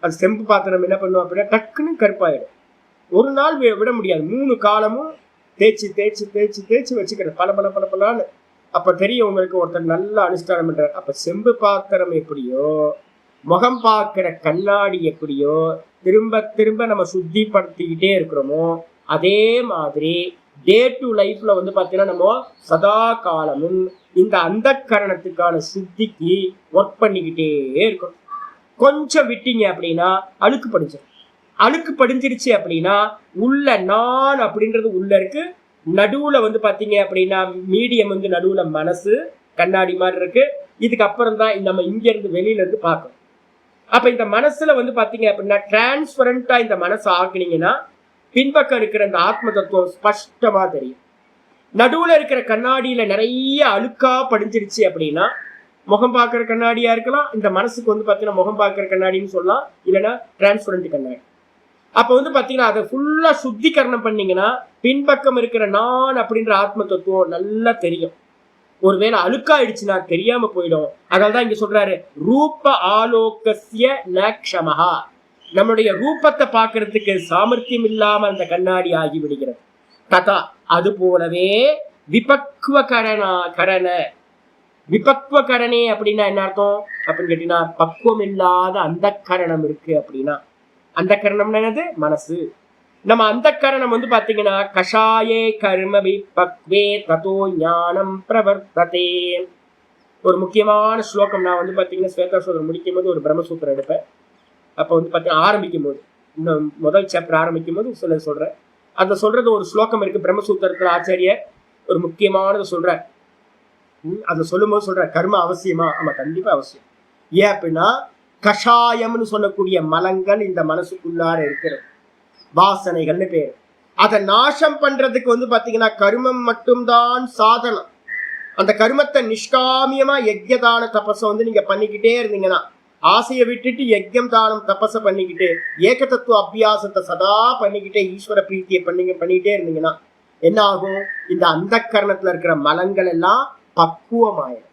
அது செம்பு பாத்திரம் என்ன பண்ணுவோம் அப்படின்னா டக்குன்னு கருப்பாயிடும். ஒரு நாள் விட முடியாது, 3 காலமும் தேய்ச்சி தேய்ச்சி தேய்ச்சி தேய்ச்சி வச்சுக்கிறது பல. அப்ப தெரியும் உங்களுக்கு ஒருத்தர் நல்ல அனுஷ்டானம் பண்றாரு. அப்ப செம்பு பாத்திரம் எப்படியோ, முகம் பார்க்கிற கண்ணாடி எப்படியோ திரும்ப திரும்ப நம்ம சுத்திப்படுத்திக்கிட்டே இருக்கிறோமோ, அதே மாதிரி டே டு லைஃப்ல வந்து பாத்தீங்கன்னா நம்ம சதா காலமும் இந்த அந்த கரணத்துக்கான சித்திக்கு ஒர்க் பண்ணிக்கிட்டே இருக்கணும். கொஞ்சம் விட்டீங்க அப்படின்னா அழுக்கு படிஞ்சிடும். அழுக்கு படிஞ்சிருச்சு அப்படின்னா உள்ள நான் அப்படின்றது உள்ள இருக்கு, நடுவுல வந்து பாத்தீங்க அப்படின்னா மீடியம் வந்து நடுவுல மனசு கண்ணாடி மாதிரி இருக்கு. இதுக்கப்புறம் தான் நம்ம இங்க இருந்து வெளியில இருந்து பார்க்கணும். அப்ப இந்த மனசுல வந்து பாத்தீங்க அப்படின்னா டிரான்ஸ்பரண்டா இந்த மனசு ஆக்குனீங்கன்னா பின்பக்கம் இருக்கிற இந்த ஆத்ம தத்துவம் ஸ்பஷ்டமா தெரியும். நடுவுல இருக்கிற கண்ணாடியில நிறைய அழுக்கா படிஞ்சிருச்சு அப்படின்னா முகம் பார்க்கிற கண்ணாடியா இருக்கலாம், இந்த மனசுக்கு வந்து பாத்தீங்கன்னா முகம் பார்க்கிற கண்ணாடின்னு சொல்லலாம், இல்லைன்னா டிரான்ஸ்பரண்ட் கண்ணாடி. அப்ப வந்து பாத்தீங்கன்னா அதை ஃபுல்லா சுத்திகரணம் பண்ணீங்கன்னா பின்பக்கம் இருக்கிற நான் அப்படின்ற ஆத்ம தத்துவம் நல்லா தெரியும். ஒருவேளை அழுக்காயிடுச்சுன்னா தெரியாம போயிடும். அதனாலதான் இங்க சொல்றாரு ரூப ஆலோகஸ்ய நக்ஷமஹா. நம்மளுடைய ரூபத்தை பார்க்கறதுக்கு சாமர்த்தியம் இல்லாம அந்த கண்ணாடி ஆகி விடுகிறது. கதா அது போலவே விபக்வ கரண விபக்வ கரணே அப்படின்னா என்ன அர்த்தம் அப்படின்னு கேட்டீங்கன்னா பக்குவம் இல்லாத அந்த கரணம் இருக்கு அப்படின்னா, அந்த கரணம்னா என்னது மனசு. நம்ம அந்த கரணம் வந்து பாத்தீங்கன்னா கஷாயே கர்ம விபக்வே ததோ ஞானம் பிரவர்த்ததே. ஒரு முக்கியமான ஸ்லோகம் நான் வந்து பாத்தீங்கன்னா ஸ்வேதாசோதரம் முடிக்கும் போது ஒரு பிரம்மசூத்திரம் எடுப்பேன். அப்ப வந்து பாத்தீங்கன்னா ஆரம்பிக்கும் போது இன்னும் முதல் சாப்டர் ஆரம்பிக்கும் போது சொல்றேன். அந்த சொல்றது ஒரு ஸ்லோகம் இருக்கு பிரம்மசூத்திரத்துல. ஆச்சாரியர் ஒரு முக்கியமானது சொல்ற. அதை சொல்லும் போது சொல்ற கர்ம அவசியமா? ஆமா, கண்டிப்பா அவசியம். ஏன் அப்படின்னா கஷாயம்னு சொல்லக்கூடிய மலங்கள் இந்த மனசுக்குள்ளார இருக்கிறது, வாசனைகள்னு பேரு. அதை நாசம் பண்றதுக்கு வந்து பாத்தீங்கன்னா கர்மம் மட்டும்தான் சாதனம். அந்த கர்மத்தை நிஷ்காமியமா யஜ்யதான தபஸை வந்து நீங்க பண்ணிக்கிட்டே இருந்தீங்கன்னா, ஆசையை விட்டுட்டு யஜ்யம் தானம் தபஸை பண்ணிக்கிட்டு ஏக தத்துவ அபியாசத்தை சதா பண்ணிக்கிட்டே ஈஸ்வர பிரீத்தியை பண்ணிக்கிட்டே இருந்தீங்கன்னா என்ன ஆகும்? இந்த அந்த கரணத்துல இருக்கிற மலங்கள் எல்லாம் பக்குவமாயிடும்.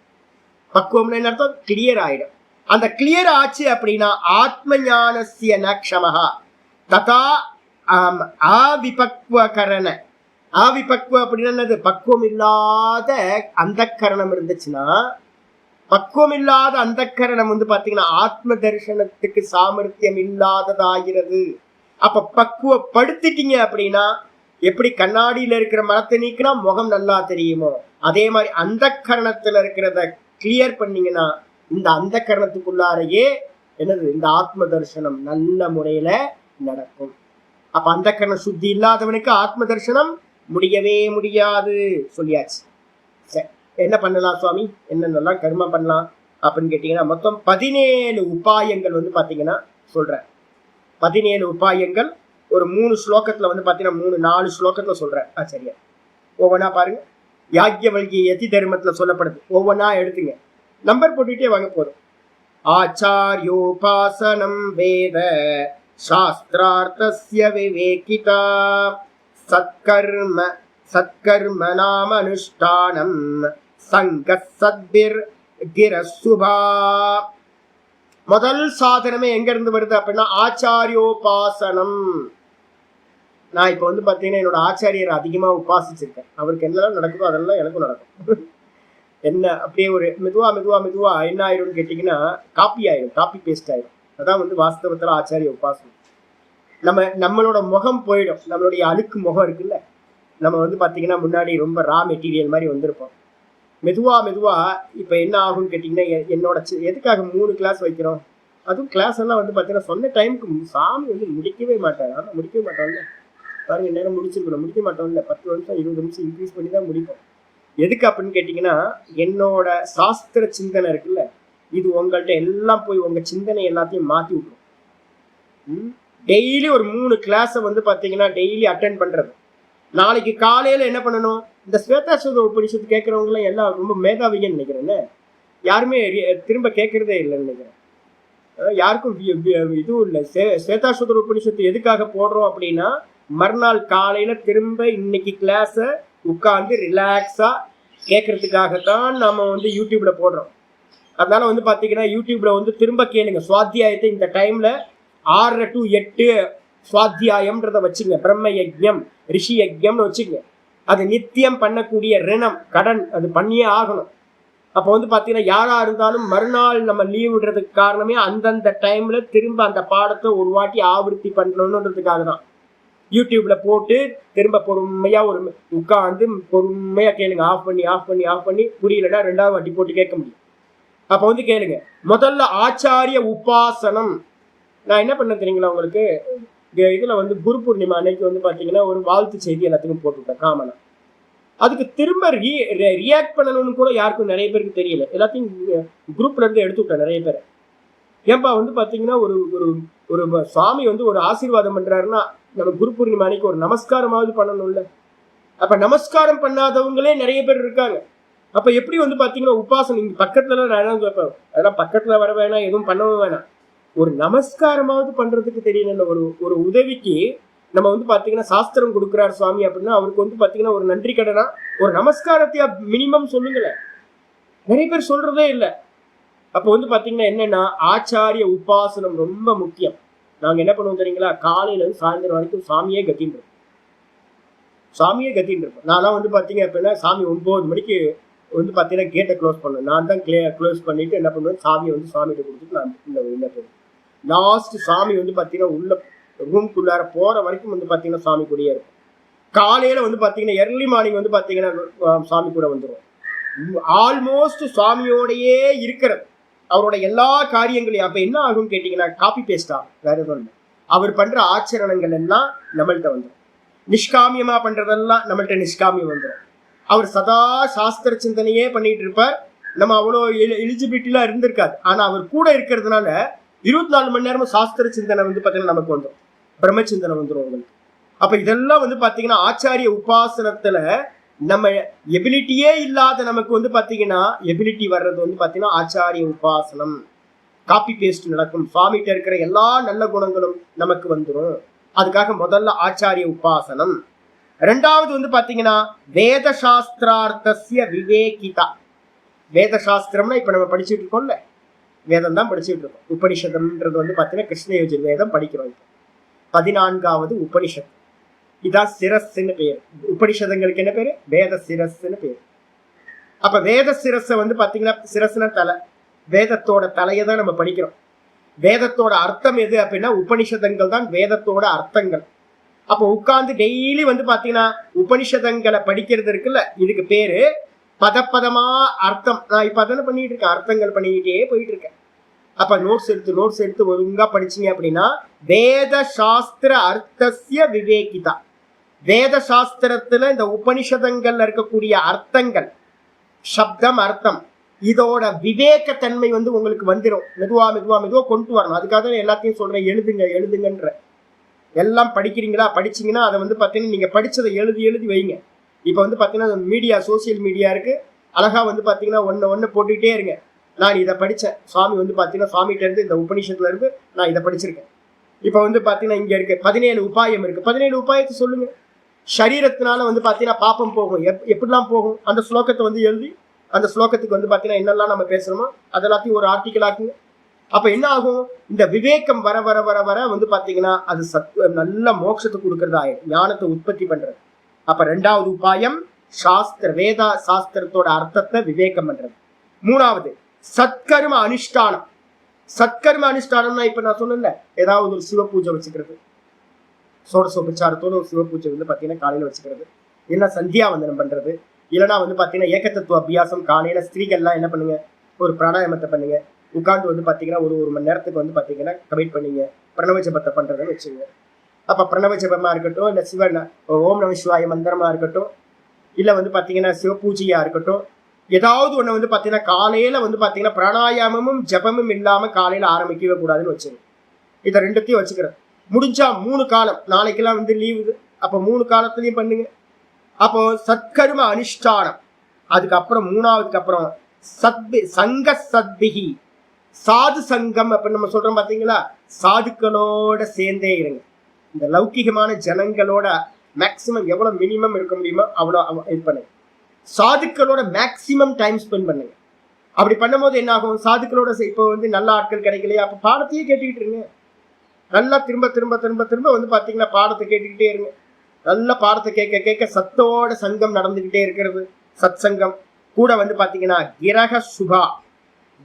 பக்குவம்னு என்ன அர்த்தம்? கிளியர் ஆயிடும். அந்த கிளியர் ஆச்சு அப்படின்னா ஆத்ம ஞானஸ்ய நக்ஷமஹா ததா ஆவிபக்வ கரண. ஆவிபக்வ அப்படின்னா பக்குவம் இல்லாத அந்த கரணம் இருந்துச்சுன்னா, பக்குவம் இல்லாத அந்த கரணம் வந்து பாத்தீங்கன்னா ஆத்ம தரிசனத்துக்கு சாமர்த்தியம் இல்லாததாகிறது. அப்ப பக்குவப்படுத்திட்டீங்க அப்படின்னா எப்படி கண்ணாடியில இருக்கிற மரத்தை நீக்கினா முகம் நல்லா தெரியுமோ, அதே மாதிரி அந்த கரணத்துல இருக்கிறத கிளியர் பண்ணீங்கன்னா இந்த அந்த கரணத்துக்குள்ளாரையே என்னது இந்த ஆத்ம தரிசனம் நல்ல முறையில நடக்கும். அப்ப அந்த கரணம் சுத்தி இல்லாதவனுக்கு ஆத்ம தரிசனம் முடியவே முடியாது சொல்லியாச்சு. சரி, என்ன பண்ணலாம் சுவாமி, என்னென்னலாம் கர்மா பண்ணலாம் அப்படின்னு கேட்டீங்கன்னா மொத்தம் 17 உபாயங்கள் வந்து பாத்தீங்கன்னா சொல்றேன். 17 உபாயங்கள் ஒரு 3 ஸ்லோகத்துல வந்து பாத்தீங்கன்னா 4 ஸ்லோகத்துல சொல்றேன். சரியா, ஒவ்வொன்னா பாருங்க. யாக்ஞவல்கிய யதி தர்மத்துல சொல்லப்படுது. ஒவ்வொன்னா எடுத்துங்க, நம்பர் போட்டுட்டே வாங்க போதும். ஆச்சாரியோபாசனம் வேத சாஸ்திரார்த்தஸ்ய விவேகிதா சத்கர்ம நாம அனுஷ்டானம் சங்க சத்பிர் கிரசுபா. முதல் சாதனமே எங்க இருந்து வருது அப்படின்னா ஆச்சாரியோபாசனம். நான் இப்ப வந்து பாத்தீங்கன்னா என்னோட ஆச்சாரியரை அதிகமா உபாசிச்சிருக்கேன். அவருக்கு என்னெல்லாம் நடக்குதோ அதெல்லாம் எனக்கும் நடக்கும். என்ன அப்படியே ஒரு மெதுவா என்ன ஆயிடும்னு கேட்டீங்கன்னா காப்பி பேஸ்ட் ஆயிடும். அதான் வந்து வாஸ்தவத்துல ஆச்சாரிய உபாசனம். நம்மளோட முகம் போயிடும். நம்மளுடைய அழுக்கு முகம் இருக்குல்ல, நம்ம வந்து பாத்தீங்கன்னா முன்னாடி ரொம்ப ரா மெட்டீரியல் மாதிரி வந்திருப்போம். மெதுவா இப்ப என்ன ஆகும்னு கேட்டீங்கன்னா என்னோட எதுக்காக 3 கிளாஸ் வைக்கிறோம்? அதுவும் கிளாஸ் எல்லாம் வந்து பாத்தீங்கன்னா சொன்ன டைமுக்கு சாமி வந்து முடிக்கவே மாட்டோம்ல. பாருங்க, நேரம் முடிக்க மாட்டோம்ல. 10 நிமிஷம் 20 நிமிஷம் இன்க்ரீஸ் பண்ணி தான் முடிப்போம். எதுக்கு அப்படின்னு கேட்டீங்கன்னா என்னோட சாஸ்திர சிந்தனை இருக்குல்ல, இது உங்கள்கிட்ட எல்லாம் போய் உங்க சிந்தனை எல்லாத்தையும் மாத்தி விட்டுரும். டெய்லி ஒரு 3 கிளாஸை வந்து பார்த்தீங்கன்னா டெய்லி அட்டென்ட் பண்றது. நாளைக்கு காலையில என்ன பண்ணணும், இந்த ஸ்வேதாஸ்வத உபனிஷத்து கேட்கறவங்க எல்லாம் ரொம்ப மேதாவிகன்னு நினைக்கிறேன்னு, யாருமே திரும்ப கேட்கறதே இல்லைன்னு நினைக்கிறேன். யாருக்கும் இதுவும் இல்லை. ஸ்வேதாஸ்வத உபனிஷத்து எதுக்காக போடுறோம் அப்படின்னா, மறுநாள் காலையில திரும்ப இன்னைக்கு கிளாஸ உட்கார்ந்து ரிலாக்ஸா கேட்கறதுக்காகத்தான் நம்ம வந்து யூடியூப்ல போடுறோம். அதனால வந்து பாத்தீங்கன்னா யூடியூப்ல வந்து திரும்ப கேளுங்க. சுவாத்தியாயத்தை இந்த டைம்ல 6 to 8 சுவாத்தியாயம்ன்றத வச்சுங்க. பிரம்ம யஜ்யம், ரிஷி யஜ்யம்னு வச்சுங்க. அது நித்தியம் பண்ணக்கூடிய ரிணம், கடன், அது பண்ணியே ஆகணும். அப்போ வந்து பாத்தீங்கன்னா யாரா இருந்தாலும் மறுநாள் நம்ம லீவ் விடுறதுக்கு காரணமே அந்தந்த டைம்ல திரும்ப அந்த பாடத்தை ஒரு வாட்டி ஆவர்த்தி பண்ணணுன்றதுக்காக தான். யூடியூப்ல போட்டு திரும்ப பொறுமையா ஒரு உட்காந்து பொறுமையா கேளுங்க. ஆஃப் பண்ணி புரியலன்னா 2வது வாட்டி போட்டு கேட்க முடியும். அப்ப வந்து கேளுங்க. முதல்ல ஆச்சாரிய உபாசனம். நான் என்ன பண்ண தெரியுங்களா உங்களுக்கு, இதுல வந்து குரு பூர்ணிமா அன்னைக்கு வந்து பாத்தீங்கன்னா ஒரு வாழ்த்து செய்தி எல்லாத்துக்கும் போட்டுவிட்டேன் காமனா. அதுக்கு திரும்ப ரியாக்ட் பண்ணணும்னு கூட யாருக்கும் நிறைய பேருக்கு தெரியல. எல்லாத்தையும் குரூப்ல இருந்து எடுத்து விட்டேன் நிறைய பேர். ஏன்பா வந்து பாத்தீங்கன்னா ஒரு ஒரு ஒரு சுவாமி வந்து ஒரு ஆசீர்வாதம் பண்றாருன்னா நம்ம குரு பூர்ணிமா அன்னைக்கு ஒரு நமஸ்காரமாவது பண்ணணும்ல. அப்ப நமஸ்காரம் பண்ணாதவங்களே நிறைய பேர் இருக்காங்க. அப்ப எப்படி வந்து பாத்தீங்கன்னா உபாசனம் இங்க பக்கத்துல நான் கேட்பேன், அதெல்லாம் பக்கத்துல வர வேணாம், எதுவும் பண்ணவும் வேணாம். ஒரு நமஸ்காரமாவது பண்றதுக்கு தெரியல. ஒரு ஒரு உதவிக்கு நம்ம வந்து பாத்தீங்கன்னா சாஸ்திரம் கொடுக்குறாரு சுவாமி அப்படின்னா அவருக்கு வந்து பாத்தீங்கன்னா ஒரு நன்றி கடனா ஒரு நமஸ்காரத்தையா மினிமம் சொல்லுங்களேன். நிறைய பேர் சொல்றதே இல்லை. அப்போ வந்து பாத்தீங்கன்னா என்னன்னா ஆச்சாரிய உபாசனம் ரொம்ப முக்கியம். நாங்க என்ன பண்ணுவோம் தெரியுங்களா, காலையில இருந்து சாயந்தரம் வரைக்கும் சாமியே கத்தின்னு இருப்போம். நான்லாம் வந்து பாத்தீங்க அப்படின்னா சாமி 9 மணிக்கு வந்து பாத்தீங்கன்னா கேட்டை க்ளோஸ் பண்ணுவேன். நான் தான் க்ளோஸ் பண்ணிட்டு என்ன பண்ணுவேன், சாமியை வந்து சாமிகிட்ட கொடுத்துட்டு நான் உள்ள போவேன். லாஸ்ட் சாமி வந்து பாத்தீங்கன்னா உள்ள ரூம்குள்ளார போற வரைக்கும் வந்து பாத்தீங்கன்னா சாமி கூடயே இருக்கும். காலையில வந்து பாத்தீங்கன்னா எர்லி மார்னிங் வந்து பாத்தீங்கன்னா சாமி கூட வந்துடும். ஆல்மோஸ்ட் சுவாமியோடையே இருக்கிறது அவரோட எல்லா காரியங்களையும். அப்ப என்ன ஆகும்னு கேட்டீங்கன்னா காப்பி பேஸ்டா வேற எதுவும் இல்லை. அவர் பண்ற ஆச்சரணங்கள் எல்லாம் நம்மள்கிட்ட வந்துடும். நிஷ்காமியமா பண்றதெல்லாம் நம்மள்கிட்ட நிஷ்காமியம் வந்துடும். அவர் சதா சாஸ்திர சிந்தனையே பண்ணிட்டு இருப்பார். நம்ம அவ்வளோ எலிஜிபிலிட்டிலாம் இருந்திருக்காது. ஆனா அவர் கூட இருக்கிறதுனால 24 மணி நேரமும் சாஸ்திர சிந்தனை வந்து பாத்தீங்கன்னா நமக்கு வந்துடும், பிரம்ம சிந்தனை வந்துடும் உங்களுக்கு. அப்ப இதெல்லாம் வந்து பாத்தீங்கன்னா ஆச்சாரிய உபாசனத்துல நம்ம எபிலிட்டியே இல்லாத நமக்கு வந்து பாத்தீங்கன்னா எபிலிட்டி வர்றது வந்து பாத்தீங்கன்னா ஆச்சாரிய உபாசனம். காப்பி பேஸ்ட் நடக்கும். சுவாமிகிட்ட இருக்கிற எல்லா நல்ல குணங்களும் நமக்கு வந்துடும். அதுக்காக முதல்ல ஆச்சாரிய உபாசனம். 2வது வந்து பாத்தீங்கன்னா வேத சாஸ்திரார்த்தஸ்ய விவேகிதா. வேத சாஸ்திரம்னா இப்ப நம்ம படிச்சுட்டு இருக்கோம்ல, வேதம் தான் படிச்சுட்டு இருக்கோம். உபனிஷதம்ன்றது வந்து பாத்தீங்கன்னா கிருஷ்ண யஜுர்வேதம் படிக்கிறோம். இப்போ 14வது உபனிஷத். இதான் சிரஸ்ன்னு பேர். உபனிஷதங்களுக்கு என்ன பேரு, வேத சிரஸ்ன்னு பேர். அப்ப வேத சிரஸை வந்து பாத்தீங்கன்னா சிரஸ்னா தலை, வேதத்தோட தலையை தான் நம்ம படிக்கிறோம். வேதத்தோட அர்த்தம் எது அப்படின்னா உபனிஷதங்கள் தான் வேதத்தோட அர்த்தங்கள். அப்போ உட்கார்ந்து டெய்லி வந்து பாத்தீங்கன்னா உபனிஷதங்களை படிக்கிறது இருக்குல்ல, இதுக்கு பேரு பதப்பதமா அர்த்தம். நான் இப்ப அதனை பண்ணிட்டு இருக்கேன், அர்த்தங்கள் பண்ணிக்கிட்டே போயிட்டு இருக்கேன். அப்ப நோட்ஸ் எடுத்து ஒழுங்கா படிச்சீங்க அப்படின்னா வேத சாஸ்திர அர்த்தஸ்ய விவேகிதா. வேத சாஸ்திரத்துல இந்த உபனிஷதங்கள்ல இருக்கக்கூடிய அர்த்தங்கள், சப்தம், அர்த்தம், இதோட விவேகத்தன்மை வந்து உங்களுக்கு வந்துடும். மெதுவா கொண்டு வரணும். அதுக்காக எல்லாத்தையும் சொல்றேன், எழுதுங்கன்ற. எல்லாம் படிக்கிறீங்களா, படிச்சீங்கன்னா அதை வந்து பாத்தீங்கன்னா நீங்க படிச்சதை எழுதி வைங்க. இப்ப வந்து பாத்தீங்கன்னா மீடியா, சோசியல் மீடியா இருக்கு. அழகா வந்து பாத்தீங்கன்னா ஒன்னு போட்டுக்கிட்டே இருங்க. நான் இதை படித்தேன், சுவாமி வந்து பார்த்தீங்கன்னா சுவாமிகிட்ட இருந்து இந்த உபநிஷத்துல இருந்து நான் இதை படிச்சிருக்கேன். இப்போ வந்து பார்த்தீங்கன்னா இங்கே இருக்கு 17 உபாயம் இருக்கு. 17 உபாயத்தை சொல்லுங்க. சரீரத்தினால வந்து பார்த்தீங்கன்னா பாப்பம் போகும். எப்படிலாம் போகும் அந்த ஸ்லோகத்தை வந்து எழுதி அந்த ஸ்லோகத்துக்கு வந்து பார்த்தீங்கன்னா என்னெல்லாம் நம்ம பேசுகிறோமோ அதெல்லாத்தையும் ஒரு ஆர்டிக்கல் ஆக்குங்க. அப்போ என்ன ஆகும், இந்த விவேகம் வர வர வர வர வந்து பார்த்தீங்கன்னா அது நல்ல மோட்சத்தை கொடுக்கறதா, ஞானத்தை உற்பத்தி பண்றது. அப்போ 2வது உபாயம் சாஸ்திர, வேத சாஸ்திரத்தோட அர்த்தத்தை விவேகம் பண்றது. 3வது சத்கர்ம அனுஷ்டானம். சத்கர்ம அனுஷ்டானம்னா இப்ப நான் சொன்னேன்ல, ஏதாவது ஒரு சிவ பூஜை வச்சுக்கிறது, சோடசோபச்சாரத்தோட ஒரு சிவ பூஜை வந்து பாத்தீங்கன்னா காலையில வச்சுக்கிறது, இல்லைன்னா சந்தியாவந்தனம் பண்றது, இல்லைன்னா வந்து பாத்தீங்கன்னா ஏகத்தத்துவ அபியாசம். காலையில ஸ்திரீகள்லாம் என்ன பண்ணுங்க, ஒரு பிராணாயாமத்தை பண்ணுங்க. உட்காந்து வந்து பாத்தீங்கன்னா ஒரு மணி நேரத்துக்கு வந்து பாத்தீங்கன்னா கமிட் பண்ணீங்க, பிரணவ ஜபத்தை பண்றதுன்னு வச்சுங்க. அப்ப பிரணவ ஜபமா இருக்கட்டும், இல்ல சிவன் ஓம் நம சிவாய மந்திரமா இருக்கட்டும், இல்ல வந்து பாத்தீங்கன்னா சிவ பூஜையா இருக்கட்டும், ஏதாவது ஒண்ணு வந்து பாத்தீங்கன்னா காலையில வந்து பாத்தீங்கன்னா பிராணாயாமமும் ஜபமும் இல்லாம காலையில ஆரம்பிக்கவே கூடாதுன்னு வச்சுங்க. இதை ரெண்டுத்தையும் வச்சுக்கிறேன். முடிஞ்சா 3 காலம், நாளைக்கெல்லாம் வந்து லீவு, அப்ப 3 காலத்திலையும் பண்ணுங்க. அப்போ சத்கர்ம அனுஷ்டானம், அதுக்கப்புறம் 3வதுக்கு அப்புறம் சங்க சத்பிகி, சாது சங்கம் அப்படின்னு நம்ம சொல்றோம் பாத்தீங்களா, சாதுக்களோட சேர்ந்தே இருங்க. இந்த லௌகிகமான ஜனங்களோட மேக்சிமம் எவ்வளவு மினிமம் இருக்க முடியுமோ அவ்வளவு இது பண்ணுங்க. சாதுக்களோட மேக்சிமம் டைம் ஸ்பெண்ட் பண்ணுங்க. அப்படி பண்ணும்போது என்ன ஆகும், சாதுக்களோட இப்போ வந்து நல்ல ஆட்கள் கிடைக்கலையா, அப்ப பாடத்தையே கேட்டுக்கிட்டு இருங்க. நல்லா திரும்ப திரும்ப திரும்ப திரும்ப வந்து பாத்தீங்கன்னா பாடத்தை கேட்டுக்கிட்டே இருங்க. நல்ல பாடத்தை கேட்க கேட்க சத்தோட சங்கம் நடந்துகிட்டே இருக்கிறது, சத் சங்கம் கூட வந்து பாத்தீங்கன்னா கிரக சுபா.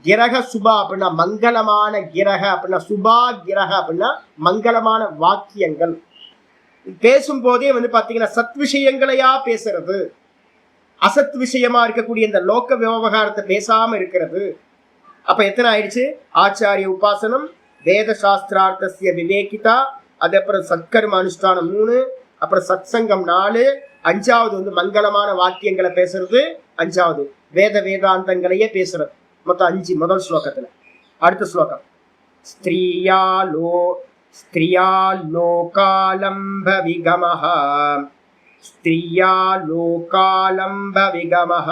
கிரக சுபா அப்படின்னா மங்களமான கிரக அப்படின்னா சுபா கிரக அப்படின்னா மங்களமான வாக்கியங்கள். பேசும் போதே வந்து பாத்தீங்கன்னா சத் விஷயங்களையா பேசுறது, அசத் விஷயமா இருக்கக்கூடிய இந்த லோக விவகாரத்தை பேசாம இருக்கிறது. அப்ப எத்தனை ஆயிடுச்சு, ஆச்சாரிய உபாசனம், வேத சாஸ்திரார்த்தசிய விவேகிதா, அது அப்புறம் சத்கர்ம அனுஷ்டானம் 3, அப்புறம் சத் சங்கம் 4, 5வது வந்து மங்களமான வாக்கியங்களை பேசுறது, 5வது வேதாந்தங்களையே பேசுறது. மொத்தம் 5 முதல் ஸ்லோகத்துல. அடுத்த ஸ்லோகம், ஸ்திரியா லோகாலம்ப விகமஹ, ஸ்திரியா லோகாலம்ப விகமஹ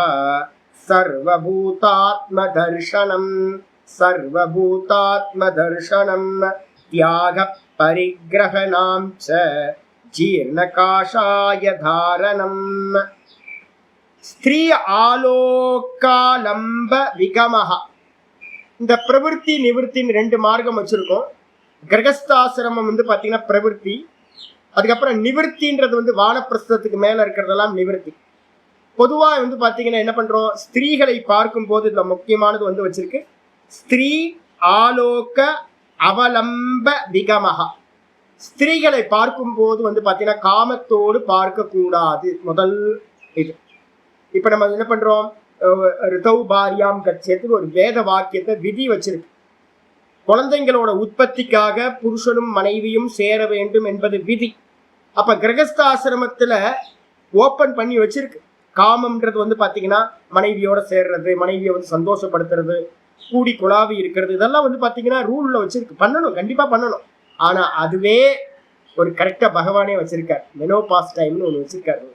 சர்வபூதாத்ம தர்ஷனம், சர்வபூதாத்ம தர்ஷனம் தியாக பரிகிரஹணாம் ச ஜீர்ணகாஷாய தாரணம். ஸ்திரீ ஆலோகாலம்ப விகமஹ, இந்த பிரவிற்த்தி நிவிற்த்தின்னு 2 மார்க்கம் வச்சிருக்கோம். கிரகஸ்தாசிரமம் வந்து பாத்தீங்கன்னா பிரவிற்த்தி, அதுக்கப்புறம் நிவிற்த்தின்றது வந்து வானப்பிரஸ்தத்துக்கு மேல இருக்கிறதெல்லாம் நிவிற்த்தி. பொதுவா வந்து பாத்தீங்கன்னா என்ன பண்றோம், ஸ்திரீகளை பார்க்கும் போது இதுல முக்கியமானது வந்து வச்சிருக்கு, ஸ்திரீ ஆலோக அவலம்ப விகமஹா. ஸ்திரீகளை பார்க்கும் போது வந்து பாத்தீங்கன்னா காமத்தோடு பார்க்க கூடாது, முதல் இது. இப்ப நம்ம என்ன பண்றோம், ரிதௌ பாரியாம் கச்சேத்துக்கு ஒரு வேத வாக்கியத்தை விதி வச்சிருக்கு. குழந்தைங்களோட உற்பத்திக்காக புருஷனும் மனைவியும் சேர வேண்டும் என்பது விதி. அப்ப கிரகஸ்தாசிரமத்துல ஓப்பன் பண்ணி வச்சிருக்கு. காமம்ன்றது வந்து பாத்தீங்கன்னா மனைவியோட சேர்றது, மனைவியை வந்து சந்தோஷப்படுத்துறது, கூடி குழாவி இருக்கிறது, இதெல்லாம் வந்து பாத்தீங்கன்னா ரூல்ல வச்சிருக்கு. பண்ணணும், கண்டிப்பா பண்ணணும். ஆனா அதுவே ஒரு கரெக்டா பகவானே வச்சிருக்காரு. மெனோபாஸ் டைம்னு ஒண்ணு வச்சிருக்காரு,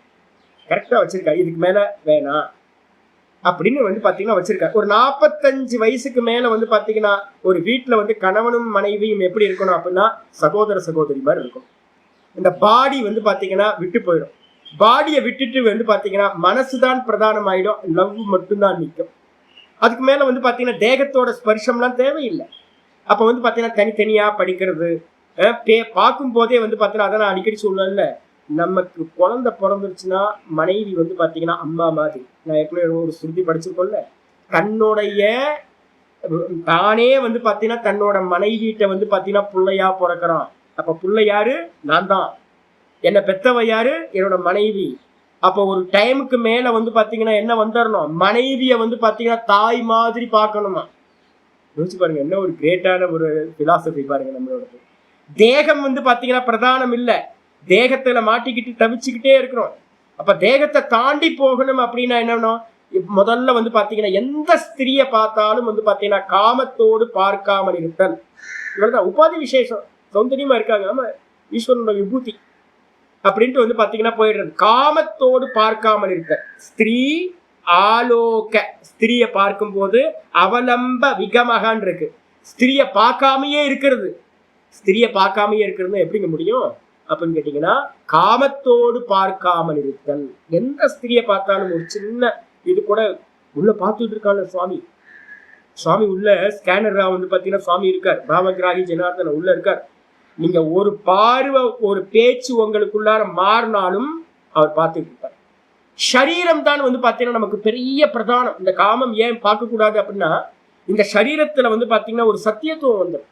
கரெக்டா வச்சிருக்காரு. இதுக்கு மேல வேணாம் அப்படின்னு வந்து பாத்தீங்கன்னா வச்சிருக்காரு. ஒரு 45 வயசுக்கு மேல வந்து பாத்தீங்கன்னா ஒரு வீட்டுல வந்து கணவனும் மனைவியும் எப்படி இருக்கணும் அப்படின்னா சகோதர சகோதரி மாதிரி இருக்கும். இந்த பாடி வந்து பாத்தீங்கன்னா விட்டு போயிடும். பாடியை விட்டுட்டு வந்து பாத்தீங்கன்னா மனசுதான் பிரதானம் ஆயிடும், லவ் மட்டும்தான் நிற்கும். அதுக்கு மேல வந்து பாத்தீங்கன்னா தேகத்தோட ஸ்பர்ஷம்லாம் தேவையில்லை. அப்ப வந்து பாத்தீங்கன்னா தனித்தனியா படிக்கிறது, பார்க்கும் போதே வந்து பாத்தீங்கன்னா அதான் நான் அடிக்கடி சொல்லல, நமக்கு குழந்தை பிறந்துருச்சுன்னா மனைவி வந்து பாத்தீங்கன்னா அம்மா மாதிரி. நான் ஏற்கனவே ஒரு ஸ்ருதி படிச்சிருக்கோம்ல, தன்னுடைய தானே வந்து பாத்தீங்கன்னா தன்னோட மனைவிட்ட வந்து பாத்தீங்கன்னா பிள்ளையா பிறக்கிறான். அப்ப பிள்ளை யாரு, நான் தான். என்னை பெத்தவ யாரு, என்னோட மனைவி. அப்போ ஒரு டைமுக்கு மேல வந்து பாத்தீங்கன்னா என்ன வந்துடணும், மனைவிய வந்து பாத்தீங்கன்னா தாய் மாதிரி பார்க்கணுமா. யோசிச்சு பாருங்க, என்ன ஒரு கிரேட்டான ஒரு பிலாசபி பாருங்க நம்மளோட. தேகம் வந்து பாத்தீங்கன்னா பிரதானம் இல்லை, தேகத்துல மாட்டிக்கிட்டு தவிச்சுக்கிட்டே இருக்கிறோம். அப்ப தேகத்தை தாண்டி போகணும் அப்படின்னா என்னன்னா, முதல்ல வந்து பாத்தீங்கன்னா எந்த ஸ்திரியை பார்த்தாலும் வந்து பாத்தீங்கன்னா காமத்தோடு பார்க்காமல் இருத்தல். இவ்வளவுதான் உபாதி விசேஷம், சௌந்தரியமா இருக்காங்க, ஆமா ஈஸ்வரனோட விபூதி அப்படின்ட்டு வந்து பாத்தீங்கன்னா போயிடுறது. காமத்தோடு பார்க்காமல் இருக்க ஸ்திரீ ஆலோக, ஸ்திரியை பார்க்கும் போது அவலம்ப விகமகான் இருக்கு. ஸ்திரியை பார்க்காமையே இருக்கிறது, ஸ்திரியை பார்க்காமையே இருக்கிறது எப்படிங்க முடியும் அப்படின்னு கேட்டீங்கன்னா காமத்தோடு பார்க்காமல் இருத்தல். எந்த ஸ்திரியை பார்த்தாலும் ஒரு சின்ன இது கூட உள்ள பார்த்துட்டு இருக்காங்க சுவாமி. சுவாமி உள்ள ஸ்கேனரா வந்து பாத்தீங்கன்னா சுவாமி இருக்கார், பாவகிராகி ஜனார்தன உள்ள இருக்கார். நீங்க ஒரு பார்வை ஒரு பேச்சு உங்களுக்குள்ளார மாறினாலும் அவர் பார்த்துட்டு இருப்பார். சரீரம் தான் வந்து பாத்தீங்கன்னா நமக்கு பெரிய பிரதானம். இந்த காமம் ஏன் பார்க்க கூடாது அப்படின்னா, இந்த சரீரத்துல வந்து பாத்தீங்கன்னா ஒரு சத்தியத்துவம் வந்துடும்,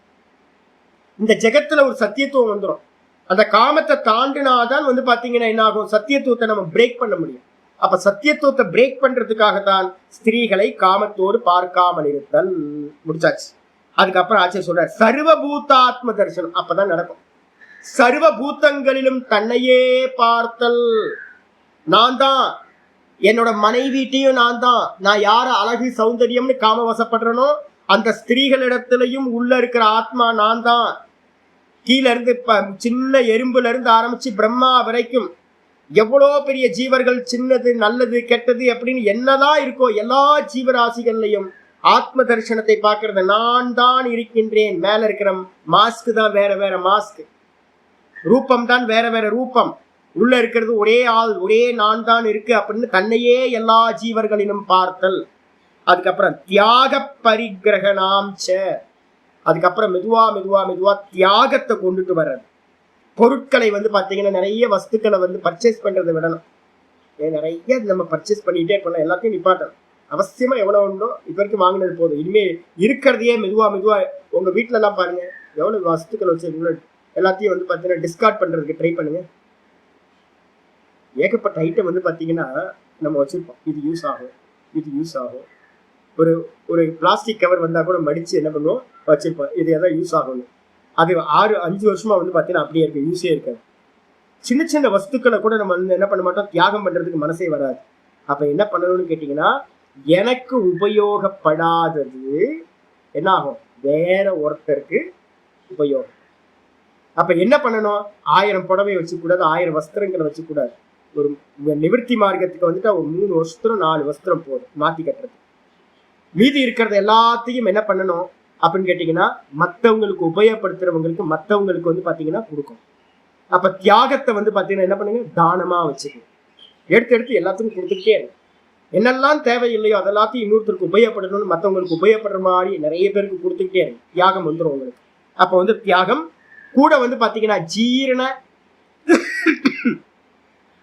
இந்த ஜெகத்துல ஒரு சத்தியத்துவம் வந்துடும். அந்த காமத்தை தாண்டினாதான் வந்து பாத்தீங்கன்னா என்ன ஆகும், சத்தியத்துவத்தை நம்ம பிரேக் பண்ண முடியும். அப்ப சத்தியத்துவத்தை பிரேக் பண்றதுக்காகத்தான் ஸ்திரீகளை காமத்தோடு பார்க்காமல் இருத்தல். முடிச்சாச்சு. அதுக்கப்புறம் ஆச்சரிய சொல்றார் சர்வபூதாத்ம தரிசனம். அப்பதான் நடக்கும். சர்வபூதங்களிலும் தன்னையே பார்த்தல். நான் தான், என்னோட மனைவிட்டையும் நான் தான். நான் யார அழகு சௌந்தரியம்னு காம வசப்படுறனோ அந்த ஸ்திரீகளிடத்திலையும் உள்ள இருக்கிற ஆத்மா நான் தான். கீழ இருந்து சின்ன எறும்புல இருந்து ஆரம்பிச்சு பிரம்மா வரைக்கும் எவ்வளோ பெரிய ஜீவர்கள், சின்னது நல்லது கெட்டது அப்படின்னு என்னதான் இருக்கோ எல்லா ஜீவராசிகள்லையும் ஆத்ம தரிசனத்தை பார்க்கறது. நான் தான் இருக்கின்றேன். மேல இருக்கிற மாஸ்க் தான் வேற வேற மாஸ்க், ரூபம் தான் வேற வேற ரூபம், உள்ள இருக்கிறது ஒரே ஆள், ஒரே நான் தான் இருக்கு அப்படின்னு தன்னையே எல்லா ஜீவர்களிலும் பார்த்தல். அதுக்கப்புறம் தியாக பரிகிரகணாம் ச, அதுக்கப்புறம் மெதுவா மெதுவா மெதுவா தியாகத்தை கொண்டுட்டு வர்றது. பொருட்களை பாத்தீங்கன்னா நிறைய வஸ்துக்களை பர்ச்சேஸ் பண்றதை விடணும். நிறைய நம்ம பர்ச்சேஸ் பண்ணிட்டே இருக்கலாம். எல்லாத்தையும் நிப்பாட்டணும். அவசியமா எவ்வளவு உண்டோ இது வரைக்கும் வாங்கினது போதும். இனிமே இருக்கிறதையே மெதுவா மெதுவா உங்க வீட்டுல எல்லாம் பாருங்க எவ்வளவு வஸ்துக்கள் வச்சு எல்லாத்தையும் பாத்தீங்கன்னா டிஸ்கார்ட் பண்றதுக்கு ட்ரை பண்ணுங்க. ஏகப்பட்ட ஐட்டம் பாத்தீங்கன்னா நம்ம வச்சிருப்போம். இது யூஸ் ஆகும், இது யூஸ் ஆகும். ஒரு ஒரு பிளாஸ்டிக் கவர் வந்தா கூட மடிச்சு என்ன பண்ணுவோம் வச்சிருப்போம். இது எதாவது யூஸ் ஆகும்னு. அது 6-5 வருஷமா பாத்தீங்கன்னா அப்படியே இருக்கு, யூஸே இருக்காது. சின்ன சின்ன வஸ்துக்களை கூட நம்ம என்ன பண்ண மாட்டோம், தியாகம் பண்றதுக்கு மனசே வராது. அப்ப என்ன பண்ணணும்னு கேட்டீங்கன்னா, எனக்கு உபயோகப்படாதது என்ன ஆகும், வேற ஒருத்தருக்கு உபயோகம். அப்ப என்ன பண்ணணும், 1000 புடவை வச்சுக்கூடாது, 1000 வஸ்திரங்களை வச்சுக்கூடாது. ஒரு நிவர்த்தி மார்க்கத்துக்கு ஒரு 3 வஸ்திரம் 4 வஸ்திரம் போதும் மாத்தி கட்டுறது. மீதி இருக்கிறது எல்லாத்தையும் என்ன பண்ணணும் அப்படின்னு கேட்டீங்கன்னா, மற்றவங்களுக்கு உபயோகப்படுத்துறவங்களுக்கு மற்றவங்களுக்கு பாத்தீங்கன்னா கொடுக்கும். அப்ப தியாகத்தை பாத்தீங்கன்னா என்ன பண்ணுங்க, தானமா வச்சுக்கணும். எடுத்து எடுத்து எல்லாத்துக்கும் கொடுத்துக்கிட்டே இருக்கு. என்னெல்லாம் தேவையில்லையோ அதெல்லாத்தையும் இன்னொருத்தருக்கு உபயோகப்படணும்னு மற்றவங்களுக்கு உபயோகப்படுற மாதிரி நிறைய பேருக்கு கொடுத்துக்கிட்டே இருக்கு. தியாகம் வந்துடும் உங்களுக்கு. அப்ப தியாகம் கூட பாத்தீங்கன்னா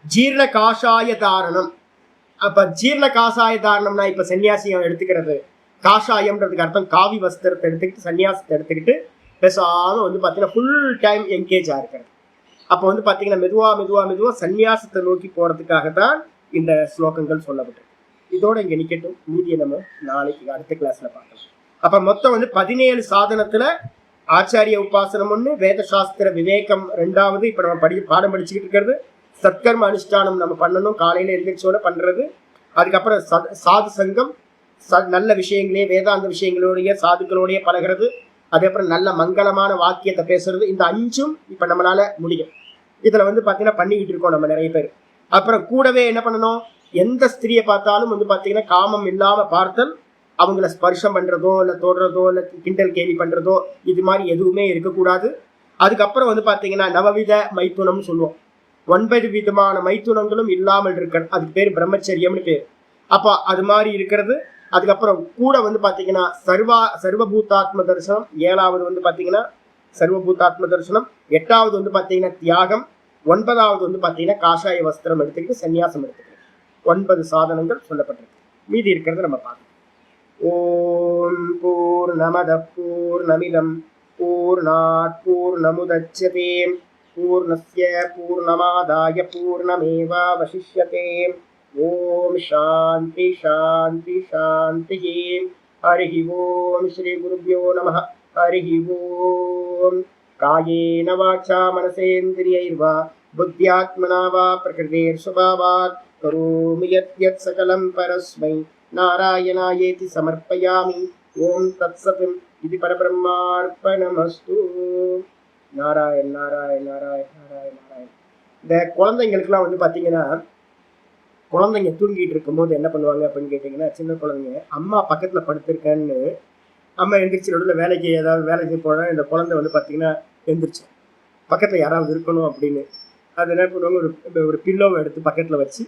ஜீரண காஷாய தாரணம். அப்ப ஜீரண காஷாய தாரணம்னா இப்ப சன்னியாசியம் எடுத்துக்கிறது. காஷாயம்ன்றதுக்கு அர்த்தம் காவி வஸ்திரத்தை எடுத்துக்கிட்டு சன்னியாசத்தை எடுத்துக்கிட்டு பேசாம பாத்தீங்கன்னா ஃபுல் டைம் என்கேஜ் ஆயிருக்கிறது. அப்ப பாத்தீங்கன்னா மெதுவா மெதுவா மெதுவா சன்னியாசத்தை நோக்கி போறதுக்காக தான் இந்த ஸ்லோகங்கள் சொல்லப்பட்டிருக்கு. இதோட இங்க நிக்கட்டும். மீதியை நம்ம நாளைக்கு அடுத்த கிளாஸ்ல பார்க்கலாம். அப்ப மொத்தம் 17 சாதனத்துல ஆச்சாரிய உபாசனம் 1, வேத சாஸ்திர விவேகம் 2வது. இப்ப நம்ம பாடம் படிச்சுக்கிட்டு இருக்கிறது சத்கர்ம அனுஷ்டானம் நம்ம பண்ணணும், காலையில எழுந்திரிச்சோட பண்றது. அதுக்கப்புறம் சாது சங்கம், நல்ல விஷயங்களே வேதாந்த விஷயங்களோடைய சாதுக்களோடைய பழகிறது. அதுக்கப்புறம் நல்ல மங்களமான வாக்கியத்தை பேசுறது. இந்த 5ம் இப்ப நம்மளால முடியும். இதுல பாத்தீங்கன்னா பண்ணிக்கிட்டு இருக்கோம் நம்ம நிறைய பேர். அப்புறம் கூடவே என்ன பண்ணணும், எந்த ஸ்திரியை பார்த்தாலும் பாத்தீங்கன்னா காமம் இல்லாம பார்த்தல், அவங்கள ஸ்பர்ஷம் பண்றதோ இல்ல தோடுறதோ இல்ல கிண்டல் கேலி பண்றதோ இது மாதிரி எதுவுமே இருக்கக்கூடாது. அதுக்கப்புறம் பாத்தீங்கன்னா நவவித மைத்துனம் சொல்லுவோம். 9 விதமான மைத்துனங்களும் இல்லாமல் இருக்கிறது. அதுக்கு பேர் பிரம்மச்சரியம்னு பேர். அப்ப அது மாதிரி இருக்கிறது. அதுக்கப்புறம் கூட பாத்தீங்கன்னா சர்வபூதாத்ம தரிசனம். 7வது பாத்தீங்கன்னா சர்வபூதாத்ம தரிசனம். 8வது பாத்தீங்கன்னா தியாகம். 9வது பாத்தீங்கன்னா காஷாய வஸ்திரம் எடுத்துக்கிட்டு சன்னியாசம் எடுத்துக்கிட்டு 9 சாதனங்கள் சொல்லப்பட்டிருக்கு. மீதி இருக்கிறது நம்ம பார்க்கலாம். ஓம் பூர்ணமத பூர்ணமிதம் பூர்ணாத் பூர்ணமுதச்யதே பூர்ணஸ்ய பூர்ணமாதாய பூர்ணமேவாவசிஷ்யதே. ஓம் சாந்தி சாந்தி சாந்தி. ஹரி ஓம் ஸ்ரீ குருப்யோ நமः. ஹரி ஓம். காயேன வாச்சா மனசேந்திரியைர்வா புத்யாத்மனா வா பிரகிருதேர்ஸ்வபாவாத் கரோமி யத் சகலம் பரஸ்மை நாராயணாயேதி சமர்ப்பயாமி. ஓம் தத்சத். இது பரபிரம்மார்ப்பணமஸ்து. நாராயண் நாராயண் நாராயண் நாராயண் நாராயண். இந்த குழந்தைங்களுக்குலாம் பாத்தீங்கன்னா, குழந்தைங்க தூங்கிட்டு இருக்கும்போது என்ன பண்ணுவாங்க அப்படின்னு கேட்டீங்கன்னா, சின்ன குழந்தைங்க அம்மா பக்கத்துல படுத்திருக்கேன்னு அம்மா எந்திரிச்சு நடுவில் வேலைக்கு ஏதாவது வேலைக்கு போனால் இந்த குழந்தை பாத்தீங்கன்னா எந்திரிச்சு பக்கத்துல யாராவது இருக்கணும் அப்படின்னு அது என்ன பண்ணுவாங்க, ஒரு பில்லோவை எடுத்து பக்கத்துல வச்சு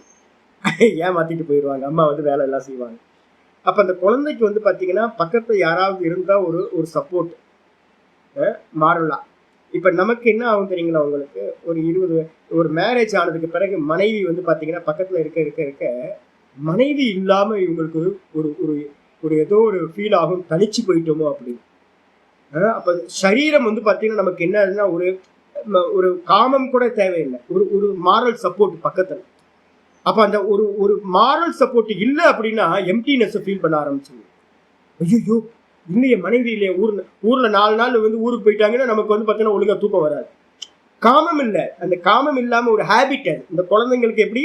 ஏமாத்திட்டு போயிடுவாங்க. அம்மா வேலை எல்லாம் செய்வாங்க. அப்ப அந்த குழந்தைக்கு பாத்தீங்கன்னா பக்கத்துல யாராவது இருந்தா ஒரு சப்போர்ட் மாறலாம். இப்ப நமக்கு என்ன ஆகும் தெரியுங்களா, உங்களுக்கு ஒரு மேரேஜ் ஆனதுக்கு பிறகு மனைவி பாத்தீங்கன்னா பக்கத்துல இருக்க இருக்க இருக்க மனைவி இல்லாம இவங்களுக்கு ஒரு ஒரு ஏதோ ஒரு ஃபீல் ஆகும், தனிச்சு போயிட்டோமோ அப்படின்னு. அப்ப சரீரம் பாத்தீங்கன்னா நமக்கு என்ன ஒரு காமம் கூட தேவையில்லை, ஒரு மாரல் சப்போர்ட் பக்கத்துல. அப்ப அந்த ஒரு மாரல் சப்போர்ட் இல்லை அப்படின்னா எம்டினஸ் ஃபீல் பண்ண ஆரம்பிச்சு. ஐயோ இல்லையே மனைவி இல்லையே, ஊர்ல 4 நாள் ஊருக்கு போயிட்டாங்கன்னா நமக்கு பாத்தீங்கன்னா ஒழுங்கா தூக்கம் வராது. காமம் இல்லை. அந்த காமம் இல்லாம ஒரு ஹேபிட். அது இந்த குழந்தைங்களுக்கு எப்படி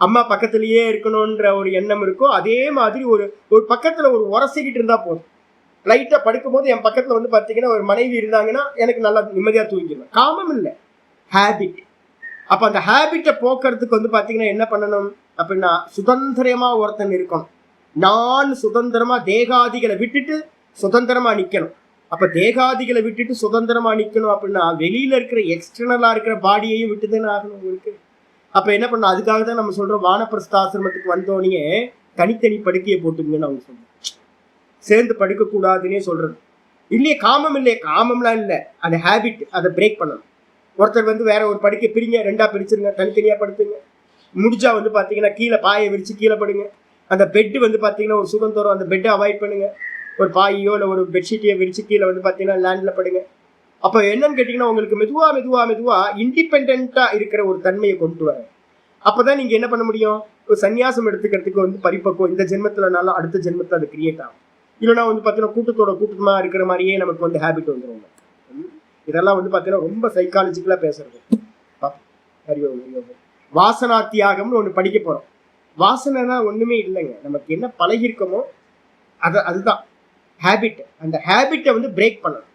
அம்மா பக்கத்திலேயே இருக்கணும்ன்ற ஒரு எண்ணம் இருக்கோ அதே மாதிரி ஒரு ஒரு பக்கத்துல ஒரு உரசிக்கிட்டு இருந்தா போதும். லைட்டா படுக்கும் போது என் பக்கத்துல வந்து பாத்தீங்கன்னா ஒரு மனைவி இருந்தாங்கன்னா எனக்கு நல்லா நிம்மதியா தூங்கிடுவேன். காமம் இல்லை, ஹேபிட். அப்ப அந்த ஹேபிட்டை போக்குறதுக்கு வந்து பாத்தீங்கன்னா என்ன பண்ணணும் அப்படின்னா சுதந்திரமா ஒருத்தன் இருக்கணும். நான் சுதந்திரமா தேகாதிகளை விட்டுட்டு சுதந்திரமா நிக்கணும். அப்ப தேகாதிகளை விட்டுட்டு சுதந்திரமா நிக்கணும் அப்படின்னா வெளியில இருக்கிற எக்ஸ்டர்னலா இருக்கிற பாடியையும் விட்டுதானே ஆகணும் உங்களுக்கு. அப்ப என்ன பண்ணணும், அதுக்காக தான் நம்ம சொல்றோம் வானப்பிரஸ்தாசிரமத்துக்கு வந்தோடனே தனித்தனி படுக்கையை போட்டுங்கன்னு அவங்க சொல்றோம். சேர்ந்து படுக்க கூடாதுன்னே சொல்றது இல்லையே. காமம் இல்லையே, காமம்லாம் இல்லை, அந்த ஹேபிட், அதை பிரேக் பண்ணணும். ஒருத்தர் வந்து வேற ஒரு படுக்கை பிரிங்க, 2ஆ பிரிச்சிருங்க, தனித்தனியா படுத்துங்க. முடிஞ்சா வந்து பாத்தீங்கன்னா கீழே பாயை விரிச்சு கீழே படுங்க. அந்த பெட்டு வந்து பாத்தீங்கன்னா ஒரு சுகம் தரும், அந்த பெட்டை அவாய்ட் பண்ணுங்க. ஒரு பாயோ இல்லை ஒரு பெட்ஷீட்டையோ விரிச்சு கீழே வந்து பாத்தீங்கன்னா லேண்ட்ல படுங்க. அப்ப என்னன்னு கேட்டீங்கன்னா உங்களுக்கு மெதுவா மெதுவா மெதுவா இண்டிபெண்டா இருக்கிற ஒரு தன்மையை கொண்டு வர. அப்பதான் நீங்க என்ன பண்ண முடியும், ஒரு சன்னியாசம் எடுத்துக்கிறதுக்கு வந்து பரிபக்குவம் இந்த ஜென்மத்துலனாலும் அடுத்த ஜென்மத்துல அது கிரியேட் ஆகும். இல்லைன்னா வந்து பாத்தீங்கன்னா கூட்டமா இருக்கிற மாதிரியே நமக்கு வந்து ஹேபிட் வந்துடும். இதெல்லாம் வந்து பாத்தீங்கன்னா ரொம்ப சைக்காலஜிக்கலா பேசுறது. வாசனா தியாகம்னு ஒண்ணு படிக்க போறோம். வாசனைனா ஒண்ணுமே இல்லைங்க, நமக்கு என்ன பழகிருக்கோமோ அதுதான் ஹேபிட். அந்த ஹேபிட்டை வந்து பிரேக் பண்ணணும்.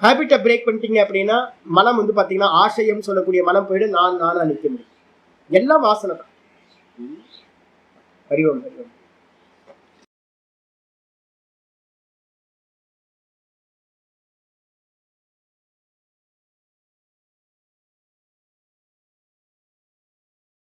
ஹேபிட்டை பிரேக் பண்ணிட்டீங்க அப்படின்னா மனம் வந்து பாத்தீங்கன்னா ஆசையம் சொல்லக்கூடிய மனம் போயிட்டு நானா நிக்க முடியும். எல்லாம் வாசனை தான். ஹரி ஓம்.